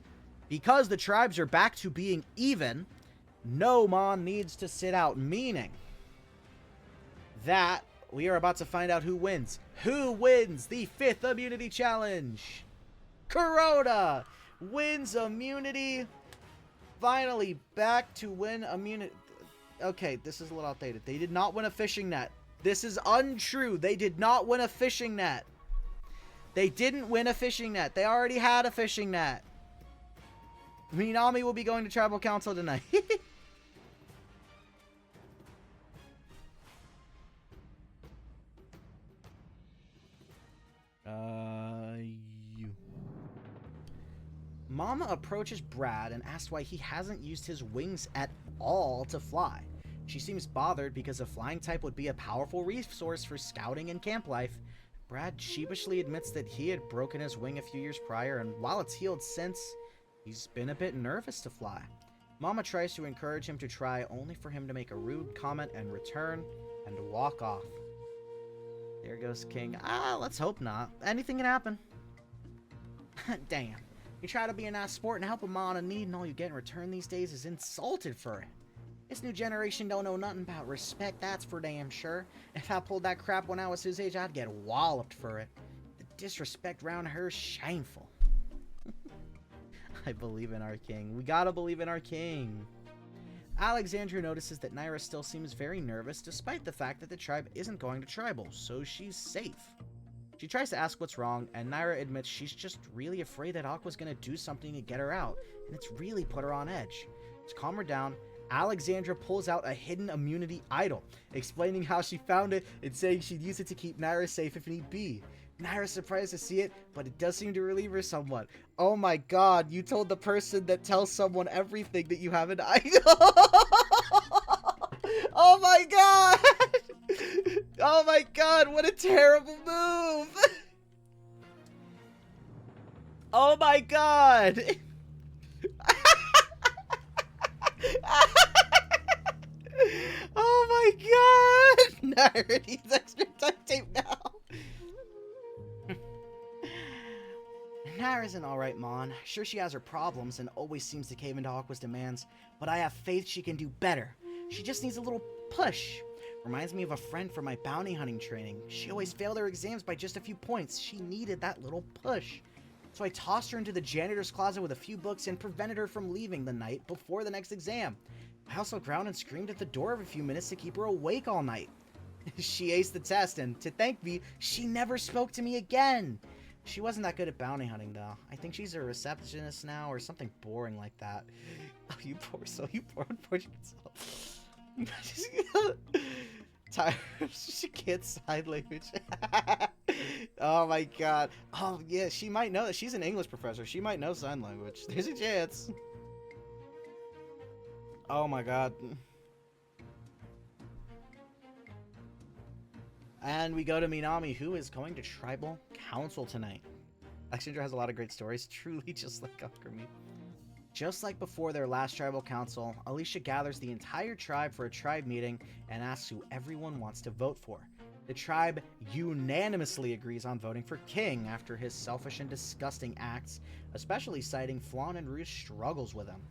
Because the tribes are back to being even, no Mon needs to sit out, meaning that we are about to find out who wins. Who wins the 5th Immunity Challenge? Kuroda wins immunity. Finally back to win immunity. Okay, this is a little outdated. They did not win a fishing net. This is untrue. They did not win a fishing net. They didn't win a fishing net. They already had a fishing net. Minami will be going to Tribal Council tonight. Mama approaches Brad and asks why he hasn't used his wings at all to fly. She seems bothered because a flying type would be a powerful resource for scouting and camp life. Brad sheepishly admits that he had broken his wing a few years prior, and while it's healed since, he's been a bit nervous to fly. Mama tries to encourage him to try, only for him to make a rude comment and return and walk off. There goes King. Let's hope not. Anything can happen. Damn. You try to be a nice sport and help a ma in need, and all you get in return these days is insulted for it. This new generation don't know nothing about respect, that's for damn sure. If I pulled that crap when I was his age, I'd get walloped for it. The disrespect round her is shameful. I believe in our king. We gotta believe in our king. Alexandra notices that Naira still seems very nervous, despite the fact that the tribe isn't going to tribal, so she's safe. She tries to ask what's wrong, and Naira admits she's just really afraid that Aqua's gonna do something to get her out, and it's really put her on edge. To calm her down, Alexandra pulls out a hidden immunity idol, explaining how she found it and saying she'd use it to keep Naira safe if need be. Naira's surprised to see it, but it does seem to relieve her somewhat. Oh my god, you told the person that tells someone everything that you have an idol! Oh my god! Oh my god, what a terrible move! Oh my god! Oh my god! Naira needs extra duct tape now. Naira's an alright mon. Sure, she has her problems and always seems to cave into Aqua's demands, but I have faith she can do better. She just needs a little push. Reminds me of a friend from my bounty hunting training. She always failed her exams by just a few points. She needed that little push. So I tossed her into the janitor's closet with a few books and prevented her from leaving the night before the next exam. I also growled and screamed at the door every few minutes to keep her awake all night. She aced the test, and to thank me, she never spoke to me again. She wasn't that good at bounty hunting, though. I think she's a receptionist now, or something boring like that. Oh, you poor soul. You poor unfortunate soul. Tired. She can't sign language. Oh my god. Oh, yeah, she might know that. She's an English professor. She might know sign language. There's a chance. Oh my god. And we go to Minami, who is going to Tribal Council tonight. Alexandra has a lot of great stories, truly just like Alchemy. Just like before their last Tribal Council, Alicia gathers the entire tribe for a tribe meeting and asks who everyone wants to vote for. The tribe unanimously agrees on voting for King after his selfish and disgusting acts, especially citing Flan and Rue's struggles with him.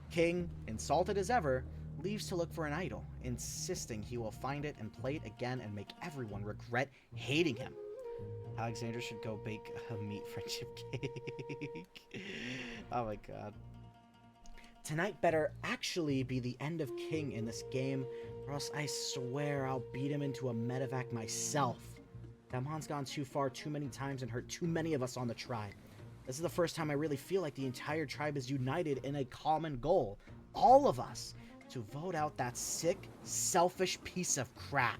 King, insulted as ever, leaves to look for an idol, insisting he will find it and play it again and make everyone regret hating him. Alexandra should go bake a meat friendship cake. Oh my god. Tonight better actually be the end of King in this game, or else I swear I'll beat him into a medevac myself. Damhan's gone too far too many times and hurt too many of us on the tribe. This is the first time I really feel like the entire tribe is united in a common goal. All of us. To vote out that sick, selfish piece of crap.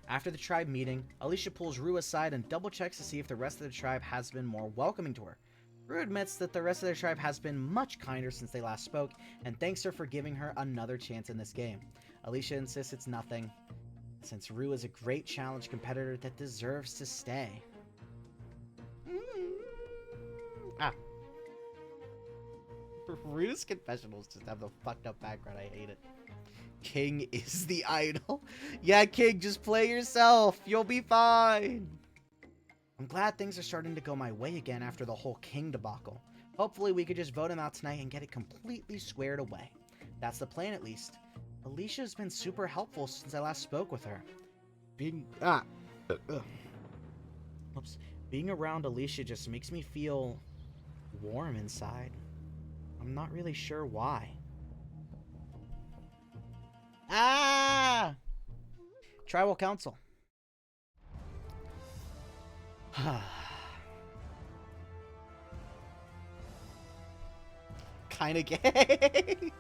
After the tribe meeting, Alicia pulls Rue aside and double checks to see if the rest of the tribe has been more welcoming to her. Rue admits that the rest of their tribe has been much kinder since they last spoke, and thanks her for giving her another chance in this game. Alicia insists it's nothing, since Rue is a great challenge competitor that deserves to stay. Rue's confessionals just have the fucked up background. I hate it. King is the idol. Yeah, King, just play yourself. You'll be fine. I'm glad things are starting to go my way again after the whole King debacle. Hopefully we could just vote him out tonight and get it completely squared away. That's the plan, at least. Alicia's been super helpful since I last spoke with her. Being around Alicia just makes me feel warm inside. I'm not really sure why. Tribal Council. Kinda gay.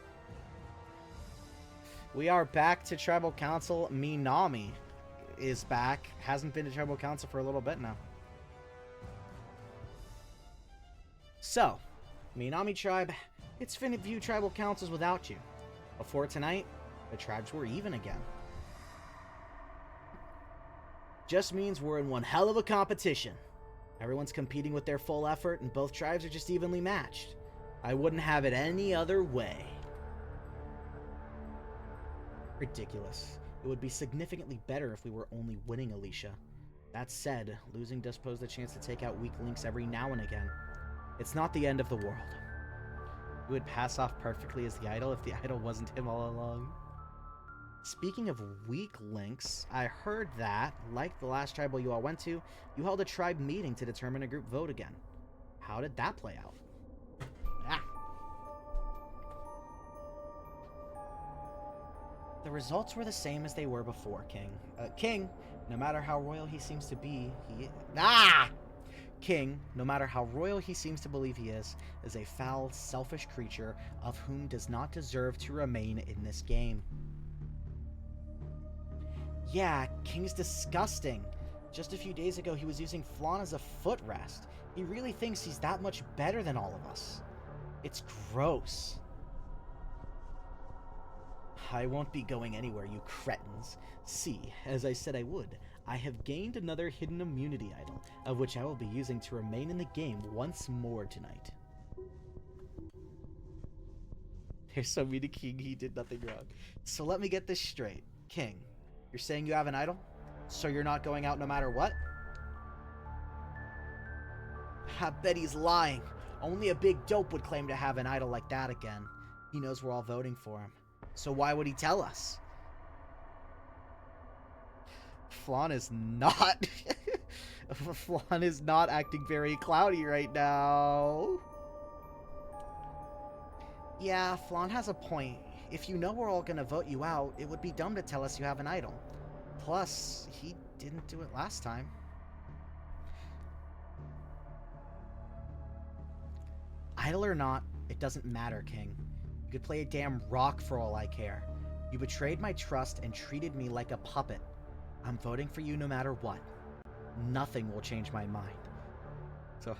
We are back to Tribal Council. Minami is back. Hasn't been to Tribal Council for a little bit now. So, Minami Tribe, it's finite view tribal councils without you. Before tonight, the tribes were even again. Just means we're in one hell of a competition. Everyone's competing with their full effort, and both tribes are just evenly matched. I wouldn't have it any other way. Ridiculous. It would be significantly better if we were only winning, Alicia. That said, losing does pose the chance to take out weak links every now and again. It's not the end of the world. He would pass off perfectly as the idol if the idol wasn't him all along. Speaking of weak links, I heard that, like the last tribal you all went to, you held a tribe meeting to determine a group vote again. How did that play out? Ah. The results were the same as they were before, King. King, no matter how royal he seems to be, King, no matter how royal he seems to believe he is a foul, selfish creature of whom does not deserve to remain in this game. Yeah, King's disgusting. Just a few days ago, he was using Flan as a footrest. He really thinks he's that much better than all of us. It's gross. I won't be going anywhere, you cretins. See, as I said I would, I have gained another hidden immunity idol, of which I will be using to remain in the game once more tonight. They're so mean to King, he did nothing wrong. So let me get this straight. King, you're saying you have an idol? So you're not going out no matter what? I bet he's lying. Only a big dope would claim to have an idol like that again. He knows we're all voting for him. So why would he tell us? Flan is not... Flan is not acting very cloudy right now. Yeah, Flan has a point. If you know we're all gonna vote you out, it would be dumb to tell us you have an idol. Plus, he didn't do it last time. Idol or not, it doesn't matter, King. You could play a damn rock for all I care. You betrayed my trust and treated me like a puppet. I'm voting for you no matter what. Nothing will change my mind. So,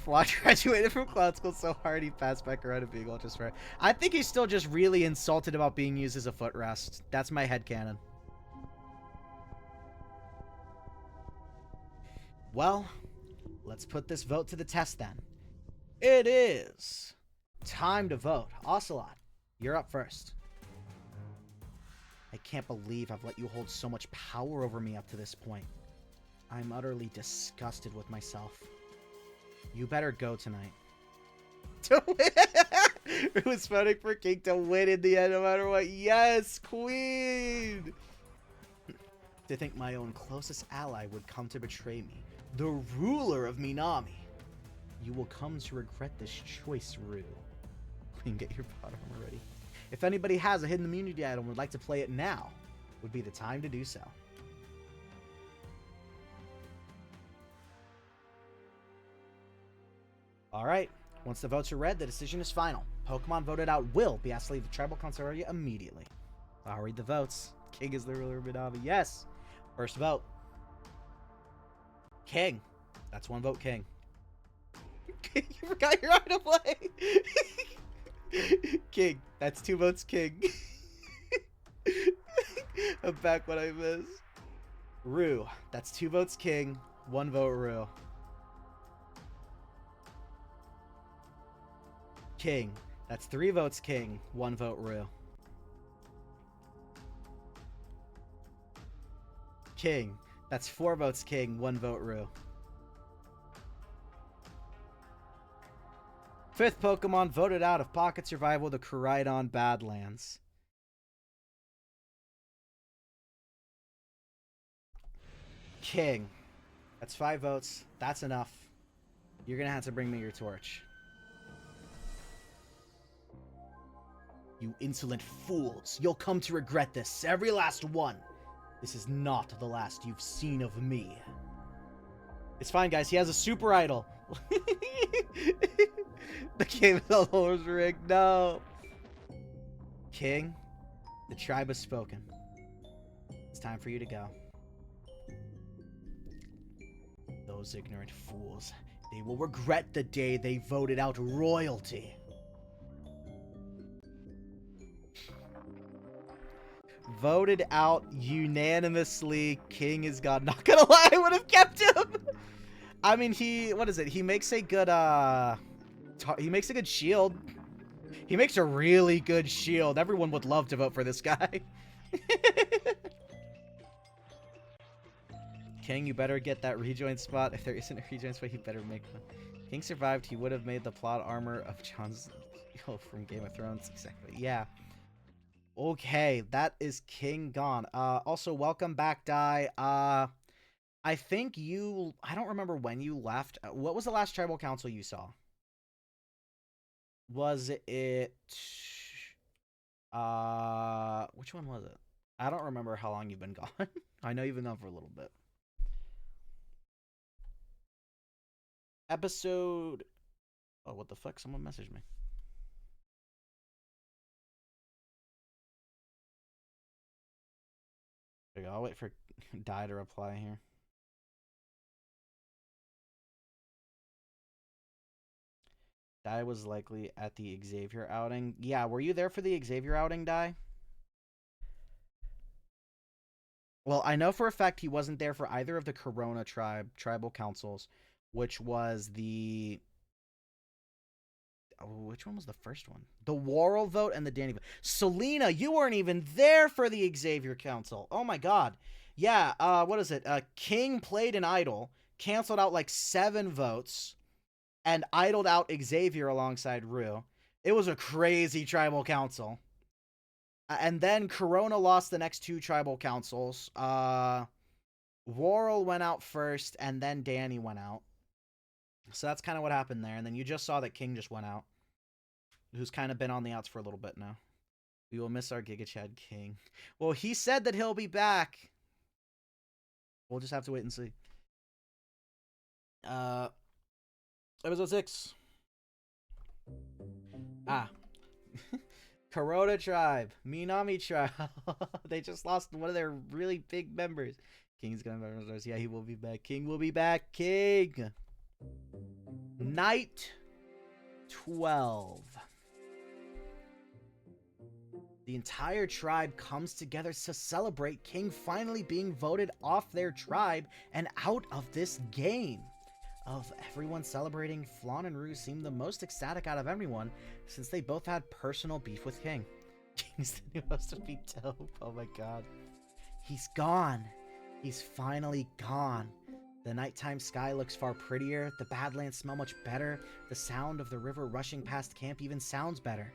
Flan graduated from clown school so hard he passed back around to being ultra smart. I think he's still just really insulted about being used as a footrest. That's my headcanon. Well, let's put this vote to the test then. It is time to vote. Ocelot, you're up first. I can't believe I've let you hold so much power over me up to this point. I'm utterly disgusted with myself. You better go tonight. To win! It was voting for King to win in the end no matter what. Yes, Queen! To think my own closest ally would come to betray me. The ruler of Minami. You will come to regret this choice, Rue. Queen, get your pot armor ready. If anybody has a hidden immunity item and would like to play it now, would be the time to do so. Alright, once the votes are read, the decision is final. Pokemon voted out will be asked to leave the tribal council area immediately. I'll read the votes. King is the ruler of Minami. Yes! First vote. King. That's one vote, King. You forgot your item play! King. That's 2 votes, King. I'm back when I missed. Rue. That's 2 votes, King. 1 vote, Rue. King. That's 3 votes, King. 1 vote, Rue. King. That's 4 votes, King. 1 vote, Rue. 5th Pokemon voted out of Pocket Survival, the Koraidon Badlands. King. That's 5 votes. That's enough. You're gonna have to bring me your torch. You insolent fools. You'll come to regret this. Every last one. This is not the last you've seen of me. It's fine, guys. He has a super idol. The game is almost rigged. No. King, the tribe has spoken. It's time for you to go. Those ignorant fools. They will regret the day they voted out royalty. Voted out unanimously. King is gone. Not gonna lie, I would have kept him. I mean, what is it? He makes a good, he makes a good shield. He makes a really good shield. Everyone would love to vote for this guy. King, you better get that rejoin spot. If there isn't a rejoin spot, you better make one. King survived. He would have made the plot armor of Jon's from Game of Thrones. Exactly. Yeah. Okay, that is King gone. Also, welcome back, Dai. I think I don't remember when you left. What was the last tribal council you saw? Was it, which one was it? I don't remember how long you've been gone. I know you've been gone for a little bit. Episode, oh, what the fuck? Someone messaged me. There you go. I'll wait for Dai to reply here. Dai was likely at the Xavier outing. Yeah, were you there for the Xavier outing, Dai? Well, I know for a fact he wasn't there for either of the Corona tribal councils, which was the... Oh, which one was the first one? The Worrell vote and the Danny vote. Selena, you weren't even there for the Xavier Council. Oh my god. Yeah, what is it? King played an idol, canceled out like 7 votes, and idled out Xavier alongside Rue. It was a crazy tribal council. And then Corona lost the next 2 tribal councils. Worrell went out first, and then Danny went out. So that's kind of what happened there. And then you just saw that King just went out, who's kind of been on the outs for a little bit now. We will miss our Giga Chad King. Well, he said that he'll be back. We'll just have to wait and see. Episode 6. Corona tribe. Minami tribe. They just lost one of their really big members. King's gonna... Yeah, he will be back. King will be back. King. Night 12. The entire tribe comes together to celebrate King finally being voted off their tribe and out of this game. Of everyone celebrating, Flan and Rue seemed the most ecstatic out of everyone since they both had personal beef with King. King's the new host of Be Dope. Oh my god. He's gone. He's finally gone. The nighttime sky looks far prettier, the Badlands smell much better, the sound of the river rushing past camp even sounds better.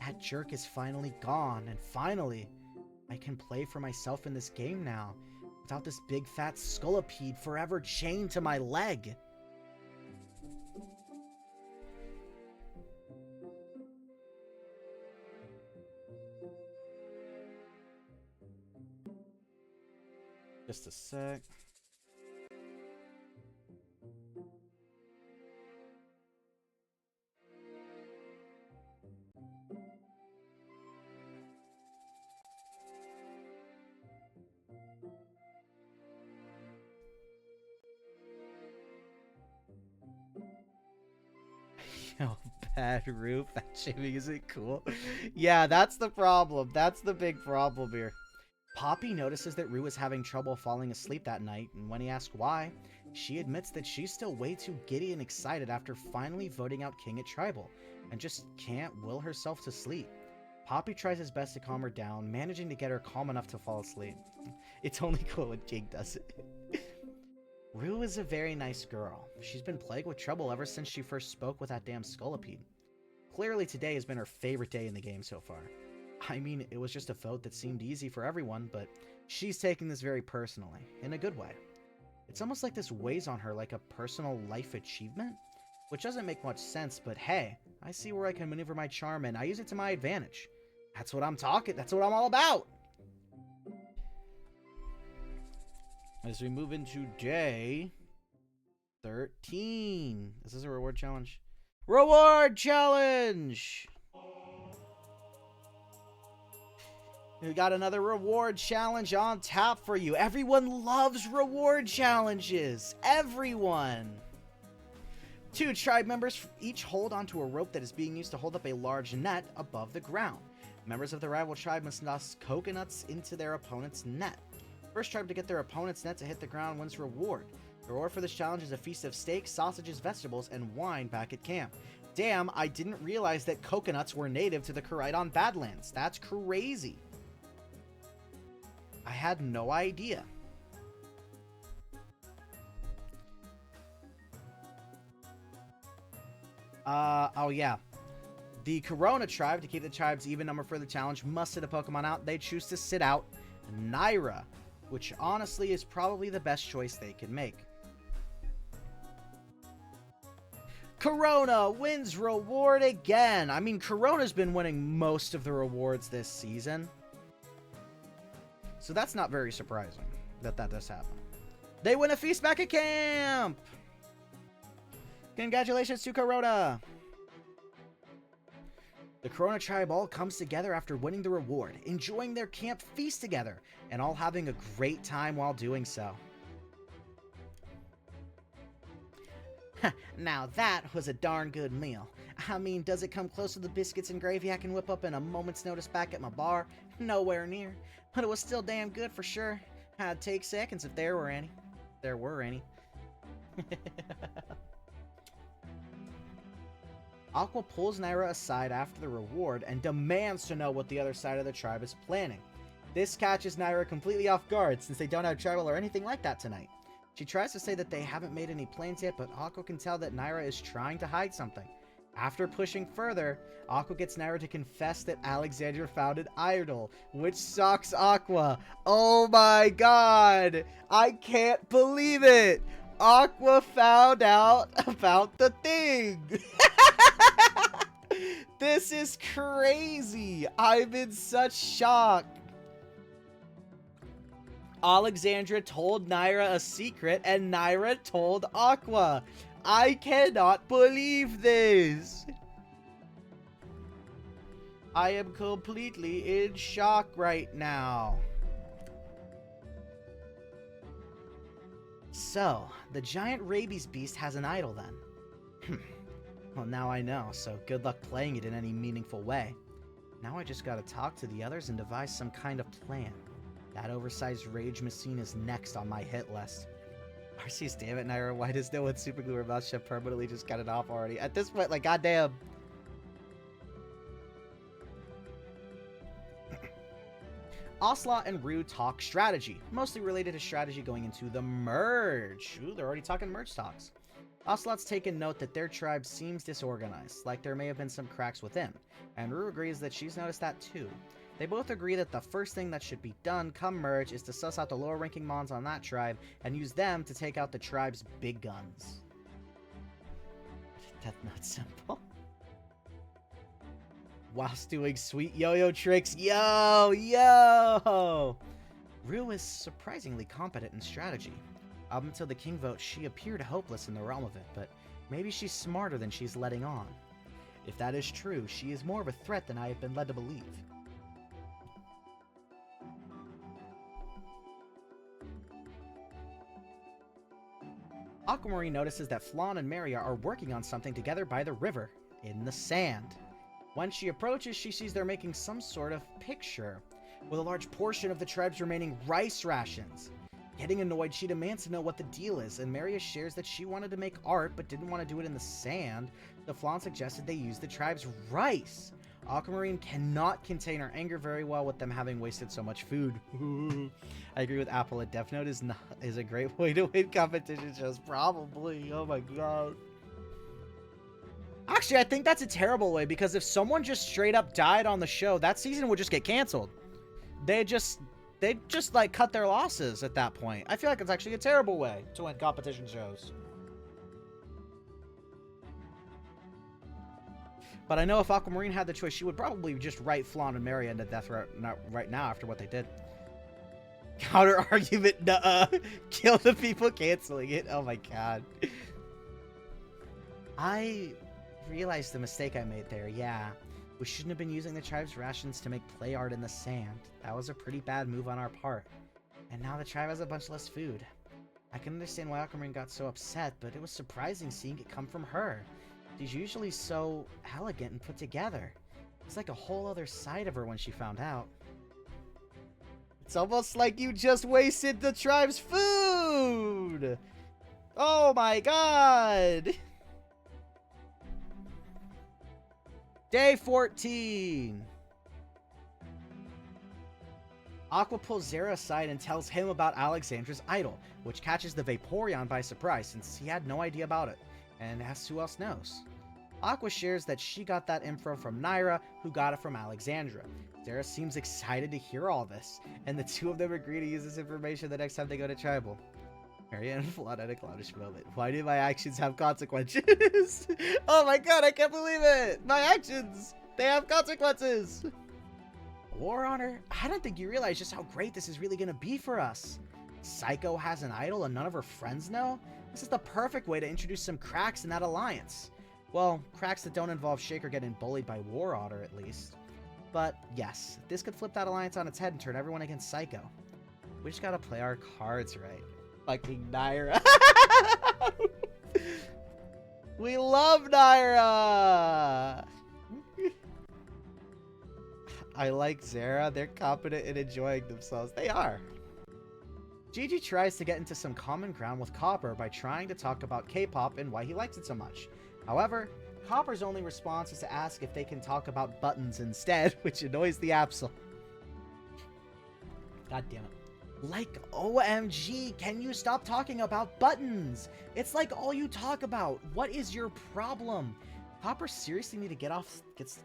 That jerk is finally gone, and finally, I can play for myself in this game now, without this big fat scolipede forever chained to my leg. Just a sec. Yo, bad roof. That shaming isn't cool. Yeah, that's the problem. That's the big problem here. Poppy notices that Rue is having trouble falling asleep that night, and when he asks why, she admits that she's still way too giddy and excited after finally voting out King at Tribal, and just can't will herself to sleep. Poppy tries his best to calm her down, managing to get her calm enough to fall asleep. It's only cool when King does it. Rue is a very nice girl. She's been plagued with trouble ever since she first spoke with that damn scolipede. Clearly today has been her favorite day in the game so far. I mean, it was just a vote that seemed easy for everyone, but she's taking this very personally, in a good way. It's almost like this weighs on her like a personal life achievement, which doesn't make much sense, but hey, I see where I can maneuver my charm and I use it to my advantage. That's what I'm all about! As we move into day 13. Is this a reward challenge? Reward challenge! We got another reward challenge on tap for you. Everyone loves reward challenges. Everyone. 2 tribe members each hold onto a rope that is being used to hold up a large net above the ground. Members of the rival tribe must toss coconuts into their opponent's net. First tribe to get their opponent's net to hit the ground wins reward. The reward for this challenge is a feast of steak, sausages, vegetables, and wine back at camp. Damn, I didn't realize that coconuts were native to the Koraidon Badlands. That's crazy. I had no idea. Oh yeah. The Corona tribe, to keep the tribe's even number for the challenge, must sit a Pokemon out. They choose to sit out Naira, which honestly is probably the best choice they can make. Corona wins reward again. I mean, Corona's been winning most of the rewards this season. So that's not very surprising that that does happen. They win a feast back at camp! Congratulations to Corona! The Corona tribe all comes together after winning the reward, enjoying their camp feast together, and all having a great time while doing so. Now that was a darn good meal. I mean, does it come close to the biscuits and gravy I can whip up in a moment's notice back at my bar? Nowhere near. But it was still damn good for sure. I'd take seconds if there were any. There were any. Aqua pulls Naira aside after the reward and demands to know what the other side of the tribe is planning. This catches Naira completely off guard since they don't have tribal or anything like that tonight. She tries to say that they haven't made any plans yet, but Aqua can tell that Naira is trying to hide something. After pushing further, Aqua gets Naira to confess that Alexandra found an idol, which shocks Aqua. Oh my god! I can't believe it! Aqua found out about the thing! This is crazy! I'm in such shock! Alexandra told Naira a secret, and Naira told Aqua. I cannot believe this! I am completely in shock right now. So, the giant rabies beast has an idol then. Well, now I know, so good luck playing it in any meaningful way. Now I just gotta talk to the others and devise some kind of plan. That oversized rage machine is next on my hit list. Arceus, damn it, Naira, why does no one super glue her mouth shut permanently? Just cut it off already. At this point, like, goddamn. Ocelot and Rue talk strategy, mostly related to strategy going into the merge. Ooh, they're already talking merge talks. Ocelot's taken note that their tribe seems disorganized, like there may have been some cracks within, and Rue agrees that she's noticed that too. They both agree that the first thing that should be done come merge is to suss out the lower ranking mons on that tribe and use them to take out the tribe's big guns. That's not simple. Whilst doing sweet yo-yo tricks. Yo! Rue is surprisingly competent in strategy. Up until the king vote, she appeared hopeless in the realm of it, but maybe she's smarter than she's letting on. If that is true, she is more of a threat than I have been led to believe. Aquamarine notices that Flan and Maria are working on something together by the river, in the sand. When she approaches, she sees they're making some sort of picture, with a large portion of the tribe's remaining rice rations. Getting annoyed, she demands to know what the deal is, and Maria shares that she wanted to make art but didn't want to do it in the sand, so Flan suggested they use the tribe's rice. Aquamarine cannot contain her anger very well with them having wasted so much food. I agree with Apple. A Death Note is a great way to win competition shows. Probably. Oh my god. Actually, I think that's a terrible way, because if someone just straight up died on the show, that season would just get canceled. They'd just like cut their losses at that point. I feel like it's actually a terrible way to win competition shows. But I know if Aquamarine had the choice, she would probably just write Flan and Maria into death right now after what they did. Counter argument, nuh-uh. Kill the people canceling it. Oh my god. I realized the mistake I made there, yeah. We shouldn't have been using the tribe's rations to make play art in the sand. That was a pretty bad move on our part. And now the tribe has a bunch less food. I can understand why Aquamarine got so upset, but it was surprising seeing it come from her. She's usually so elegant and put together. It's like a whole other side of her when she found out. It's almost like you just wasted the tribe's food! Oh my god! Day 14! Aqua pulls Zera aside and tells him about Alexandra's idol, which catches the Vaporeon by surprise since he had no idea about it, and asks who else knows. Aqua shares that she got that info from Naira, who got it from Alexandra. Zera seems excited to hear all this, and the two of them agree to use this information the next time they go to Tribal. Maria and Vlad at a clownish moment. Why do my actions have consequences? Oh my god, I can't believe it! My actions! They have consequences! War Honor, I don't think you realize just how great this is really gonna be for us. Psycho has an idol and none of her friends know? This is the perfect way to introduce some cracks in that alliance. Well, cracks that don't involve Shaker getting bullied by War Honor, at least. But yes, this could flip that alliance on its head and turn everyone against Psycho. We just gotta play our cards right. Fucking Naira. We love Naira! I like Zera. They're confident in enjoying themselves. They are. Gigi tries to get into some common ground with Copper by trying to talk about K-pop and why he likes it so much. However, Copper's only response is to ask if they can talk about buttons instead, which annoys the Absol. God damn it. Like, OMG, can you stop talking about buttons? It's like all you talk about. What is your problem? Copper seriously needs to get off this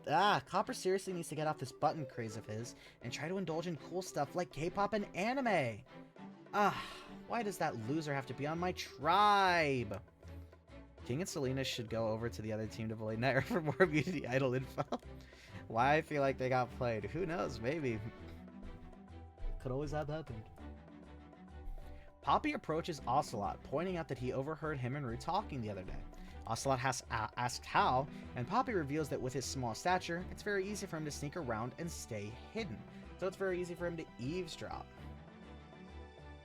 button craze of his and try to indulge in cool stuff like K-pop and anime. Why does that loser have to be on my tribe? King and Selena should go over to the other team to bully Naira for more Immunity Idol info. Why I feel like they got played? Who knows? Maybe. Could always have happened. Poppy approaches Ocelot, pointing out that he overheard him and Rue talking the other day. Ocelot has asked how, and Poppy reveals that with his small stature, it's very easy for him to sneak around and stay hidden, so it's very easy for him to eavesdrop.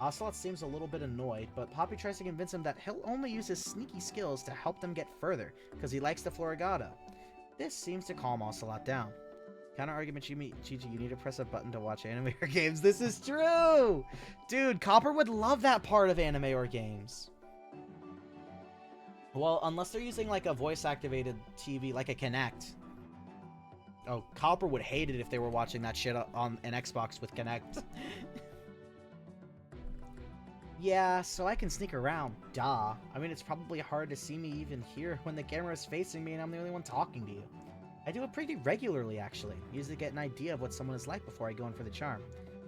Ocelot seems a little bit annoyed, but Poppy tries to convince him that he'll only use his sneaky skills to help them get further, because he likes the Florigado. This seems to calm Ocelot down. Counter argument, Gigi, you need to press a button to watch anime or games. This is true! Dude, Copper would love that part of anime or games. Well, unless they're using like a voice-activated TV, like a Kinect. Oh, Copper would hate it if they were watching that shit on an Xbox with Kinect. Yeah, so I can sneak around. Duh. I mean, it's probably hard to see me even here when the camera is facing me and I'm the only one talking to you. I do it pretty regularly, actually. Usually get an idea of what someone is like before I go in for the charm.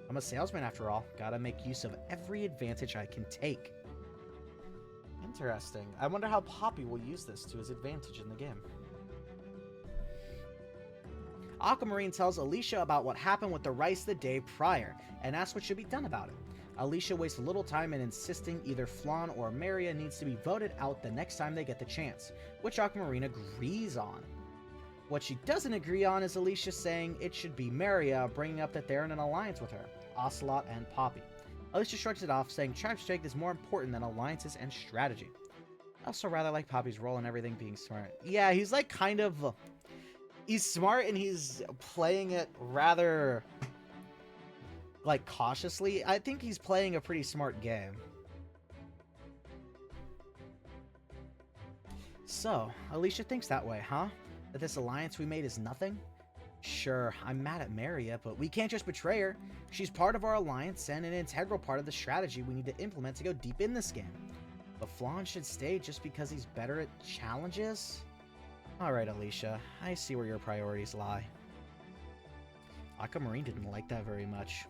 I'm a salesman after all. Gotta make use of every advantage I can take. Interesting. I wonder how Poppy will use this to his advantage in the game. Aquamarine tells Alicia about what happened with the rice the day prior, and asks what should be done about it. Alicia wastes little time in insisting either Flan or Maria needs to be voted out the next time they get the chance, which Aquamarine agrees on. What she doesn't agree on is Alicia saying it should be Maria, bringing up that they're in an alliance with her, Ocelot and Poppy. Alicia shrugs it off, saying tribe strength is more important than alliances and strategy. I also rather like Poppy's role in everything being smart. Yeah, he's like kind of... he's smart and he's playing it rather... like cautiously. I think he's playing a pretty smart game. So, Alicia thinks that way, huh? That this alliance we made is nothing? Sure, I'm mad at Maria, but we can't just betray her. She's part of our alliance and an integral part of the strategy we need to implement to go deep in this game. But Flan should stay just because he's better at challenges? Alright, Alicia, I see where your priorities lie. Aquamarine didn't like that very much.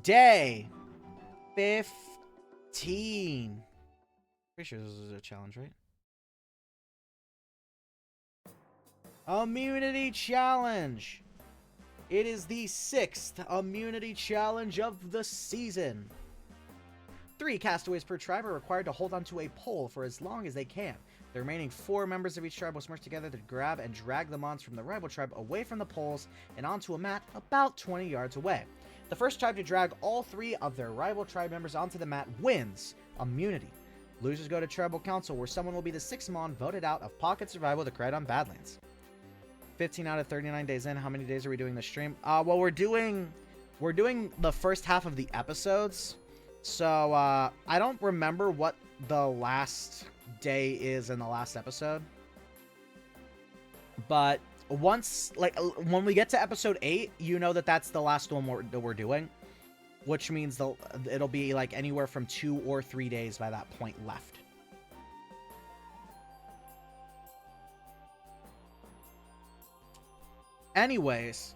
Day 15. Pretty sure this is a challenge, right? Immunity Challenge! It is the 6th Immunity Challenge of the season. 3 castaways per tribe are required to hold onto a pole for as long as they can. The remaining 4 members of each tribe will smash together to grab and drag the mons from the rival tribe away from the poles and onto a mat about 20 yards away. The first tribe to drag all 3 of their rival tribe members onto the mat wins immunity. Losers go to Tribal Council, where someone will be the 6th Mon voted out of Pocket Survival to Cried on Badlands. 15 out of 39 days in. How many days are we doing the stream? Well, we're doing the first half of the episodes. So, I don't remember what the last day is in the last episode. But once, like, when we get to episode 8, you know that that's the last one we're doing. Which means it'll be, like, anywhere from 2 or 3 days by that point left. Anyways,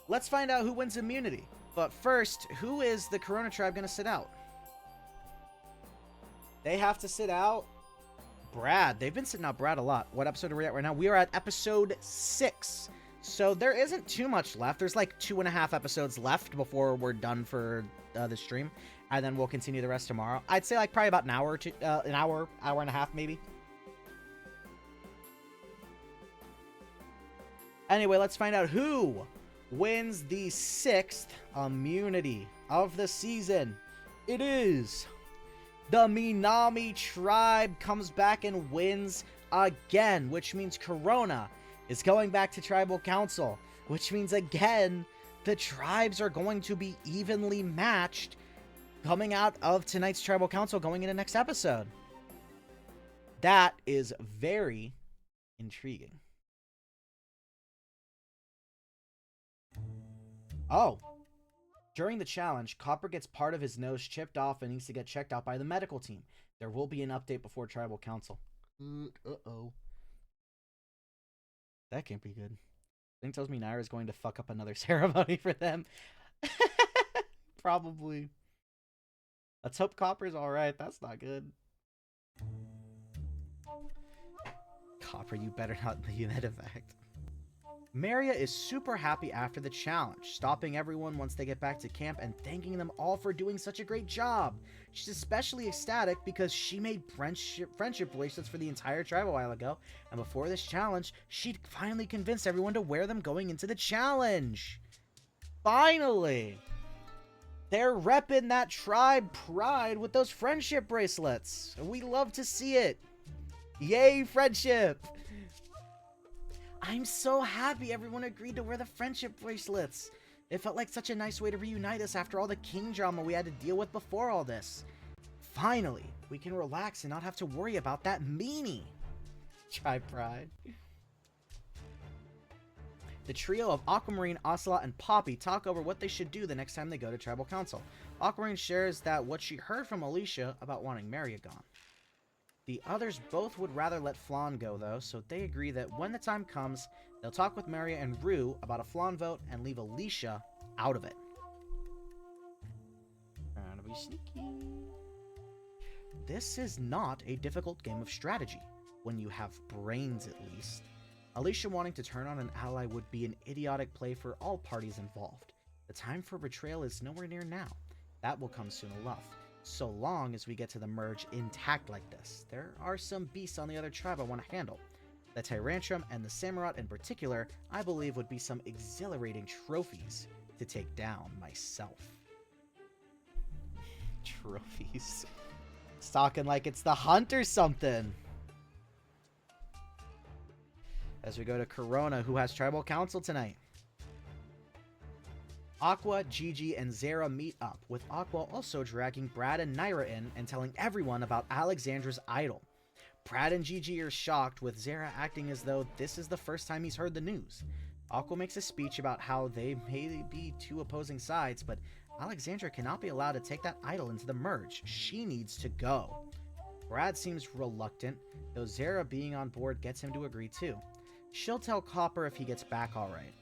let's find out who wins immunity. But first, who is the Corona tribe going to sit out? They have to sit out Brad. They've been sitting out Brad a lot. What episode are we at right now? We are at episode 6. So there isn't too much left. There's like 2.5 episodes left before we're done for the stream. And then we'll continue the rest tomorrow. I'd say like probably about an hour to hour and a half maybe. Anyway, let's find out who wins the 6th immunity of the season. It is the Minami tribe comes back and wins again, which means Corona is going back to Tribal Council, which means again the tribes are going to be evenly matched coming out of tonight's Tribal Council going into next episode. That is very intriguing. Oh. During the challenge, Copper gets part of his nose chipped off and needs to get checked out by the medical team. There will be an update before Tribal Council. Uh-oh. That can't be good. Thing tells me Naira's going to fuck up another ceremony for them. Probably. Let's hope Copper's alright. That's not good. Copper, you better not leave that effect. Maria is super happy after the challenge, stopping everyone once they get back to camp and thanking them all for doing such a great job. She's especially ecstatic because she made friendship bracelets for the entire tribe a while ago, and before this challenge, she'd finally convinced everyone to wear them going into the challenge. Finally! They're repping that tribe pride with those friendship bracelets. We love to see it. Yay, friendship! I'm so happy everyone agreed to wear the friendship bracelets. It felt like such a nice way to reunite us after all the king drama we had to deal with before all this. Finally, we can relax and not have to worry about that meanie. Tribe pride. The trio of Aquamarine, Ocelot, and Poppy talk over what they should do the next time they go to Tribal Council. Aquamarine shares that what she heard from Alicia about wanting Maria gone. The others both would rather let Flan go, though, so they agree that when the time comes, they'll talk with Maria and Rue about a Flan vote and leave Alicia out of it. Trying to be sneaky. This is not a difficult game of strategy, when you have brains at least. Alicia wanting to turn on an ally would be an idiotic play for all parties involved. The time for betrayal is nowhere near now. That will come soon enough. So long as we get to the merge intact like this. There are some beasts on the other tribe I want to handle. The Tyrantrum and the Samurott in particular, I believe would be some exhilarating trophies to take down myself. Trophies. It's talking like it's the hunt or something. As we go to Corona, who has Tribal Council tonight. Aqua, Gigi, and Zara meet up, with Aqua also dragging Brad and Naira in and telling everyone about Alexandra's idol. Brad and Gigi are shocked, with Zara acting as though this is the first time he's heard the news. Aqua makes a speech about how they may be two opposing sides, but Alexandra cannot be allowed to take that idol into the merge. She needs to go. Brad seems reluctant, though Zara being on board gets him to agree too. She'll tell Copper if he gets back alright.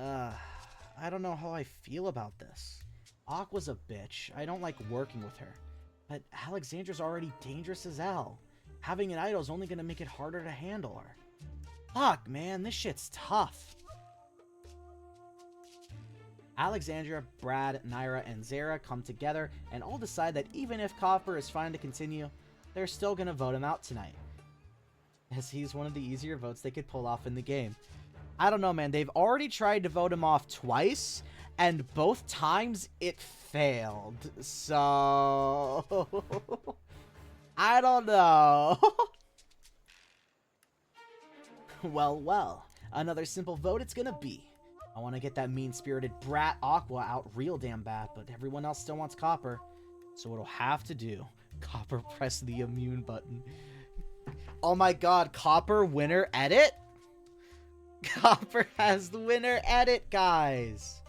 I don't know how I feel about this. Aqua's a bitch. I don't like working with her. But Alexandra's already dangerous as hell. Having an idol is only gonna make it harder to handle her. Fuck, man, this shit's tough. Alexandra, Brad, Naira, and Zara come together and all decide that even if Copper is fine to continue, they're still gonna vote him out tonight, as he's one of the easier votes they could pull off in the game. I don't know, man. They've already tried to vote him off twice, and both times it failed. So... I don't know. Well. Another simple vote it's gonna be. I want to get that mean-spirited brat Aqua out real damn bad, but everyone else still wants Copper. So it'll have to do. Copper press the immune button. Oh my god, Copper winner edit? Copper has the winner edit, guys.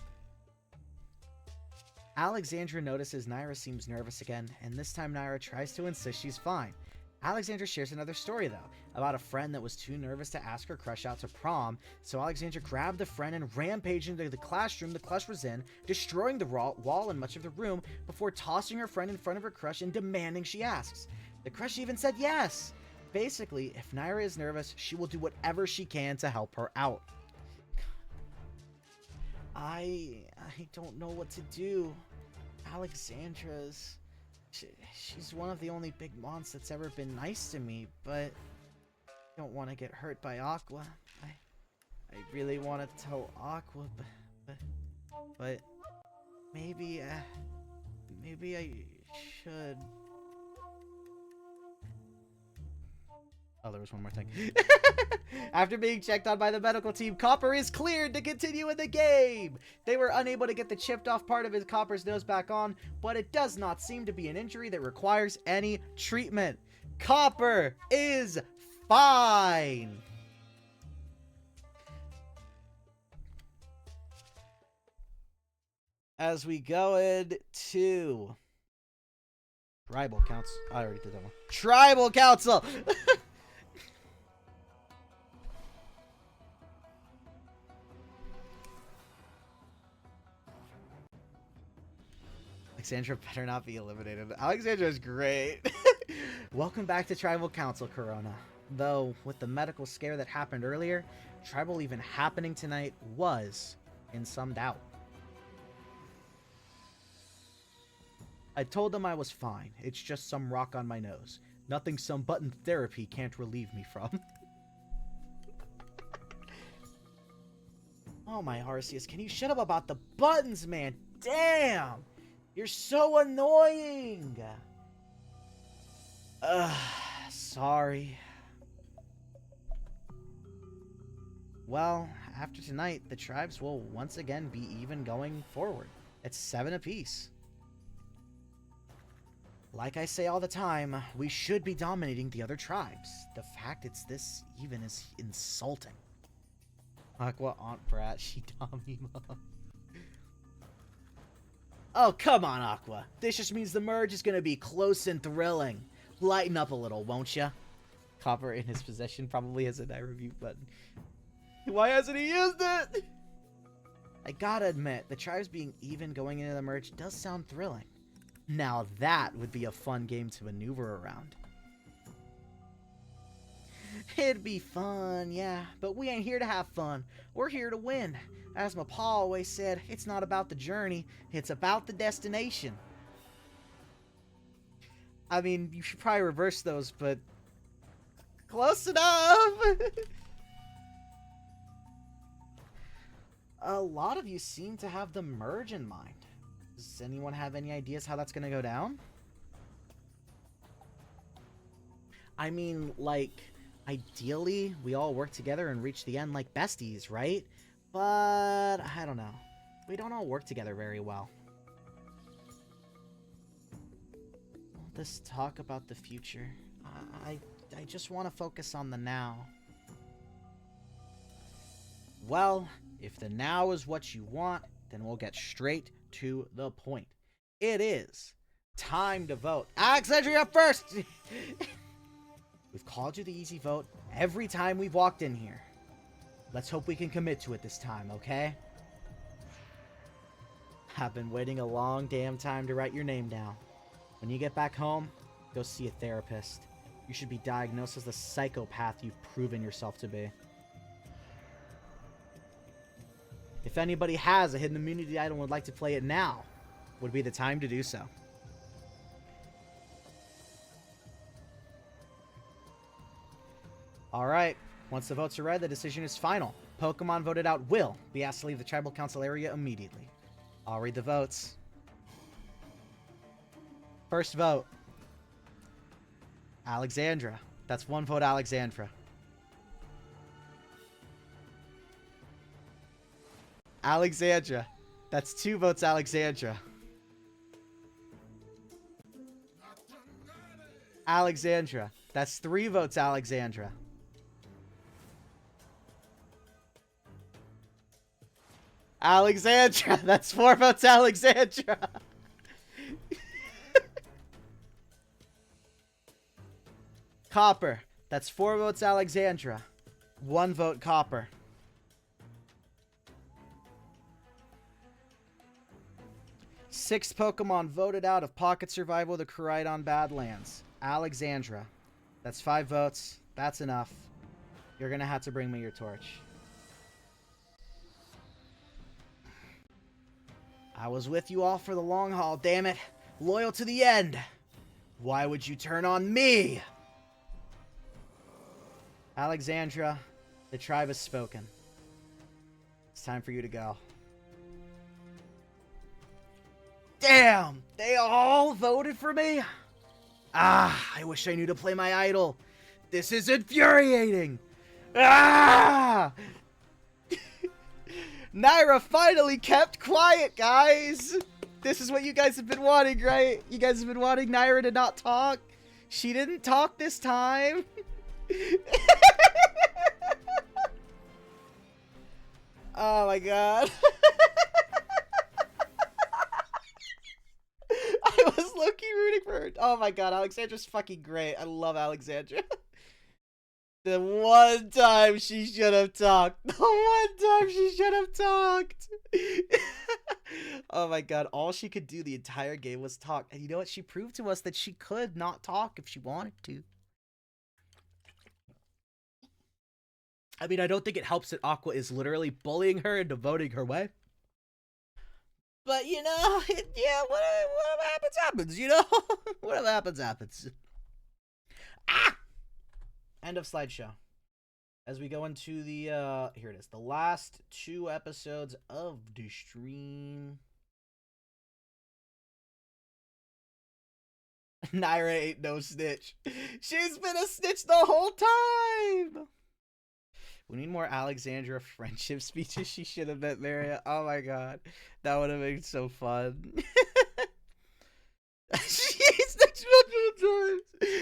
Alexandra notices Naira seems nervous again, and this time Naira tries to insist she's fine. Alexandra shares another story, though, about a friend that was too nervous to ask her crush out to prom, so Alexandra grabbed the friend and rampaged into the classroom the crush was in, destroying the wall and much of the room before tossing her friend in front of her crush and demanding she asks. The crush even said yes! Basically, if Naira is nervous, she will do whatever she can to help her out. I don't know what to do. Alexandra's... She's one of the only big mons that's ever been nice to me, but I don't want to get hurt by Aqua. I really want to tell Aqua, but maybe I should. Oh, there was one more thing. After being checked on by the medical team, Copper is cleared to continue in the game! They were unable to get the chipped off part of his Copper's nose back on, but it does not seem to be an injury that requires any treatment. Copper is fine! As we go into Tribal Council. I already did that one. Tribal Council! Alexandra better not be eliminated. Alexandra is great. Welcome back to Tribal Council, Corona. Though, with the medical scare that happened earlier, Tribal even happening tonight was in some doubt. I told them I was fine. It's just some rock on my nose. Nothing some button therapy can't relieve me from. Oh my Arceus, can you shut up about the buttons, man? Damn! You're so annoying! Sorry. Well, after tonight, the tribes will once again be even going forward. It's 7 apiece. Like I say all the time, we should be dominating the other tribes. The fact it's this even is insulting. Aqua Aunt Brat, she dom me mom. Oh, come on, Aqua. This just means the merge is gonna be close and thrilling. Lighten up a little, won't ya? Copper in his possession probably has an eye review button. Why hasn't he used it? I gotta admit, the tribes being even going into the merge does sound thrilling. Now that would be a fun game to maneuver around. It'd be fun, yeah, but we ain't here to have fun. We're here to win. As my pa always said, it's not about the journey, it's about the destination. I mean, you should probably reverse those, but close enough! A lot of you seem to have the merge in mind. Does anyone have any ideas how that's gonna go down? I mean, like, ideally, we all work together and reach the end like besties, right? But, I don't know. We don't all work together very well. All this talk about the future. I just want to focus on the now. Well, if the now is what you want, then we'll get straight to the point. It is time to vote. Alexandria up first! We've called you the easy vote every time we've walked in here. Let's hope we can commit to it this time, okay? I've been waiting a long damn time to write your name down. When you get back home, go see a therapist. You should be diagnosed as the psychopath you've proven yourself to be. If anybody has a hidden immunity item and would like to play it now, would be the time to do so. Alright, once the votes are read, the decision is final. Pokemon voted out will be asked to leave the Tribal Council area immediately. I'll read the votes. First vote. Alexandra. That's 1 vote, Alexandra. Alexandra. That's 2 votes, Alexandra. Alexandra. That's 3 votes, Alexandra. Alexandra. That's 4 votes, Alexandra. Copper. That's 4 votes, Alexandra. 1 vote, Copper. Sixth Pokemon voted out of Pocket Survival the Koraidon Badlands. Alexandra. That's 5 votes. That's enough. You're gonna have to bring me your torch. I was with you all for the long haul, damn it. Loyal to the end. Why would you turn on me? Alexandra, the tribe has spoken. It's time for you to go. Damn! They all voted for me? Ah, I wish I knew to play my idol. This is infuriating! Ah! Naira finally kept quiet, guys! This is what you guys have been wanting, right? You guys have been wanting Naira to not talk? She didn't talk this time. Oh my god. I was low-key rooting for her. Oh my god, Alexandra's fucking great. I love Alexandra. The one time she should have talked. The one time she should have talked. Oh my god, all she could do the entire game was talk. And you know what? She proved to us that she could not talk if she wanted to. I mean, I don't think it helps that Aqua is literally bullying her into voting her way. But, you know, yeah, whatever happens, happens, you know? Whatever happens, happens. Ah! End of slideshow. As we go into the, here it is, the last 2 episodes of the stream. Naira ain't no snitch. She's been a snitch the whole time! We need more Alexandra friendship speeches. She should have met Maria. Oh my god. That would have been so fun. She's multiple times.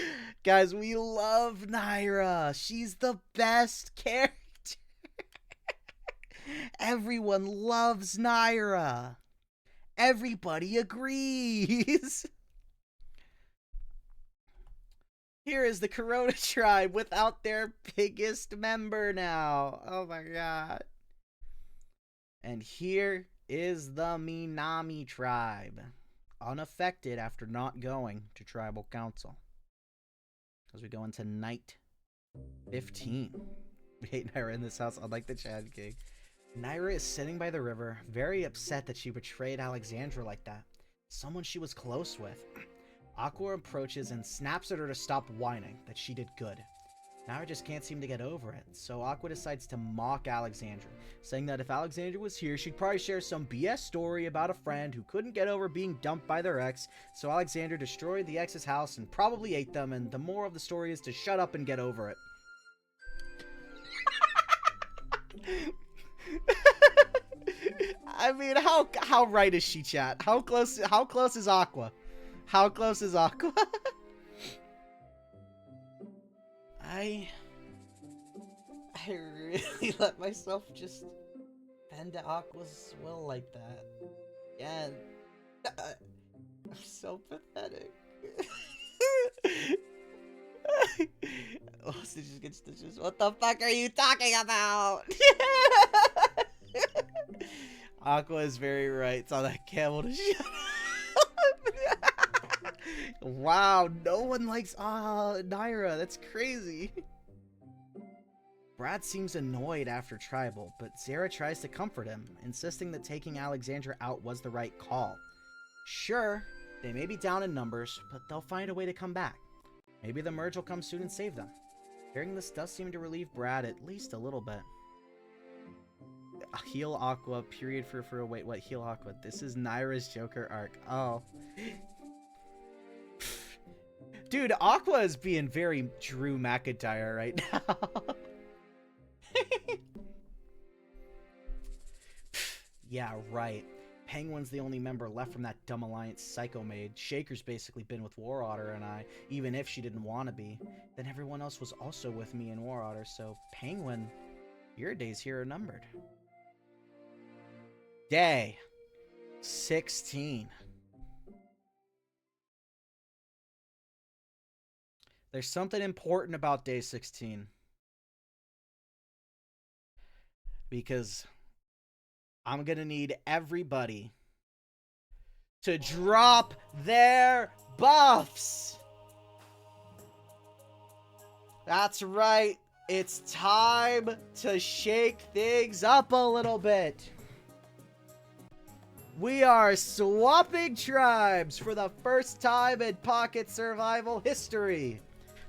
Guys, we love Naira. She's the best character. Everyone loves Naira. Everybody agrees. Here is the Corona tribe without their biggest member now. Oh my god. And here is the Minami tribe. Unaffected after not going to tribal council. As we go into night 15. We hate Naira in this house, unlike the Chad King. Naira is sitting by the river, very upset that she betrayed Alexandra like that. Someone she was close with. Aqua approaches and snaps at her to stop whining, that she did good. Naira just can't seem to get over it, so Aqua decides to mock Alexandra, saying that if Alexandra was here, she'd probably share some BS story about a friend who couldn't get over being dumped by their ex, so Alexandra destroyed the ex's house and probably ate them, and the moral of the story is to shut up and get over it. I mean, how right is she, chat? How close is Aqua? How close is Aqua? I really let myself just bend to Aqua's will like that. And I'm so pathetic. Oh, stitches get stitches. What the fuck are you talking about? Aqua is very right. Tell that camel to shut up. Wow, no one likes Naira. That's crazy. Brad seems annoyed after Tribal, but Zara tries to comfort him, insisting that taking Alexandra out was the right call. Sure, they may be down in numbers, but they'll find a way to come back. Maybe the merge will come soon and save them. Hearing this does seem to relieve Brad at least a little bit. Heal Aqua, period for wait, what? Heal Aqua. This is Naira's Joker arc. Oh. Dude, Aqua is being very Drew McIntyre right now. Yeah, right. Penguin's the only member left from that dumb alliance Psycho made. Shaker's basically been with War Otter and I, even if she didn't want to be. Then everyone else was also with me in War Otter, so Penguin, your days here are numbered. Day 16. There's something important about day 16. Because I'm gonna need everybody to drop their buffs. That's right. It's time to shake things up a little bit. We are swapping tribes for the first time in Pocket Survival history.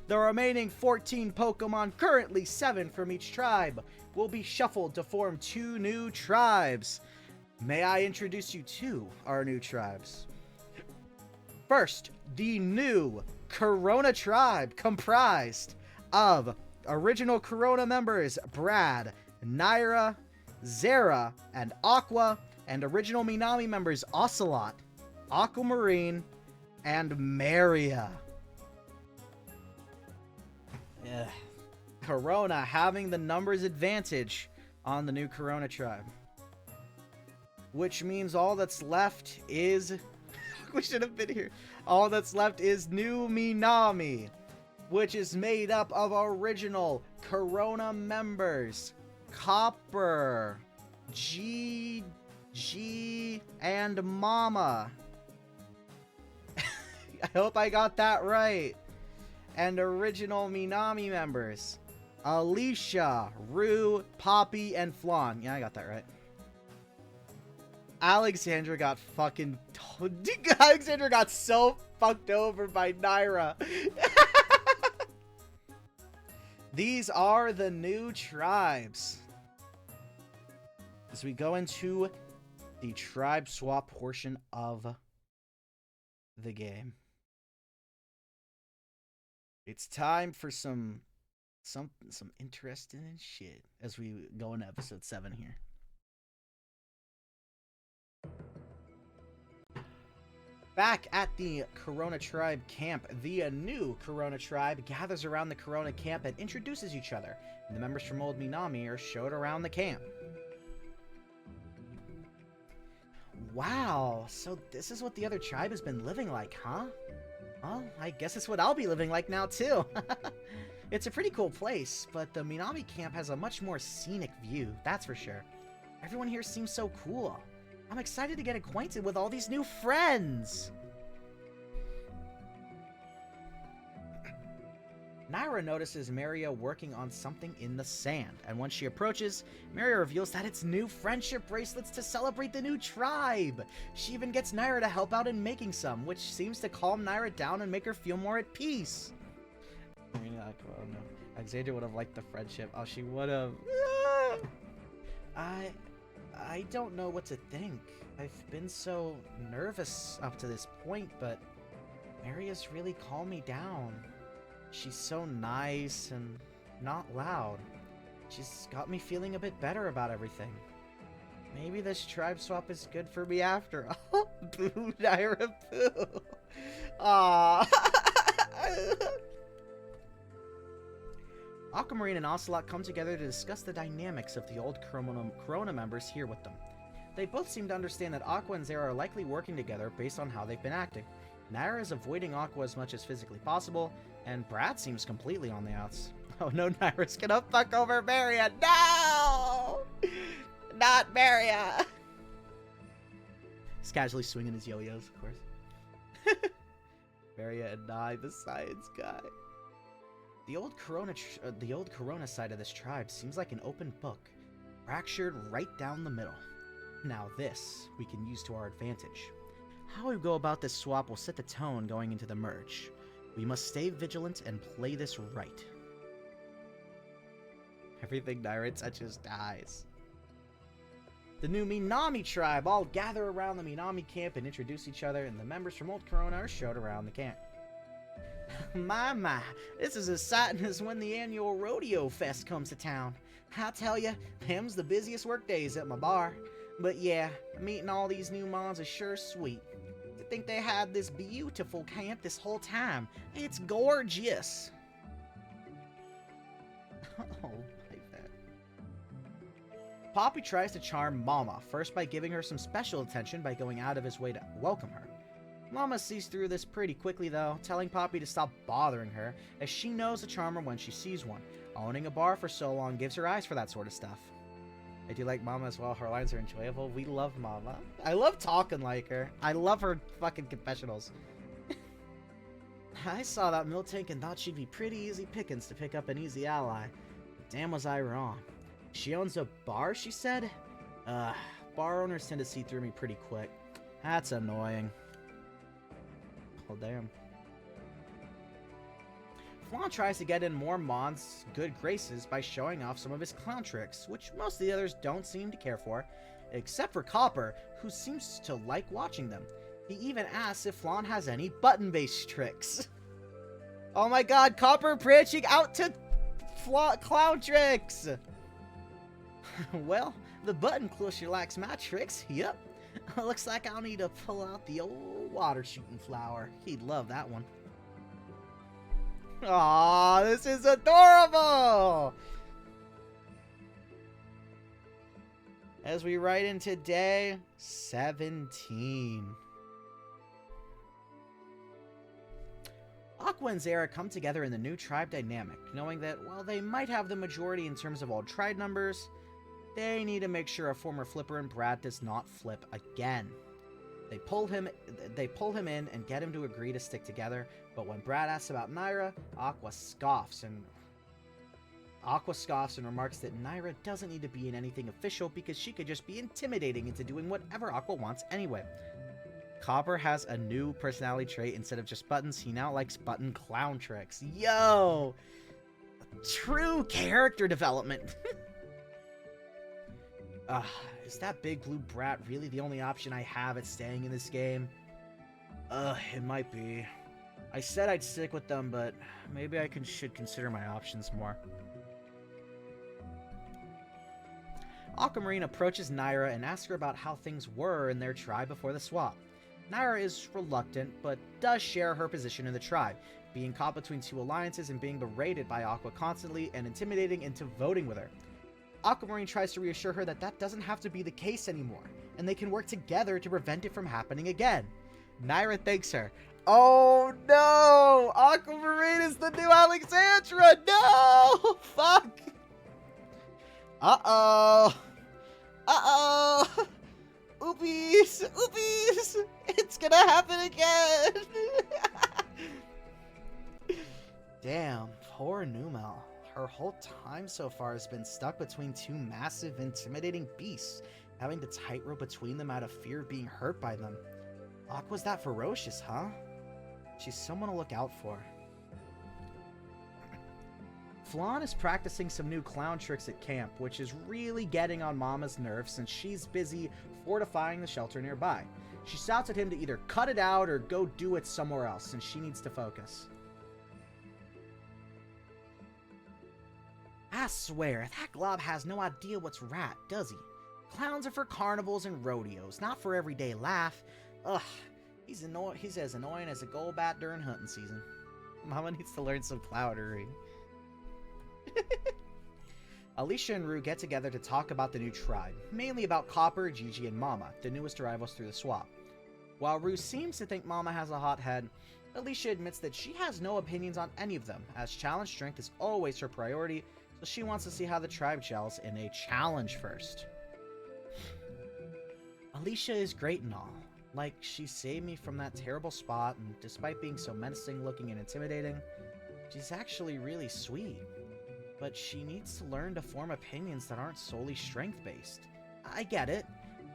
The remaining 14 Pokemon, currently 7 from each tribe, will be shuffled to form 2 new tribes. May I introduce you to our new tribes? First, the new Corona tribe, comprised of original Corona members Brad, Naira, Zera, and Aqua, and original Minami members Ocelot, Aquamarine, and Maria. Ugh. Corona having the numbers advantage on the new Corona tribe. Which means all that's left is... we should have been here. All that's left is new Minami, which is made up of original Corona members Copper, G, and Mama. I hope I got that right. And original Minami members Alicia, Rue, Poppy, and Flan. Yeah, I got that right. Alexandra got fucking... Alexandra got so fucked over by Naira. These are the new tribes. As we go into the tribe swap portion of the game. It's time for some interesting shit as we go into episode 7 here. Back at the Corona Tribe camp, the new Corona Tribe gathers around the Corona camp and introduces each other. And the members from Old Minami are showed around the camp. Wow, so this is what the other tribe has been living like, huh? Well, I guess it's what I'll be living like now, too. It's a pretty cool place, but the Minami camp has a much more scenic view, that's for sure. Everyone here seems so cool. I'm excited to get acquainted with all these new friends! Naira notices Maria working on something in the sand, and once she approaches, Maria reveals that it's new friendship bracelets to celebrate the new tribe. She even gets Naira to help out in making some, which seems to calm Naira down and make her feel more at peace. Oh no. Alexandra would have liked the friendship. Oh, she would have. I don't know what to think. I've been so nervous up to this point, but Maria's really calmed me down. She's so nice and not loud. She's got me feeling a bit better about everything. Maybe this tribe swap is good for me after all. Boo, Naira, boo. Aww. Aquamarine and Ocelot come together to discuss the dynamics of the old Corona members here with them. They both seem to understand that Aqua and Zera are likely working together based on how they've been acting. Naira is avoiding Aqua as much as physically possible, and Brad seems completely on the outs. Oh no, Naira's gonna fuck over Maria! No! Not Maria! He's casually swinging his yo-yos, of course. Maria and I, the science guy. The old Corona side of this tribe seems like an open book, fractured right down the middle. Now this, we can use to our advantage. How we go about this swap will set the tone going into the merge. We must stay vigilant and play this right. Everything Naira touches dies. The new Minami tribe all gather around the Minami camp and introduce each other, and the members from Old Corona are showed around the camp. My, this is as exciting as when the annual rodeo fest comes to town. I tell ya, them's the busiest work days at my bar. But yeah, meeting all these new mons is sure sweet. To think they had this beautiful camp this whole time. It's gorgeous. Oh, like that. Poppy tries to charm Mama, first by giving her some special attention by going out of his way to welcome her. Mama sees through this pretty quickly though, telling Poppy to stop bothering her, as she knows a charmer when she sees one. Owning a bar for so long gives her eyes for that sort of stuff. I do like Mama as well, her lines are enjoyable. We love Mama. I love talking like her. I love her fucking confessionals. I saw that milk tank and thought she'd be pretty easy pickings to pick up an easy ally. Damn was I wrong. She owns a bar, she said? Bar owners tend to see through me pretty quick. That's annoying. Oh, damn. Flan tries to get in more Mon's good graces by showing off some of his clown tricks, which most of the others don't seem to care for, except for Copper, who seems to like watching them. He even asks if Flan has any button-based tricks. Oh my god, Copper branching out to clown tricks! Well, the button closer likes my tricks, yep. Looks like I'll need to pull out the old water shooting flower. He'd love that one. Aw, this is adorable! As we write into day 17. Aqua and Zera come together in the new tribe dynamic, knowing that while they might have the majority in terms of all tribe numbers, they need to make sure a former flipper and Brad does not flip again. They pull him in and get him to agree to stick together, but when Brad asks about Naira, Aqua scoffs and remarks that Naira doesn't need to be in anything official because she could just be intimidating into doing whatever Aqua wants anyway. Copper has a new personality trait. Instead of just buttons, he now likes button clown tricks. Yo! True character development. Is that big blue brat really the only option I have at staying in this game? It might be. I said I'd stick with them, but maybe I should consider my options more. Aquamarine approaches Naira and asks her about how things were in their tribe before the swap. Naira is reluctant, but does share her position in the tribe, being caught between two alliances and being berated by Aqua constantly and intimidating into voting with her. Aquamarine tries to reassure her that that doesn't have to be the case anymore, and they can work together to prevent it from happening again. Naira thanks her. Oh no! Aquamarine is the new Alexandra! No! Fuck! Uh-oh! Uh-oh! Oopies! Oopies! It's gonna happen again! Damn, poor Numel. Her whole time so far has been stuck between two massive, intimidating beasts, having to tightrope between them out of fear of being hurt by them. Aqua's that ferocious, huh? She's someone to look out for. Flan is practicing some new clown tricks at camp, which is really getting on Mama's nerves since she's busy fortifying the shelter nearby. She shouts at him to either cut it out or go do it somewhere else since she needs to focus. I swear, that glob has no idea what's right, does he? Clowns are for carnivals and rodeos, not for everyday life. Ugh, he's as annoying as a goldbat during hunting season. Mama needs to learn some clownery. Alicia and Rue get together to talk about the new tribe, mainly about Copper, Gigi, and Mama, the newest arrivals through the swap. While Rue seems to think Mama has a hot head, Alicia admits that she has no opinions on any of them, as challenge strength is always her priority, so she wants to see how the tribe gels in a challenge first. Alicia is great and all. Like, she saved me from that terrible spot, and despite being so menacing looking and intimidating, she's actually really sweet. But she needs to learn to form opinions that aren't solely strength-based. I get it.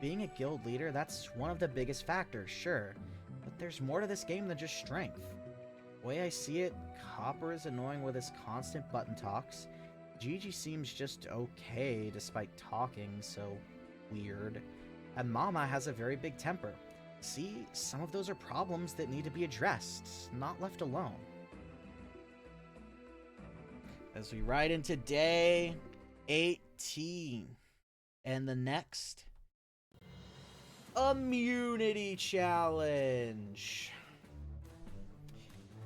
Being a guild leader, that's one of the biggest factors, sure. But there's more to this game than just strength. The way I see it, Copper is annoying with his constant button talks. Gigi seems just okay despite talking, so weird. And Mama has a very big temper. See, some of those are problems that need to be addressed, not left alone. As we ride into day 18. And the next immunity challenge.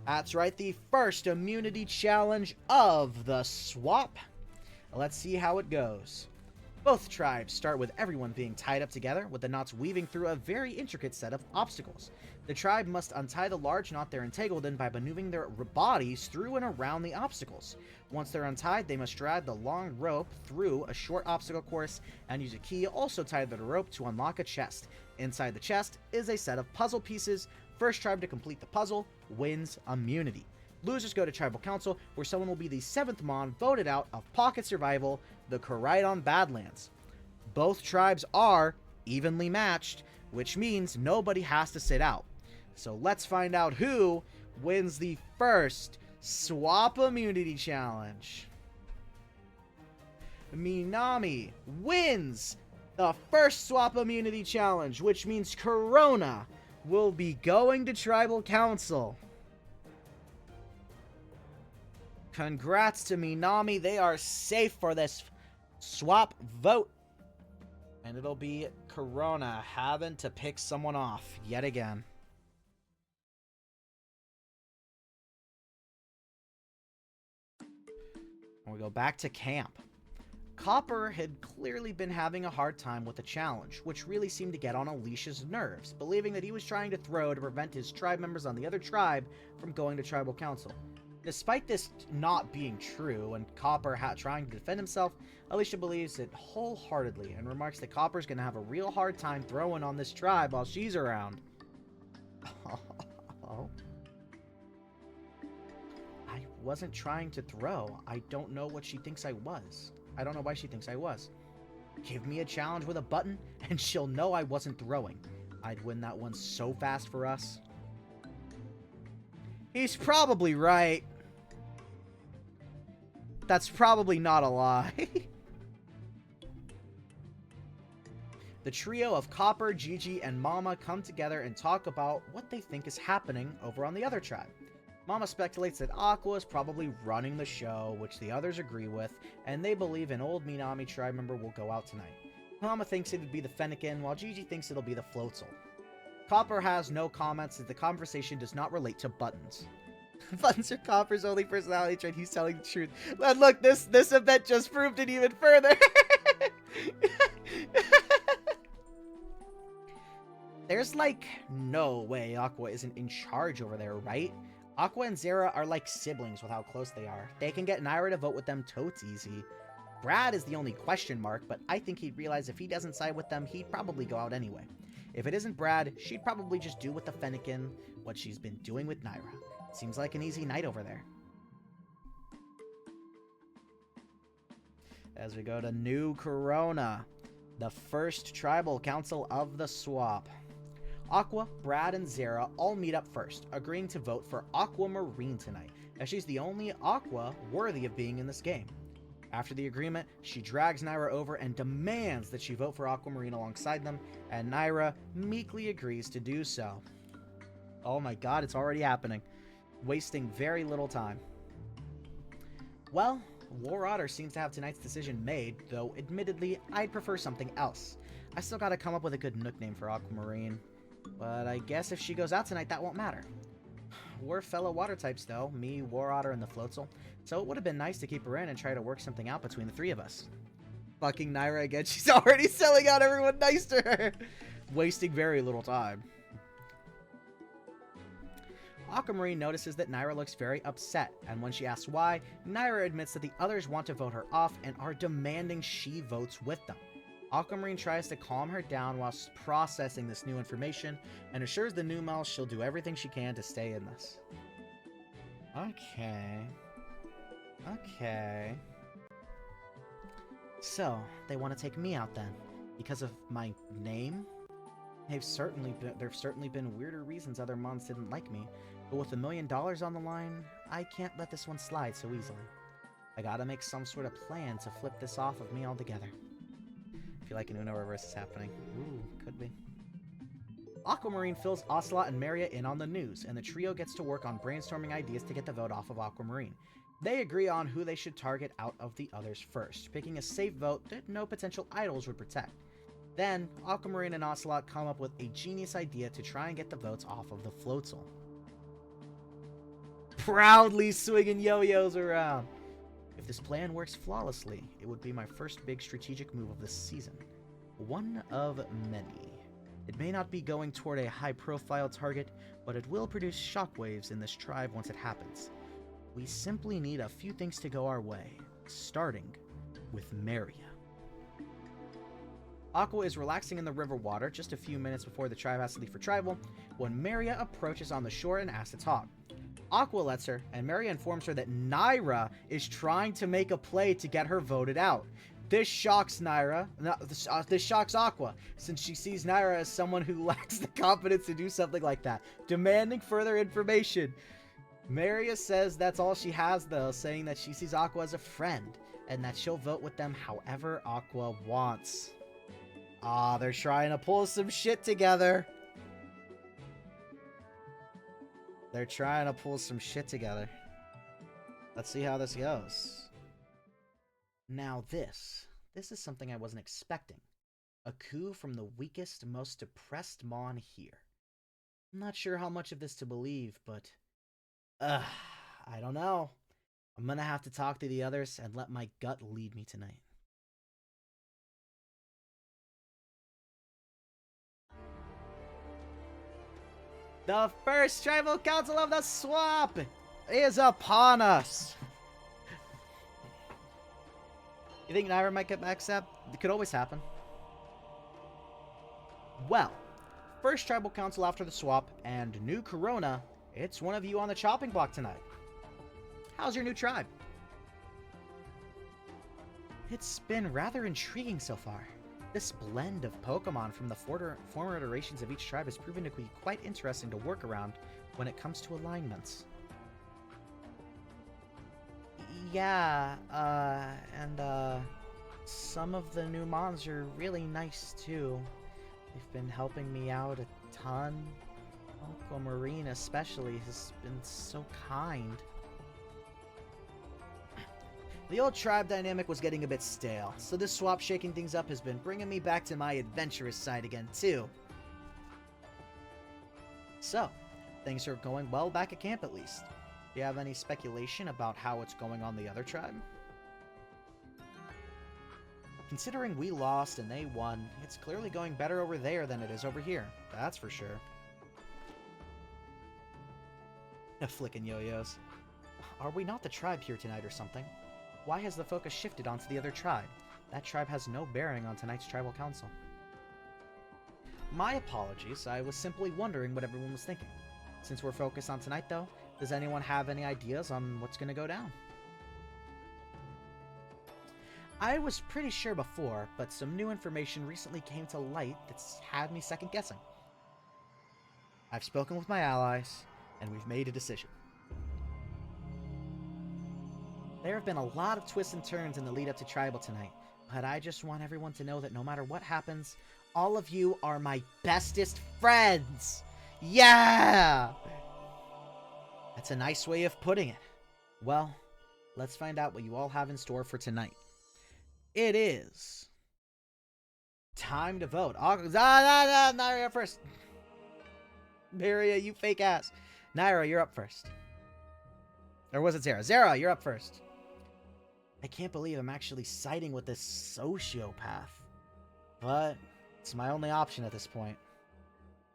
That's right, the first immunity challenge of the swap. Let's see how it goes. Both tribes start with everyone being tied up together, with the knots weaving through a very intricate set of obstacles. The tribe must untie the large knot they're entangled in by maneuvering their bodies through and around the obstacles. Once they're untied, they must drag the long rope through a short obstacle course and use a key also tied to the rope to unlock a chest. Inside the chest is a set of puzzle pieces. First tribe to complete the puzzle wins immunity. Losers go to Tribal Council, where someone will be the 7th Mon voted out of Pocket Survival, the Koraidon Badlands. Both tribes are evenly matched, which means nobody has to sit out. So let's find out who wins the first Swap Immunity Challenge. Minami wins the first Swap Immunity Challenge, which means Corona will be going to Tribal Council. Congrats to Minami, they are safe for this swap vote. And it'll be Corona having to pick someone off yet again. And we go back to camp. Copper had clearly been having a hard time with the challenge, which really seemed to get on Alicia's nerves, believing that he was trying to throw to prevent his tribe members on the other tribe from going to Tribal Council. Despite this not being true, and Copper trying to defend himself, Alicia believes it wholeheartedly and remarks that Copper's going to have a real hard time throwing on this tribe while she's around. Oh. I wasn't trying to throw. I don't know what she thinks I was. I don't know why she thinks I was. Give me a challenge with a button, and she'll know I wasn't throwing. I'd win that one so fast for us. He's probably right. That's probably not a lie. The trio of Copper, Gigi, and Mama come together and talk about what they think is happening over on the other tribe. Mama speculates that Aqua is probably running the show, which the others agree with, and they believe an old Minami tribe member will go out tonight. Mama thinks it would be the Fennekin, while Gigi thinks it'll be the Floatzel. Copper has no comments as the conversation does not relate to buttons. Buttons are Copper's only personality trait. He's telling the truth. And look, this event just proved it even further. There's like no way Aqua isn't in charge over there, right? Aqua and Zera are like siblings with how close they are. They can get Naira to vote with them totes easy. Brad is the only question mark, but I think he'd realize if he doesn't side with them, he'd probably go out anyway. If it isn't Brad, she'd probably just do with the Fennekin what she's been doing with Naira. Seems like an easy night over there. As we go to New Corona, the first Tribal Council of the swap. Aqua, Brad, and Zera all meet up first, agreeing to vote for Aquamarine tonight, as she's the only Aqua worthy of being in this game. After the agreement, she drags Naira over and demands that she vote for Aquamarine alongside them, and Naira meekly agrees to do so. Oh my god, it's already happening. Wasting very little time. Well, War Otter seems to have tonight's decision made, though admittedly, I'd prefer something else. I still gotta come up with a good nickname for Aquamarine. But I guess if she goes out tonight, that won't matter. We're fellow water types, though. Me, War Otter, and the Floatzel. So it would have been nice to keep her in and try to work something out between the three of us. Fucking Naira again. She's already selling out everyone nice to her. Wasting very little time. Aquamarine notices that Naira looks very upset, and when she asks why, Naira admits that the others want to vote her off and are demanding she votes with them. Aquamarine tries to calm her down whilst processing this new information, and assures the new Mel she'll do everything she can to stay in this. Okay. So, they want to take me out then, because of my name? There've certainly been weirder reasons other Mons didn't like me, but with $1 million on the line, I can't let this one slide so easily. I gotta make some sort of plan to flip this off of me altogether. feel like an Uno reverse is happening. Ooh, could be. Aquamarine fills Ocelot and Maria in on the news, and the trio gets to work on brainstorming ideas to get the vote off of Aquamarine. They agree on who they should target out of the others first, picking a safe vote that no potential idols would protect. Then, Aquamarine and Ocelot come up with a genius idea to try and get the votes off of the Floatzel. Proudly swinging yo-yos around. If this plan works flawlessly, it would be my first big strategic move of this season. One of many. It may not be going toward a high-profile target, but it will produce shockwaves in this tribe once it happens. We simply need a few things to go our way, starting with Maria. Aqua is relaxing in the river water just a few minutes before the tribe has to leave for tribal, when Maria approaches on the shore and asks to talk. Aqua lets her, and Maria informs her that Naira is trying to make a play to get her voted out. This shocks Naira. This shocks Aqua, since she sees Naira as someone who lacks the confidence to do something like that, demanding further information. Maria says that's all she has, though, saying that she sees Aqua as a friend, and that she'll vote with them however Aqua wants. Ah, they're trying to pull some shit together. They're trying to pull some shit together. Let's see how this goes. Now this is something I wasn't expecting. A coup from the weakest, most depressed Mon here. I'm not sure how much of this to believe, but... I don't know. I'm gonna have to talk to the others and let my gut lead me tonight. The first tribal council of the swamp is upon us. You think Naira might get backstabbed? It could always happen. Well, first tribal council after the swap and new Corona, it's one of you on the chopping block tonight. How's your new tribe? It's been rather intriguing so far. This blend of Pokemon from the former iterations of each tribe has proven to be quite interesting to work around when it comes to alignments. Yeah, and some of the new Mons are really nice too. They've been helping me out a ton. Aquamarine especially has been so kind. The old tribe dynamic was getting a bit stale, so this swap shaking things up has been bringing me back to my adventurous side again, too. So, things are going well back at camp at least. Do you have any speculation about how it's going on the other tribe? Considering we lost and they won, it's clearly going better over there than it is over here. That's for sure. Flicking yo-yos. Are we not the tribe here tonight or something? Why has the focus shifted onto the other tribe? That tribe has no bearing on tonight's tribal council. My apologies, I was simply wondering what everyone was thinking. Since we're focused on tonight though, does anyone have any ideas on what's gonna go down? I was pretty sure before, but some new information recently came to light that's had me second guessing. I've spoken with my allies, and we've made a decision. There have been a lot of twists and turns in the lead up to Tribal tonight, but I just want everyone to know that no matter what happens, all of you are my bestest friends! Yeah! That's a nice way of putting it. Well, let's find out what you all have in store for tonight. It is time to vote. Naira, you're up first. Maria, you fake ass. Naira, you're up first. Or was it Zara? Zara, you're up first. I can't believe I'm actually siding with this sociopath. But it's my only option at this point.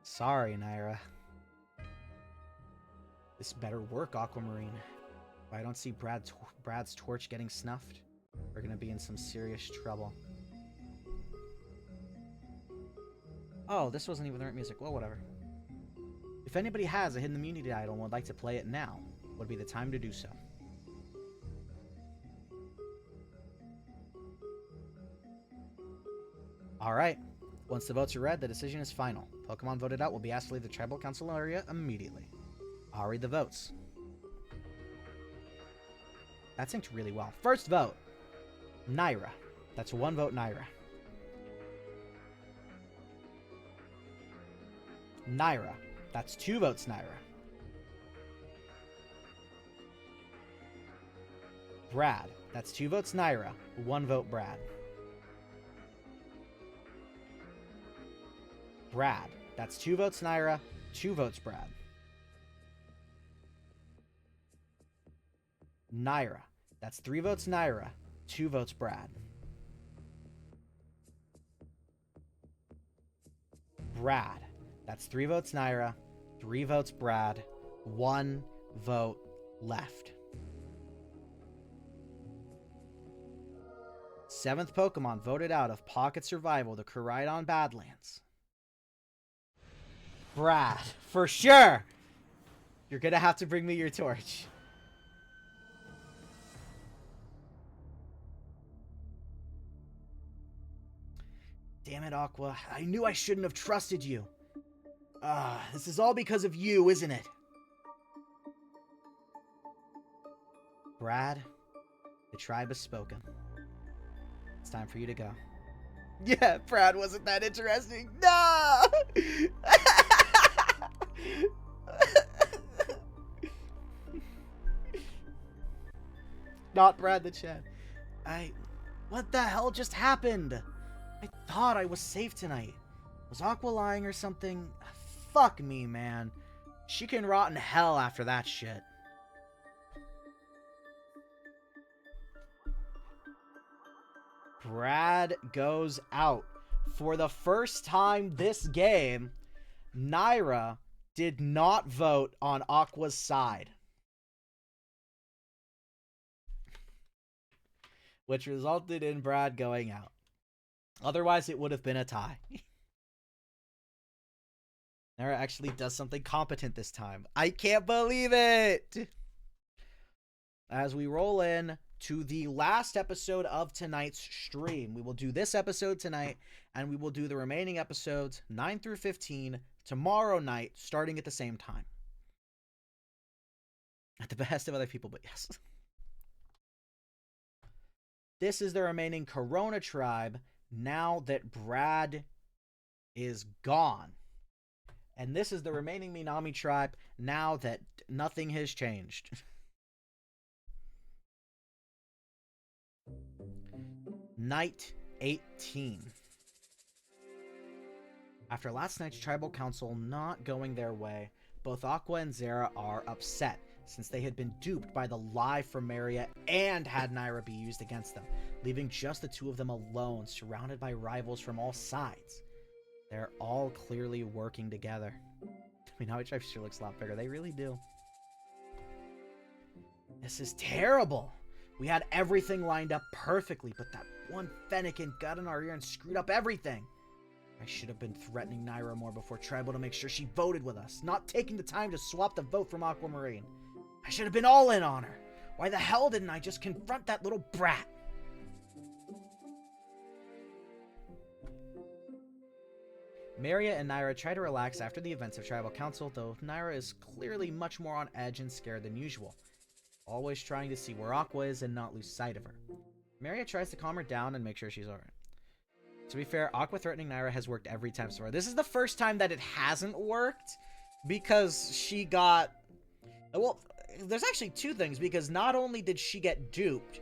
Sorry, Naira. This better work, Aquamarine. If I don't see Brad's torch getting snuffed, we're gonna be in some serious trouble. Oh, this wasn't even the right music. Well, whatever. If anybody has a hidden immunity idol and would like to play it now, would be the time to do so. Alright. Once the votes are read, the decision is final. Pokemon voted out will be asked to leave the Tribal Council area immediately. I'll read the votes. That synced really well. First vote. Naira. That's one vote, Naira. Naira. That's 2 votes, Naira. Brad. That's 2 votes, Naira. 1 vote, Brad. Brad. That's 2 votes, Naira. 2 votes, Brad. Naira. That's 3 votes, Naira. 2 votes, Brad. Brad. That's 3 votes, Naira. 3 votes, Brad. 1 vote left. 7th Pokemon voted out of Pocket Survival, the Koraidon Badlands. Brad, for sure! You're gonna have to bring me your torch. Damn it, Aqua. I knew I shouldn't have trusted you. This is all because of you, isn't it? Brad, the tribe has spoken. It's time for you to go. Yeah, Brad wasn't that interesting. No! Not Brad the Chad. What the hell just happened? I thought I was safe tonight. Was Aqua lying or something? Fuck me, man. She can rot in hell after that shit. Brad goes out. For the first time this game, Naira did not vote on Aqua's side, which resulted in Brad going out. Otherwise, it would have been a tie. Naira actually does something competent this time. I can't believe it! As we roll in to the last episode of tonight's stream. We will do this episode tonight, and we will do the remaining episodes 9 through 15 tomorrow night, starting at the same time. At the behest of other people, but yes. This is the remaining Corona tribe now that Brad is gone. And this is the remaining Minami tribe now that nothing has changed. Night 18. After last night's tribal council not going their way, both Aqua and Zera are upset, since they had been duped by the lie from Maria and had Naira be used against them, leaving just the two of them alone, surrounded by rivals from all sides. They're all clearly working together. I mean, Minami tribe sure looks a lot bigger. They really do. This is terrible. We had everything lined up perfectly, but that one Fennekin got in our ear and screwed up everything. I should have been threatening Naira more before Tribal to make sure she voted with us, not taking the time to swap the vote from Aquamarine. I should have been all in on her. Why the hell didn't I just confront that little brat? Maria and Naira try to relax after the events of Tribal Council, though Naira is clearly much more on edge and scared than usual, always trying to see where Aqua is and not lose sight of her. Maria tries to calm her down and make sure she's alright. To be fair, Aqua threatening Naira has worked every time so far. This is the first time that it hasn't worked, because she got... Well, there's actually two things, because not only did she get duped,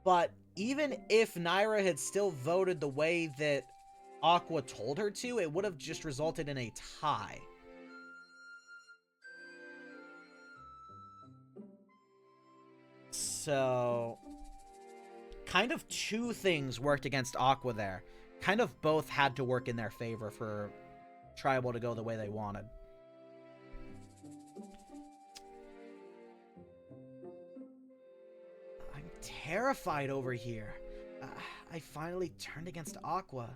but even if Naira had still voted the way that Aqua told her to, it would have just resulted in a tie. So, kind of two things worked against Aqua there. Kind of both had to work in their favor for Tribal to go the way they wanted. I'm terrified over here. I finally turned against Aqua.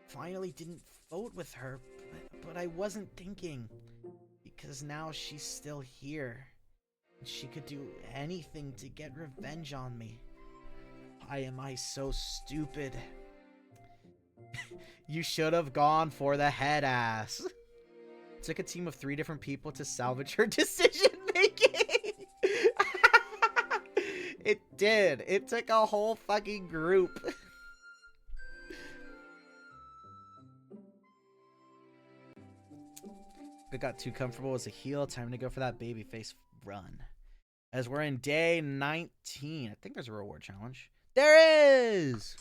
Finally didn't vote with her, but I wasn't thinking. Because now she's still here. She could do anything to get revenge on me. Why am I so stupid? You should have gone for the head ass. It took a team of 3 different people to salvage her decision making. It did. It took a whole fucking group. It got too comfortable as a heel. Time to go for that babyface run. As we're in day 19. I think there's a reward challenge. There is!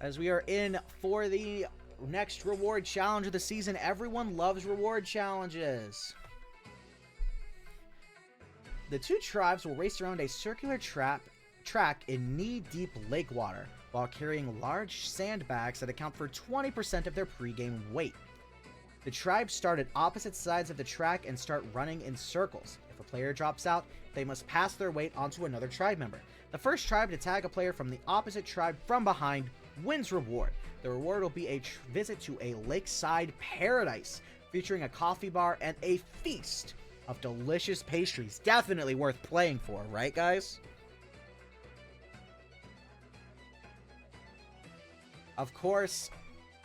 As we are in for the next reward challenge of the season. Everyone loves reward challenges. The two tribes will race around a circular track in knee-deep lake water while carrying large sandbags that account for 20% of their pregame weight. The tribes start at opposite sides of the track and start running in circles. If a player drops out, they must pass their weight onto another tribe member. The first tribe to tag a player from the opposite tribe from behind wins reward. The reward will be a visit to a lakeside paradise featuring a coffee bar and a feast of delicious pastries. Definitely worth playing for, right guys? Of course,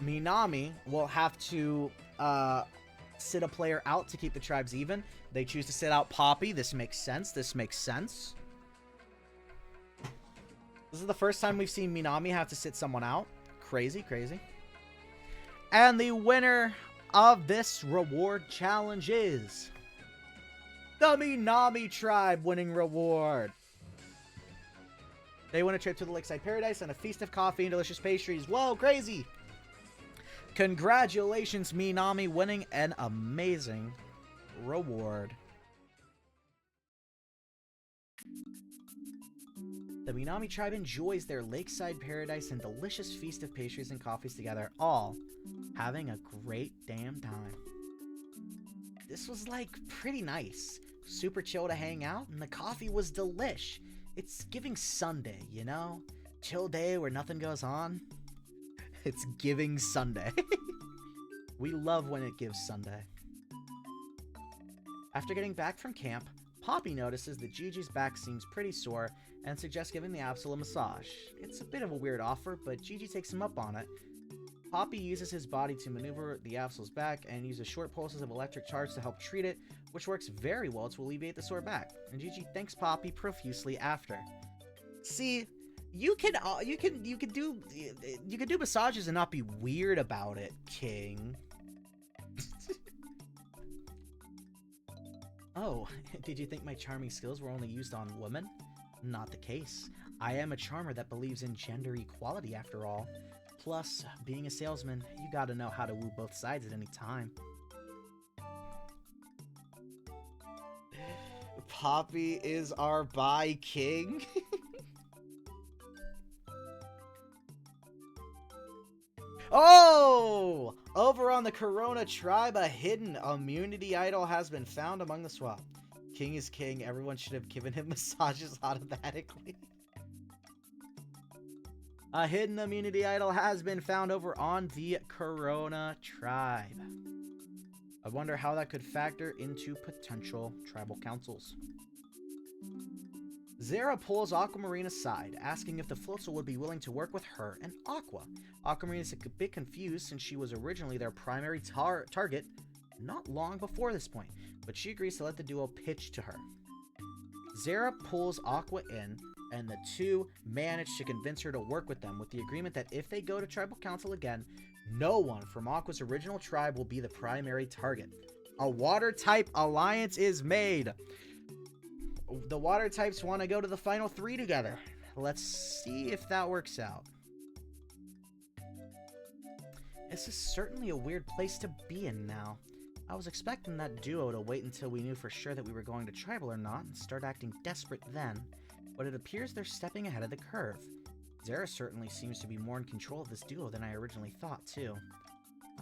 Minami will have to sit a player out to keep the tribes even. They choose to sit out Poppy. This makes sense. This makes sense. This is the first time we've seen Minami have to sit someone out. Crazy, crazy. And the winner of this reward challenge is the Minami tribe, winning reward. They win a trip to the Lakeside Paradise and a feast of coffee and delicious pastries. Whoa, crazy! Congratulations, Minami, winning an amazing reward. The Minami tribe enjoys their Lakeside Paradise and delicious feast of pastries and coffees together, all having a great damn time. This was, like, pretty nice. Super chill to hang out, and the coffee was delish. It's giving Sunday, you know? Chill day where nothing goes on. It's giving Sunday. We love when it gives Sunday. After getting back from camp, Poppy notices that Gigi's back seems pretty sore and suggests giving the Absol a massage. It's a bit of a weird offer, but Gigi takes him up on it. Poppy uses his body to maneuver the Absol's back and uses short pulses of electric charge to help treat it, which works very well to alleviate the sore back. And Gigi thanks Poppy profusely after. See, you can do massages and not be weird about it, King. Oh, did you think my charming skills were only used on women? Not the case. I am a charmer that believes in gender equality after all. Plus, being a salesman, you gotta know how to woo both sides at any time. Poppy is our bi king. Oh! Over on the Corona tribe, a hidden immunity idol has been found among the swap. King is king. Everyone should have given him massages automatically. A hidden immunity idol has been found over on the Corona tribe. I wonder how that could factor into potential tribal councils. Zera pulls Aquamarine aside, asking if the Floatzel would be willing to work with her and Aqua. Aquamarine is a bit confused since she was originally their primary target not long before this point, but she agrees to let the duo pitch to her. Zera pulls Aqua in, and the two manage to convince her to work with them with the agreement that if they go to tribal council again, no one from Aqua's original tribe will be the primary target. A water-type alliance is made. The water types want to go to the final 3 together. Let's see if that works out. This is certainly a weird place to be in now. I was expecting that duo to wait until we knew for sure that we were going to tribal or not and start acting desperate then, but it appears they're stepping ahead of the curve. Zera certainly seems to be more in control of this duo than I originally thought, too.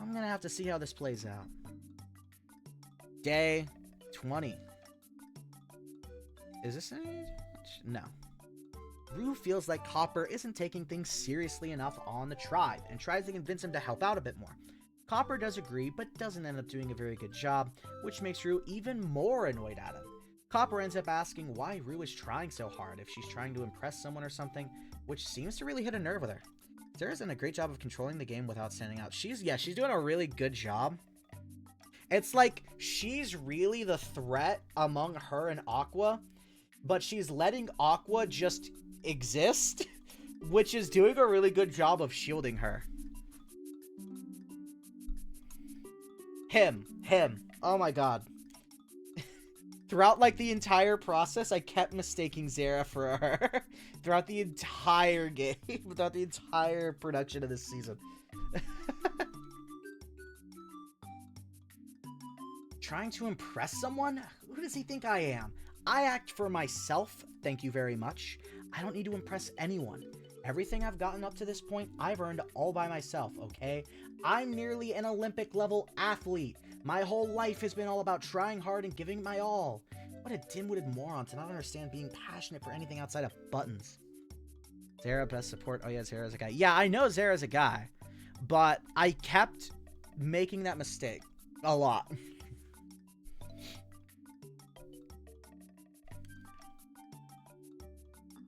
I'm gonna have to see how this plays out. Day 20. Is this any? No. Rue feels like Copper isn't taking things seriously enough on the tribe and tries to convince him to help out a bit more. Copper does agree, but doesn't end up doing a very good job, which makes Rue even more annoyed at him. Copper ends up asking why Rue is trying so hard, if she's trying to impress someone or something, which seems to really hit a nerve with her. Zera's done a great job of controlling the game without standing out. She's doing a really good job. It's like she's really the threat among her and Aqua, but she's letting Aqua just exist, which is doing a really good job of shielding her. Him. Oh my god. Throughout, like, the entire process, I kept mistaking Zara for her. Throughout the entire game. Throughout the entire production of this season. Trying to impress someone? Who does he think I am? I act for myself, thank you very much. I don't need to impress anyone. Everything I've gotten up to this point, I've earned all by myself, okay? I'm nearly an Olympic-level athlete. My whole life has been all about trying hard and giving my all. What a dim-witted moron to not understand being passionate for anything outside of buttons. Zara, best support. Oh yeah, Zara's a guy. Yeah, I know Zara's a guy. But I kept making that mistake. A lot.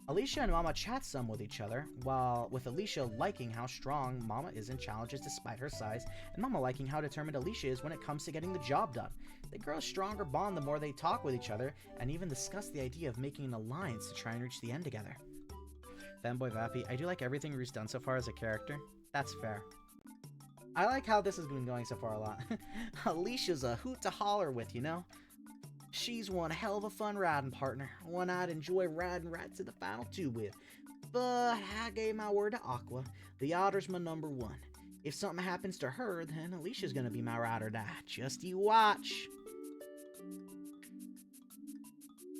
Alicia and Mama chat some with each other, while with Alicia liking how strong Mama is in challenges despite her size, and Mama liking how determined Alicia is when it comes to getting the job done. They grow a stronger bond the more they talk with each other, and even discuss the idea of making an alliance to try and reach the end together. Fanboy Vappy, I do like everything Rue's done so far as a character. That's fair. I like how this has been going so far a lot. Alicia's a hoot to holler with, you know? She's one hell of a fun riding partner, one I'd enjoy riding right to the final two with. But I gave my word to Aqua. The otter's my number one. If something happens to her, then Alicia's gonna be my ride or die. Just you watch.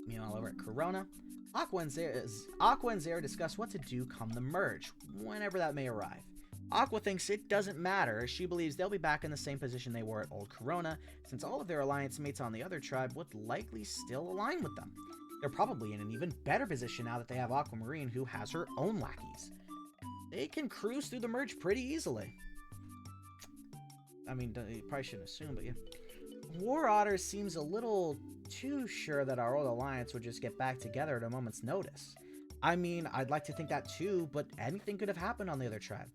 Meanwhile, over at Corona, Aqua and Zara discuss what to do come the merge, whenever that may arrive. Aqua thinks it doesn't matter, as she believes they'll be back in the same position they were at Old Corona, since all of their alliance mates on the other tribe would likely still align with them. They're probably in an even better position now that they have Aquamarine, who has her own lackeys. They can cruise through the merge pretty easily. I mean, you probably shouldn't assume, but yeah. War Otter seems a little too sure that our old alliance would just get back together at a moment's notice. I mean, I'd like to think that too, but anything could have happened on the other tribe.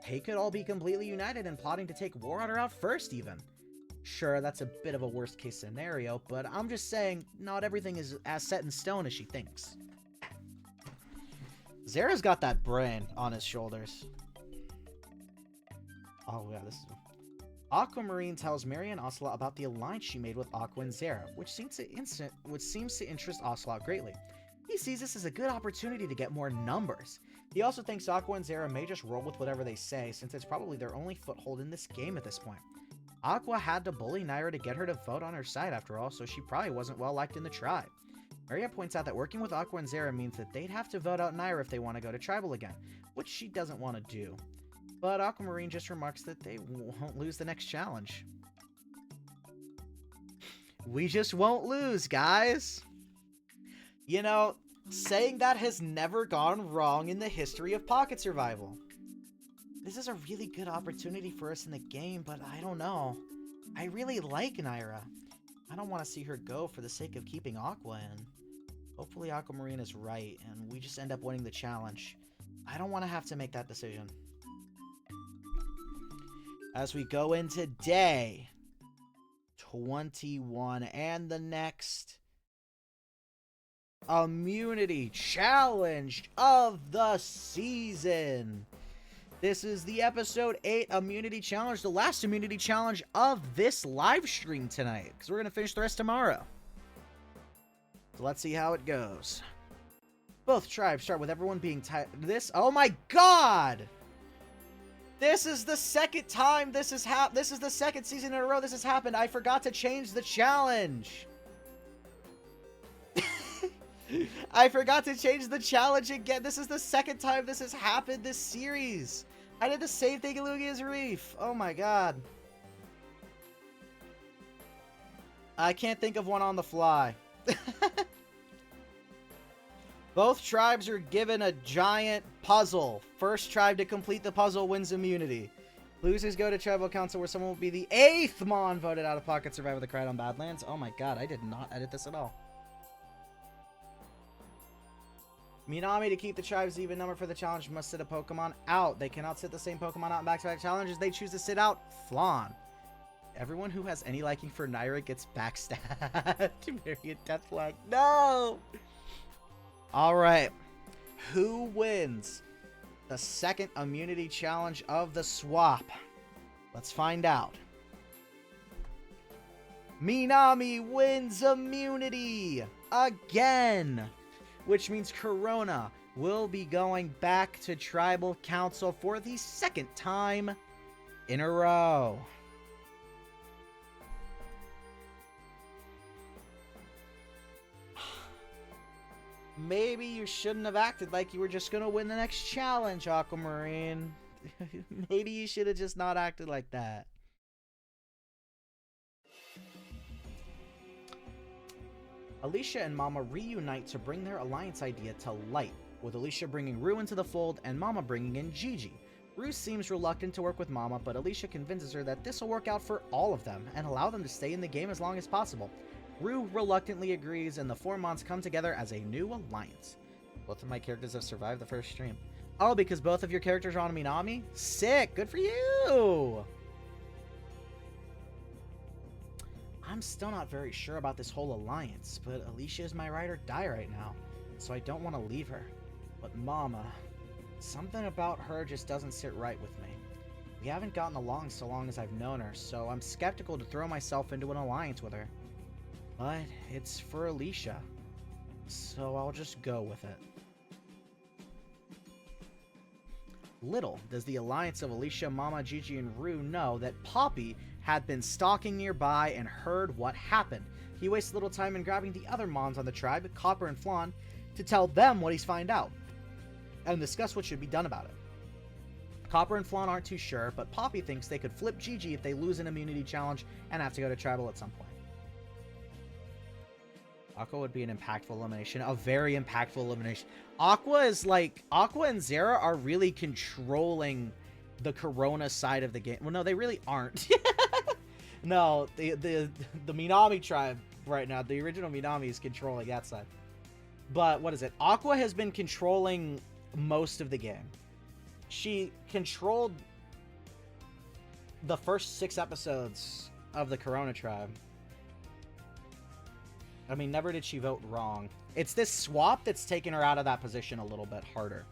They could all be completely united and plotting to take War Otter out first, even. Sure, that's a bit of a worst-case scenario, but I'm just saying, not everything is as set in stone as she thinks. Zara's got that brain on his shoulders. Oh, yeah, this is... Aquamarine tells Mary and Ocelot about the alliance she made with Aqua and Zara, which seems to interest Ocelot greatly. He sees this as a good opportunity to get more numbers. He also thinks Aqua and Zara may just roll with whatever they say, since it's probably their only foothold in this game at this point. Aqua had to bully Naira to get her to vote on her side after all, so she probably wasn't well liked in the tribe. Maria points out that working with Aqua and Zara means that they'd have to vote out Naira if they want to go to tribal again, which she doesn't want to do. But Aquamarine just remarks that they won't lose the next challenge. We just won't lose, guys! You know, saying that has never gone wrong in the history of Pocket Survival. This is a really good opportunity for us in the game, but I don't know. I really like Naira. I don't want to see her go for the sake of keeping Aqua in. Hopefully Aquamarine is right, and we just end up winning the challenge. I don't want to have to make that decision. As we go into day 21 and the next immunity challenge of the season. This is the episode 8 immunity challenge, the last immunity challenge of this live stream tonight, because we're going to finish the rest tomorrow. So let's see how it goes. Both tribes start with everyone being tied. Oh my god! This is the second time this has happened. This is the second season in a row this has happened. I forgot to change the challenge. I forgot to change the challenge again. This is the second time this has happened this series. I did the same thing in Lugia's Reef. Oh my god. I can't think of one on the fly. Both tribes are given a giant puzzle. First tribe to complete the puzzle wins immunity. Losers go to tribal council where someone will be the 8th Mon voted out of Pocket Survivor the Cried on Badlands. Oh my god, I did not edit this at all. Minami, to keep the tribe's even number for the challenge, must sit a Pokemon out. They cannot sit the same Pokemon out in back-to-back challenges. They choose to sit out Flan. Everyone who has any liking for Naira gets backstabbed. Myriad Death Flag. No! Alright. Who wins the second immunity challenge of the swap? Let's find out. Minami wins immunity again, which means Corona will be going back to Tribal Council for the second time in a row. Maybe you shouldn't have acted like you were just gonna win the next challenge, Aquamarine. Maybe you should have just not acted like that. Alicia and Mama reunite to bring their alliance idea to light, with Alicia bringing Rue into the fold and Mama bringing in Gigi. Rue seems reluctant to work with Mama, but Alicia convinces her that this will work out for all of them and allow them to stay in the game as long as possible. Rue reluctantly agrees, and the four Mons come together as a new alliance. Both of my characters have survived the first stream. Oh, because both of your characters are on Minami? Sick! Good for you! I'm still not very sure about this whole alliance, but Alicia is my ride or die right now, so I don't want to leave her. But Mama, something about her just doesn't sit right with me. We haven't gotten along so long as I've known her, so I'm skeptical to throw myself into an alliance with her. But it's for Alicia, so I'll just go with it. Little does the alliance of Alicia, Mama, Gigi, and Rue know that Poppy had been stalking nearby and heard what happened. He wastes little time in grabbing the other Mons on the tribe, Copper and Flan, to tell them what he's found out, and discuss what should be done about it. Copper and Flan aren't too sure, but Poppy thinks they could flip Gigi if they lose an immunity challenge and have to go to tribal at some point. Aqua would be an impactful elimination, a very impactful elimination. Aqua and Zera are really controlling the Corona side of the game. Well, no, they really aren't. No, the Minami tribe right now, the original Minami is controlling that side. But what is it? Aqua has been controlling most of the game. She controlled the first 6 episodes of the Corona tribe. I mean, never did she vote wrong. It's this swap that's taken her out of that position a little bit harder.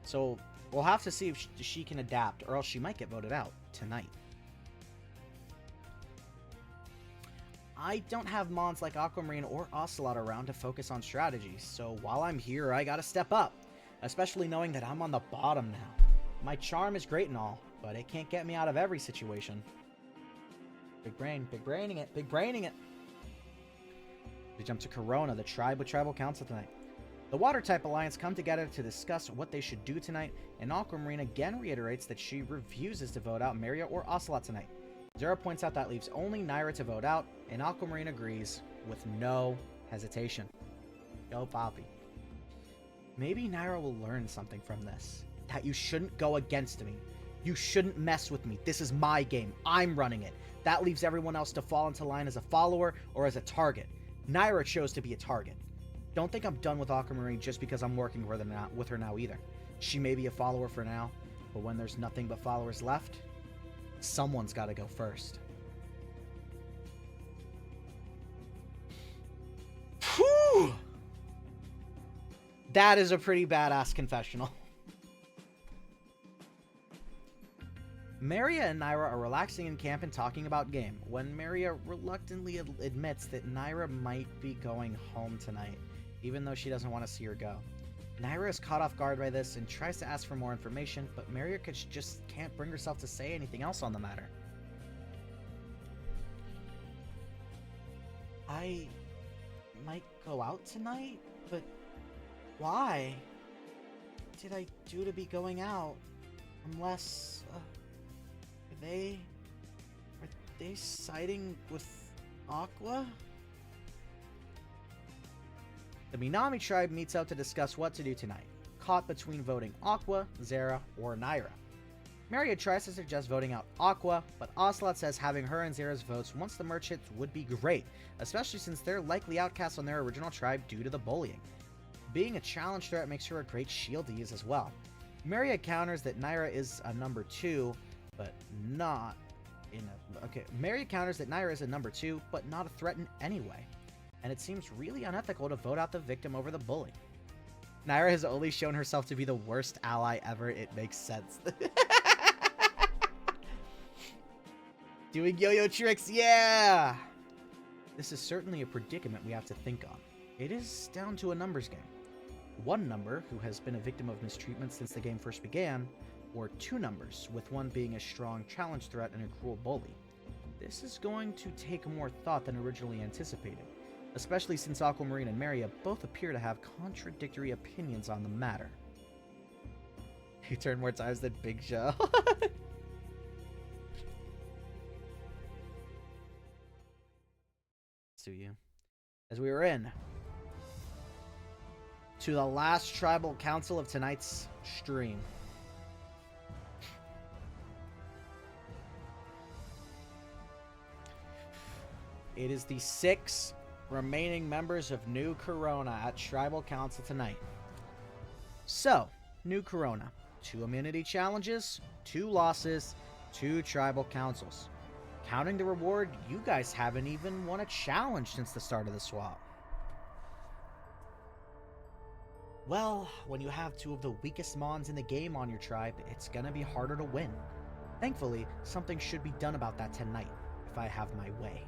So we'll have to see if she can adapt, or else she might get voted out tonight. I don't have Mons like Aquamarine or Ocelot around to focus on strategy, so while I'm here, I gotta step up. Especially knowing that I'm on the bottom now. My charm is great and all, but it can't get me out of every situation. Big braining it, big braining it. We jump to Corona, the tribe with Tribal Council tonight. The Water-type Alliance come together to discuss what they should do tonight, and Aquamarine again reiterates that she refuses to vote out Maria or Ocelot tonight. Zera points out that leaves only Naira to vote out, and Aquamarine agrees with no hesitation. Go Poppy. Maybe Naira will learn something from this. That you shouldn't go against me. You shouldn't mess with me. This is my game. I'm running it. That leaves everyone else to fall into line as a follower or as a target. Naira chose to be a target. Don't think I'm done with Aquamarine just because I'm working with her now either. She may be a follower for now, but when there's nothing but followers left, someone's got to go first. Whew! That is a pretty badass confessional. Maria and Naira are relaxing in camp and talking about game, when Maria reluctantly admits that Naira might be going home tonight, even though she doesn't want to see her go. Naira is caught off guard by this and tries to ask for more information, but Maria just can't bring herself to say anything else on the matter. I might go out tonight, but why? What did I do to be going out? Unless, are they siding with Aqua? The Minami tribe meets out to discuss what to do tonight, caught between voting Aqua, Zera, or Naira. Maria tries to suggest voting out Aqua, but Ocelot says having her and Zera's votes once the merch hits would be great, especially since they're likely outcasts on their original tribe due to the bullying. Being a challenge threat makes her a great shield to use as well. Maria counters that Naira is a number 2, but not in a... Okay, Maria counters that Naira is a number 2, but not a threat in any way. And it seems really unethical to vote out the victim over the bully. Naira has only shown herself to be the worst ally ever. It makes sense. Doing yo-yo tricks, yeah! This is certainly a predicament we have to think on. It is down to a numbers game. One number, who has been a victim of mistreatment since the game first began, or two numbers, with one being a strong challenge threat and a cruel bully. This is going to take more thought than originally anticipated, especially since Aquamarine and Maria both appear to have contradictory opinions on the matter. You turn more times than Big Show. To you. As we were in to the last tribal council of tonight's stream. It is the 6 remaining members of New Corona at Tribal Council tonight. So, New Corona. 2 immunity challenges, 2 losses, 2 tribal councils. Counting the reward, you guys haven't even won a challenge since the start of the swap. Well, when you have 2 of the weakest mons in the game on your tribe, it's gonna be harder to win. Thankfully, something should be done about that tonight, if I have my way.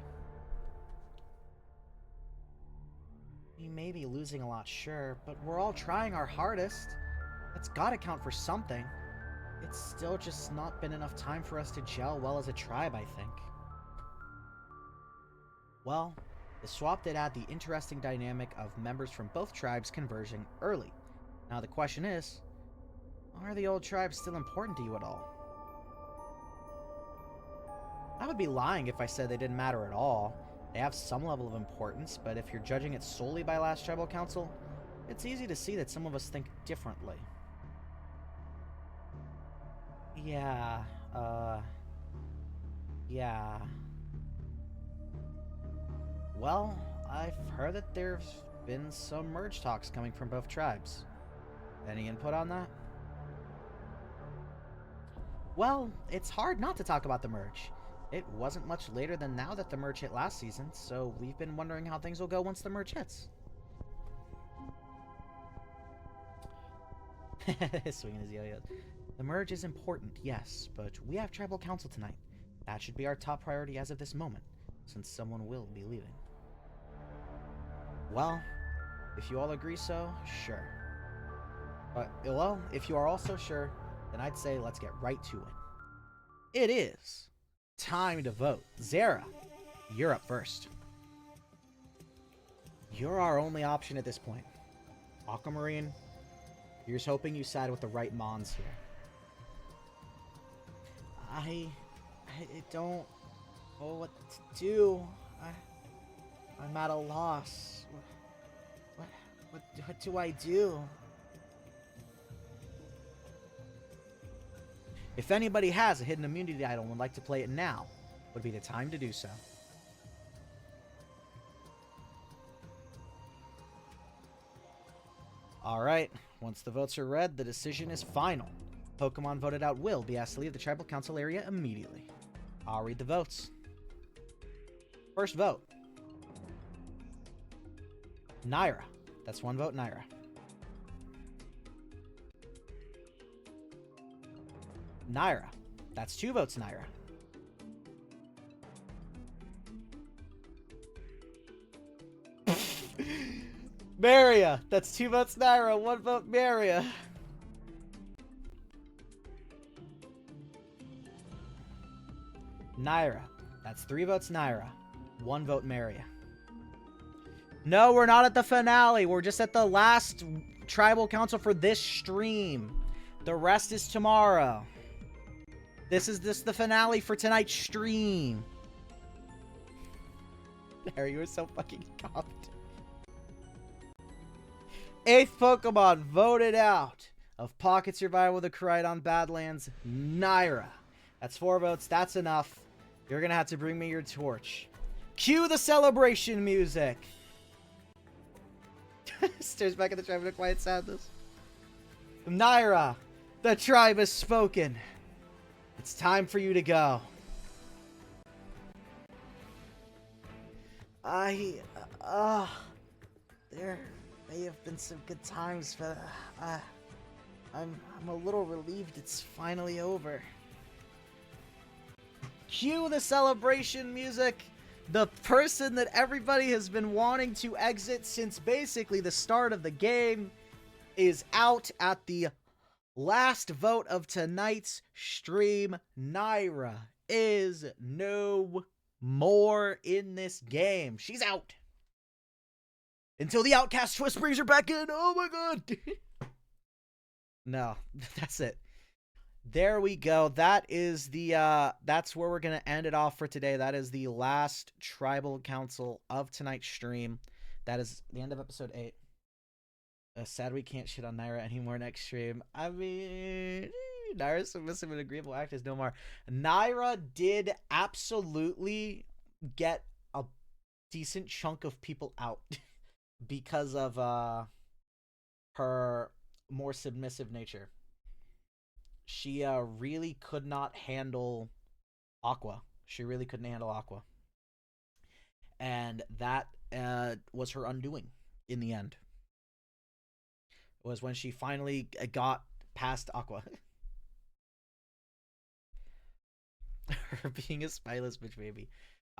We may be losing a lot, sure, but we're all trying our hardest. That's gotta count for something. It's still just not been enough time for us to gel well as a tribe, I think. Well, the swap did add the interesting dynamic of members from both tribes converging early. Now the question is, are the old tribes still important to you at all? I would be lying if I said they didn't matter at all. They have some level of importance, but if you're judging it solely by last tribal council, it's easy to see that some of us think differently. Yeah. Well, I've heard that there's been some merge talks coming from both tribes. Any input on that? Well, it's hard not to talk about the merge. It wasn't much later than now that the merge hit last season, so we've been wondering how things will go once the merge hits. Swinging his yo-yo. The merge is important, yes, but we have tribal council tonight. That should be our top priority as of this moment, since someone will be leaving. Well, if you all agree so, sure. Well, if you are also sure, then I'd say let's get right to it. It is time to vote. Zara, you're up first. You're our only option at this point. Aquamarine, here's hoping you side with the right mons here. I don't know what to do. I'm at a loss. What do I do? If anybody has a hidden immunity idol and would like to play it now, would be the time to do so. Alright, once the votes are read, the decision is final. Pokemon voted out will be asked to leave the Tribal Council area immediately. I'll read the votes. First vote. Naira. That's 1 vote, Naira. Naira. That's 2 votes, Naira. Maria. That's 2 votes, Naira. 1 vote, Maria. Naira. That's 3 votes, Naira. 1 vote, Maria. No, we're not at the finale. We're just at the last tribal council for this stream. The rest is tomorrow. This is the finale for tonight's stream. Harry, you were so fucking confident. 8th Pokemon voted out of Pocket Survival the Koraidon Badlands, Naira. That's 4 votes. That's enough. You're gonna have to bring me your torch. Cue the celebration music. Stares back at the tribe in a quiet sadness. Naira, the tribe has spoken. It's time for you to go. There may have been some good times, but I'm a little relieved it's finally over. Cue the celebration music. The person that everybody has been wanting to exit since basically the start of the game is out at the last vote of tonight's stream. Naira is no more in this game. She's out. Until the Outcast twist brings her back in. Oh my god. No, that's it. There we go. That is the that's where we're gonna end it off for today. That is the last tribal council of tonight's stream. That is the end of episode 8. Sad we can't shit on Naira anymore next stream. I mean, Naira's submissive and agreeable act is no more. Naira did absolutely get a decent chunk of people out because of her more submissive nature. She really could not handle Aqua. She really couldn't handle Aqua. And that was her undoing in the end. Was when she finally got past Aqua. Her being a spyless bitch baby.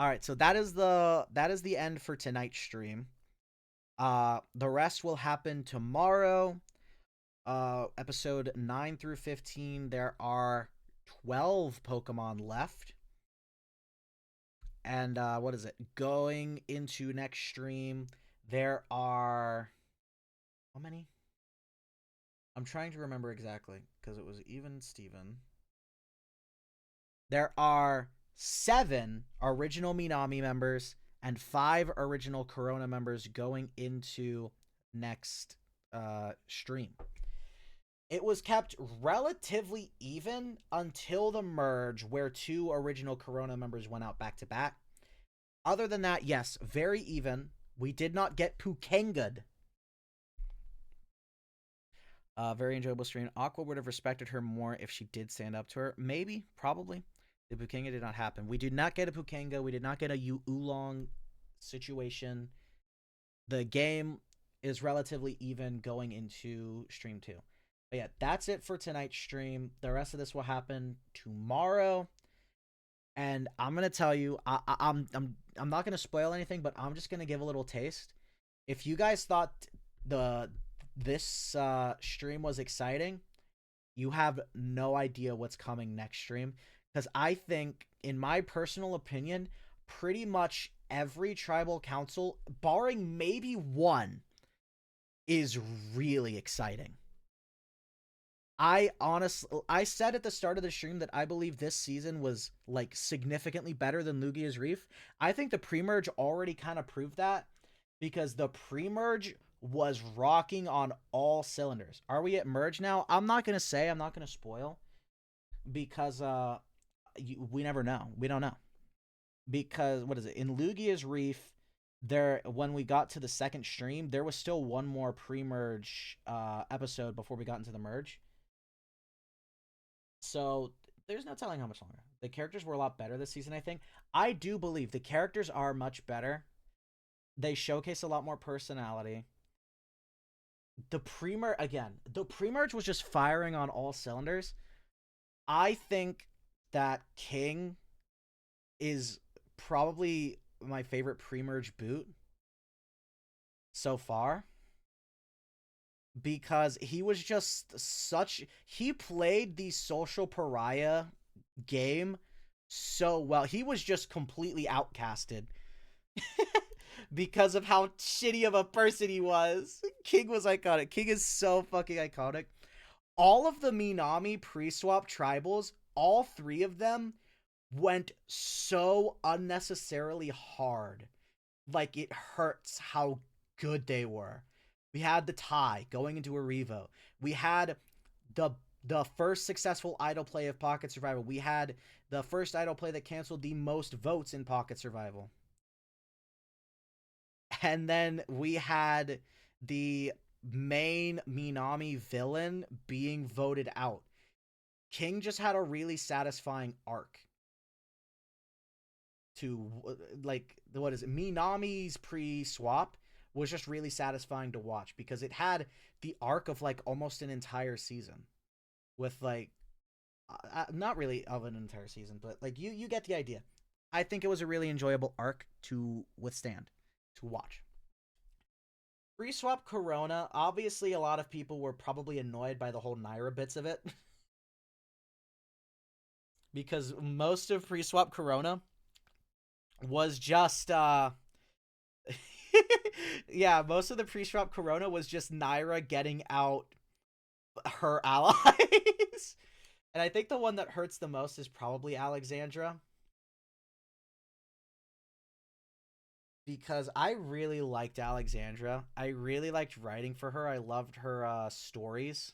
Alright, so that is the end for tonight's stream. The rest will happen tomorrow. Episode 9 through 15, there are 12 Pokemon left. And, what is it? Going into next stream, there are... How many? I'm trying to remember exactly, because it was even Steven. There are 7 original Minami members and 5 original Corona members going into next stream. It was kept relatively even until the merge, where 2 original Corona members went out back to back. Other than that, yes, very even. We did not get Pukenga'd. Very enjoyable stream. Aqua would have respected her more if she did stand up to her. Maybe, probably. The Pukenga did not happen. We did not get a Pukenga. We did not get a Oolong situation. The game is relatively even going into stream 2. But yeah, that's it for tonight's stream. The rest of this will happen tomorrow. And I'm gonna tell you, I'm not gonna spoil anything, but I'm just gonna give a little taste. If you guys thought this stream was exciting, you have no idea what's coming next stream. Because I think, in my personal opinion, pretty much every tribal council, barring maybe one, is really exciting. I said at the start of the stream that I believe this season was, like, significantly better than Lugia's Reef. I think the pre-merge already kind of proved that, because the pre-merge was rocking on all cylinders. Are we at merge now? I'm not going to say. I'm not going to spoil, because we never know. We don't know. Because, what is it? In Lugia's Reef, when we got to the second stream, there was still one more pre-merge episode before we got into the merge. So there's no telling how much longer. The characters were a lot better this season, I think. I do believe the characters are much better. They showcase a lot more personality. The pre-merge was just firing on all cylinders. I think that King is probably my favorite pre-merge boot so far. Because he was just he played the social pariah game so well. He was just completely outcasted because of how shitty of a person he was. King was iconic. King is so fucking iconic. All of the Minami pre-swap tribals, all 3 of them went so unnecessarily hard. Like, it hurts how good they were. We had the tie going into a revo. We had the first successful idol play of Pocket Survival. We had the first idol play that canceled the most votes in Pocket Survival. And then we had the main Minami villain being voted out. King just had a really satisfying arc to, like, what is it? Minami's pre-swap was just really satisfying to watch, because it had the arc of, like, almost an entire season with, like, not really of an entire season, but like you get the idea. I think it was a really enjoyable arc to withstand, to watch. Free swap Corona. Obviously, a lot of people were probably annoyed by the whole Naira bits of it. Because most of free swap Corona was just yeah, most of the pre swap Corona was just Naira getting out her allies. And I think the one that hurts the most is probably Alexandra. Because I really liked Alexandra. I really liked writing for her. I loved her stories.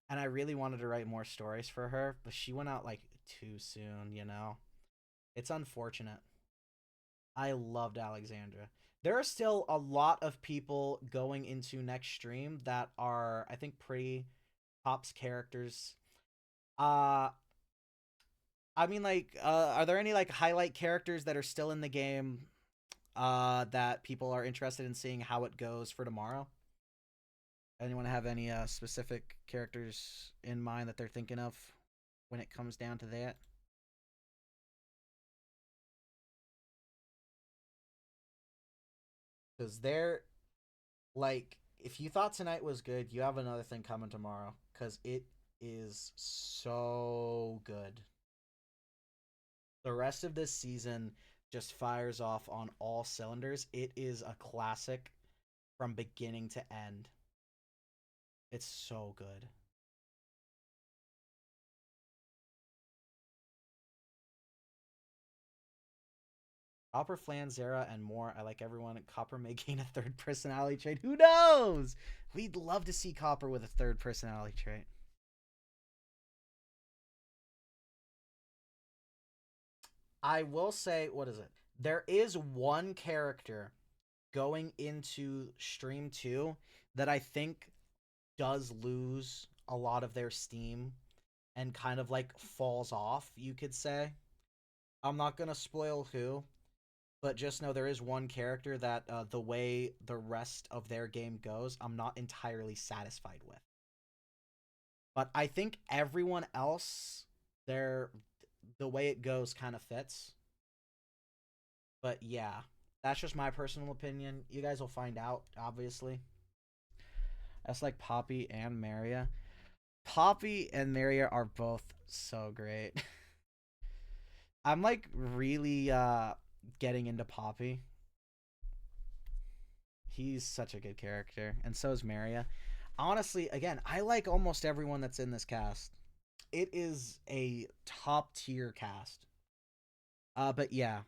And I really wanted to write more stories for her. But she went out like too soon, you know? It's unfortunate. I loved Alexandra. There are still a lot of people going into next stream that are, I think, pretty tops characters. Uh I mean, like, are there any like highlight characters that are still in the game that people are interested in seeing how it goes for tomorrow? Anyone have any specific characters in mind that they're thinking of when it comes down to that? Because they're like, if you thought tonight was good, you have another thing coming tomorrow. Because it is so good. The rest of this season just fires off on all cylinders. It is a classic from beginning to end. It's so good. Copper, Flan, Zera, and more. I like everyone. Copper may gain a third personality trait. Who knows? We'd love to see Copper with a third personality trait. I will say, what is it? There is one character going into Stream 2 that I think does lose a lot of their steam and kind of like falls off, you could say. I'm not going to spoil who, but just know there is one character that the way the rest of their game goes, I'm not entirely satisfied with. But I think everyone else, their the way it goes kind of fits. But yeah, that's just my personal opinion. You guys will find out, obviously. That's like Poppy and Maria. Poppy and Maria are both so great. I'm like really getting into Poppy. He's such a good character, and so is Maria. Honestly, again, I like almost everyone that's in this cast. It is a top tier cast. But yeah,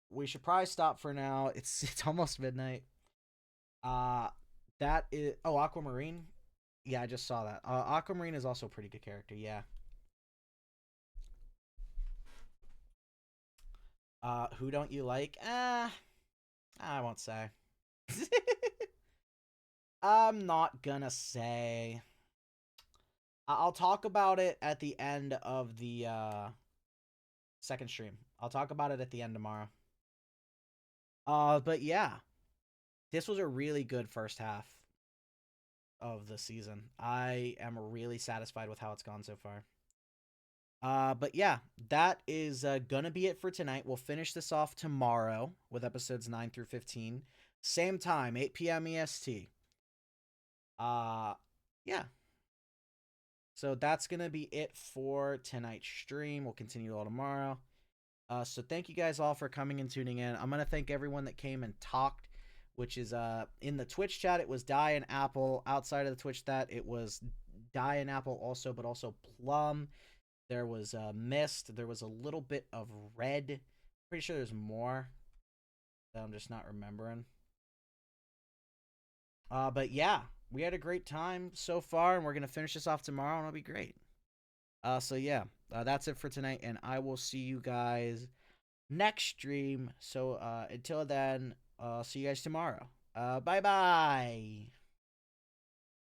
we should probably stop for now. It's almost midnight. Uh, that is Aquamarine. Yeah, I just saw that. Aquamarine is also a pretty good character. Yeah. Who don't you like? I won't say. I'm not gonna say. I'll talk about it at the end of the second stream. I'll talk about it at the end tomorrow. But yeah, this was a really good first half of the season. I am really satisfied with how it's gone so far. But yeah, that is gonna be it for tonight. We'll finish this off tomorrow with episodes 9 through 15. Same time, 8 p.m. EST. Yeah. So that's gonna be it for tonight's stream. We'll continue all tomorrow. So thank you guys all for coming and tuning in. I'm gonna thank everyone that came and talked, which is in the Twitch chat it was Die and Apple. Outside of the Twitch chat it was Die and Apple also, but also Plum. There was Mist. There was a little bit of Red. Pretty sure there's more that I'm just not remembering. But yeah, we had a great time so far, and we're gonna finish this off tomorrow, and it'll be great. So yeah, that's it for tonight, and I will see you guys next stream. So until then, see you guys tomorrow. Bye bye.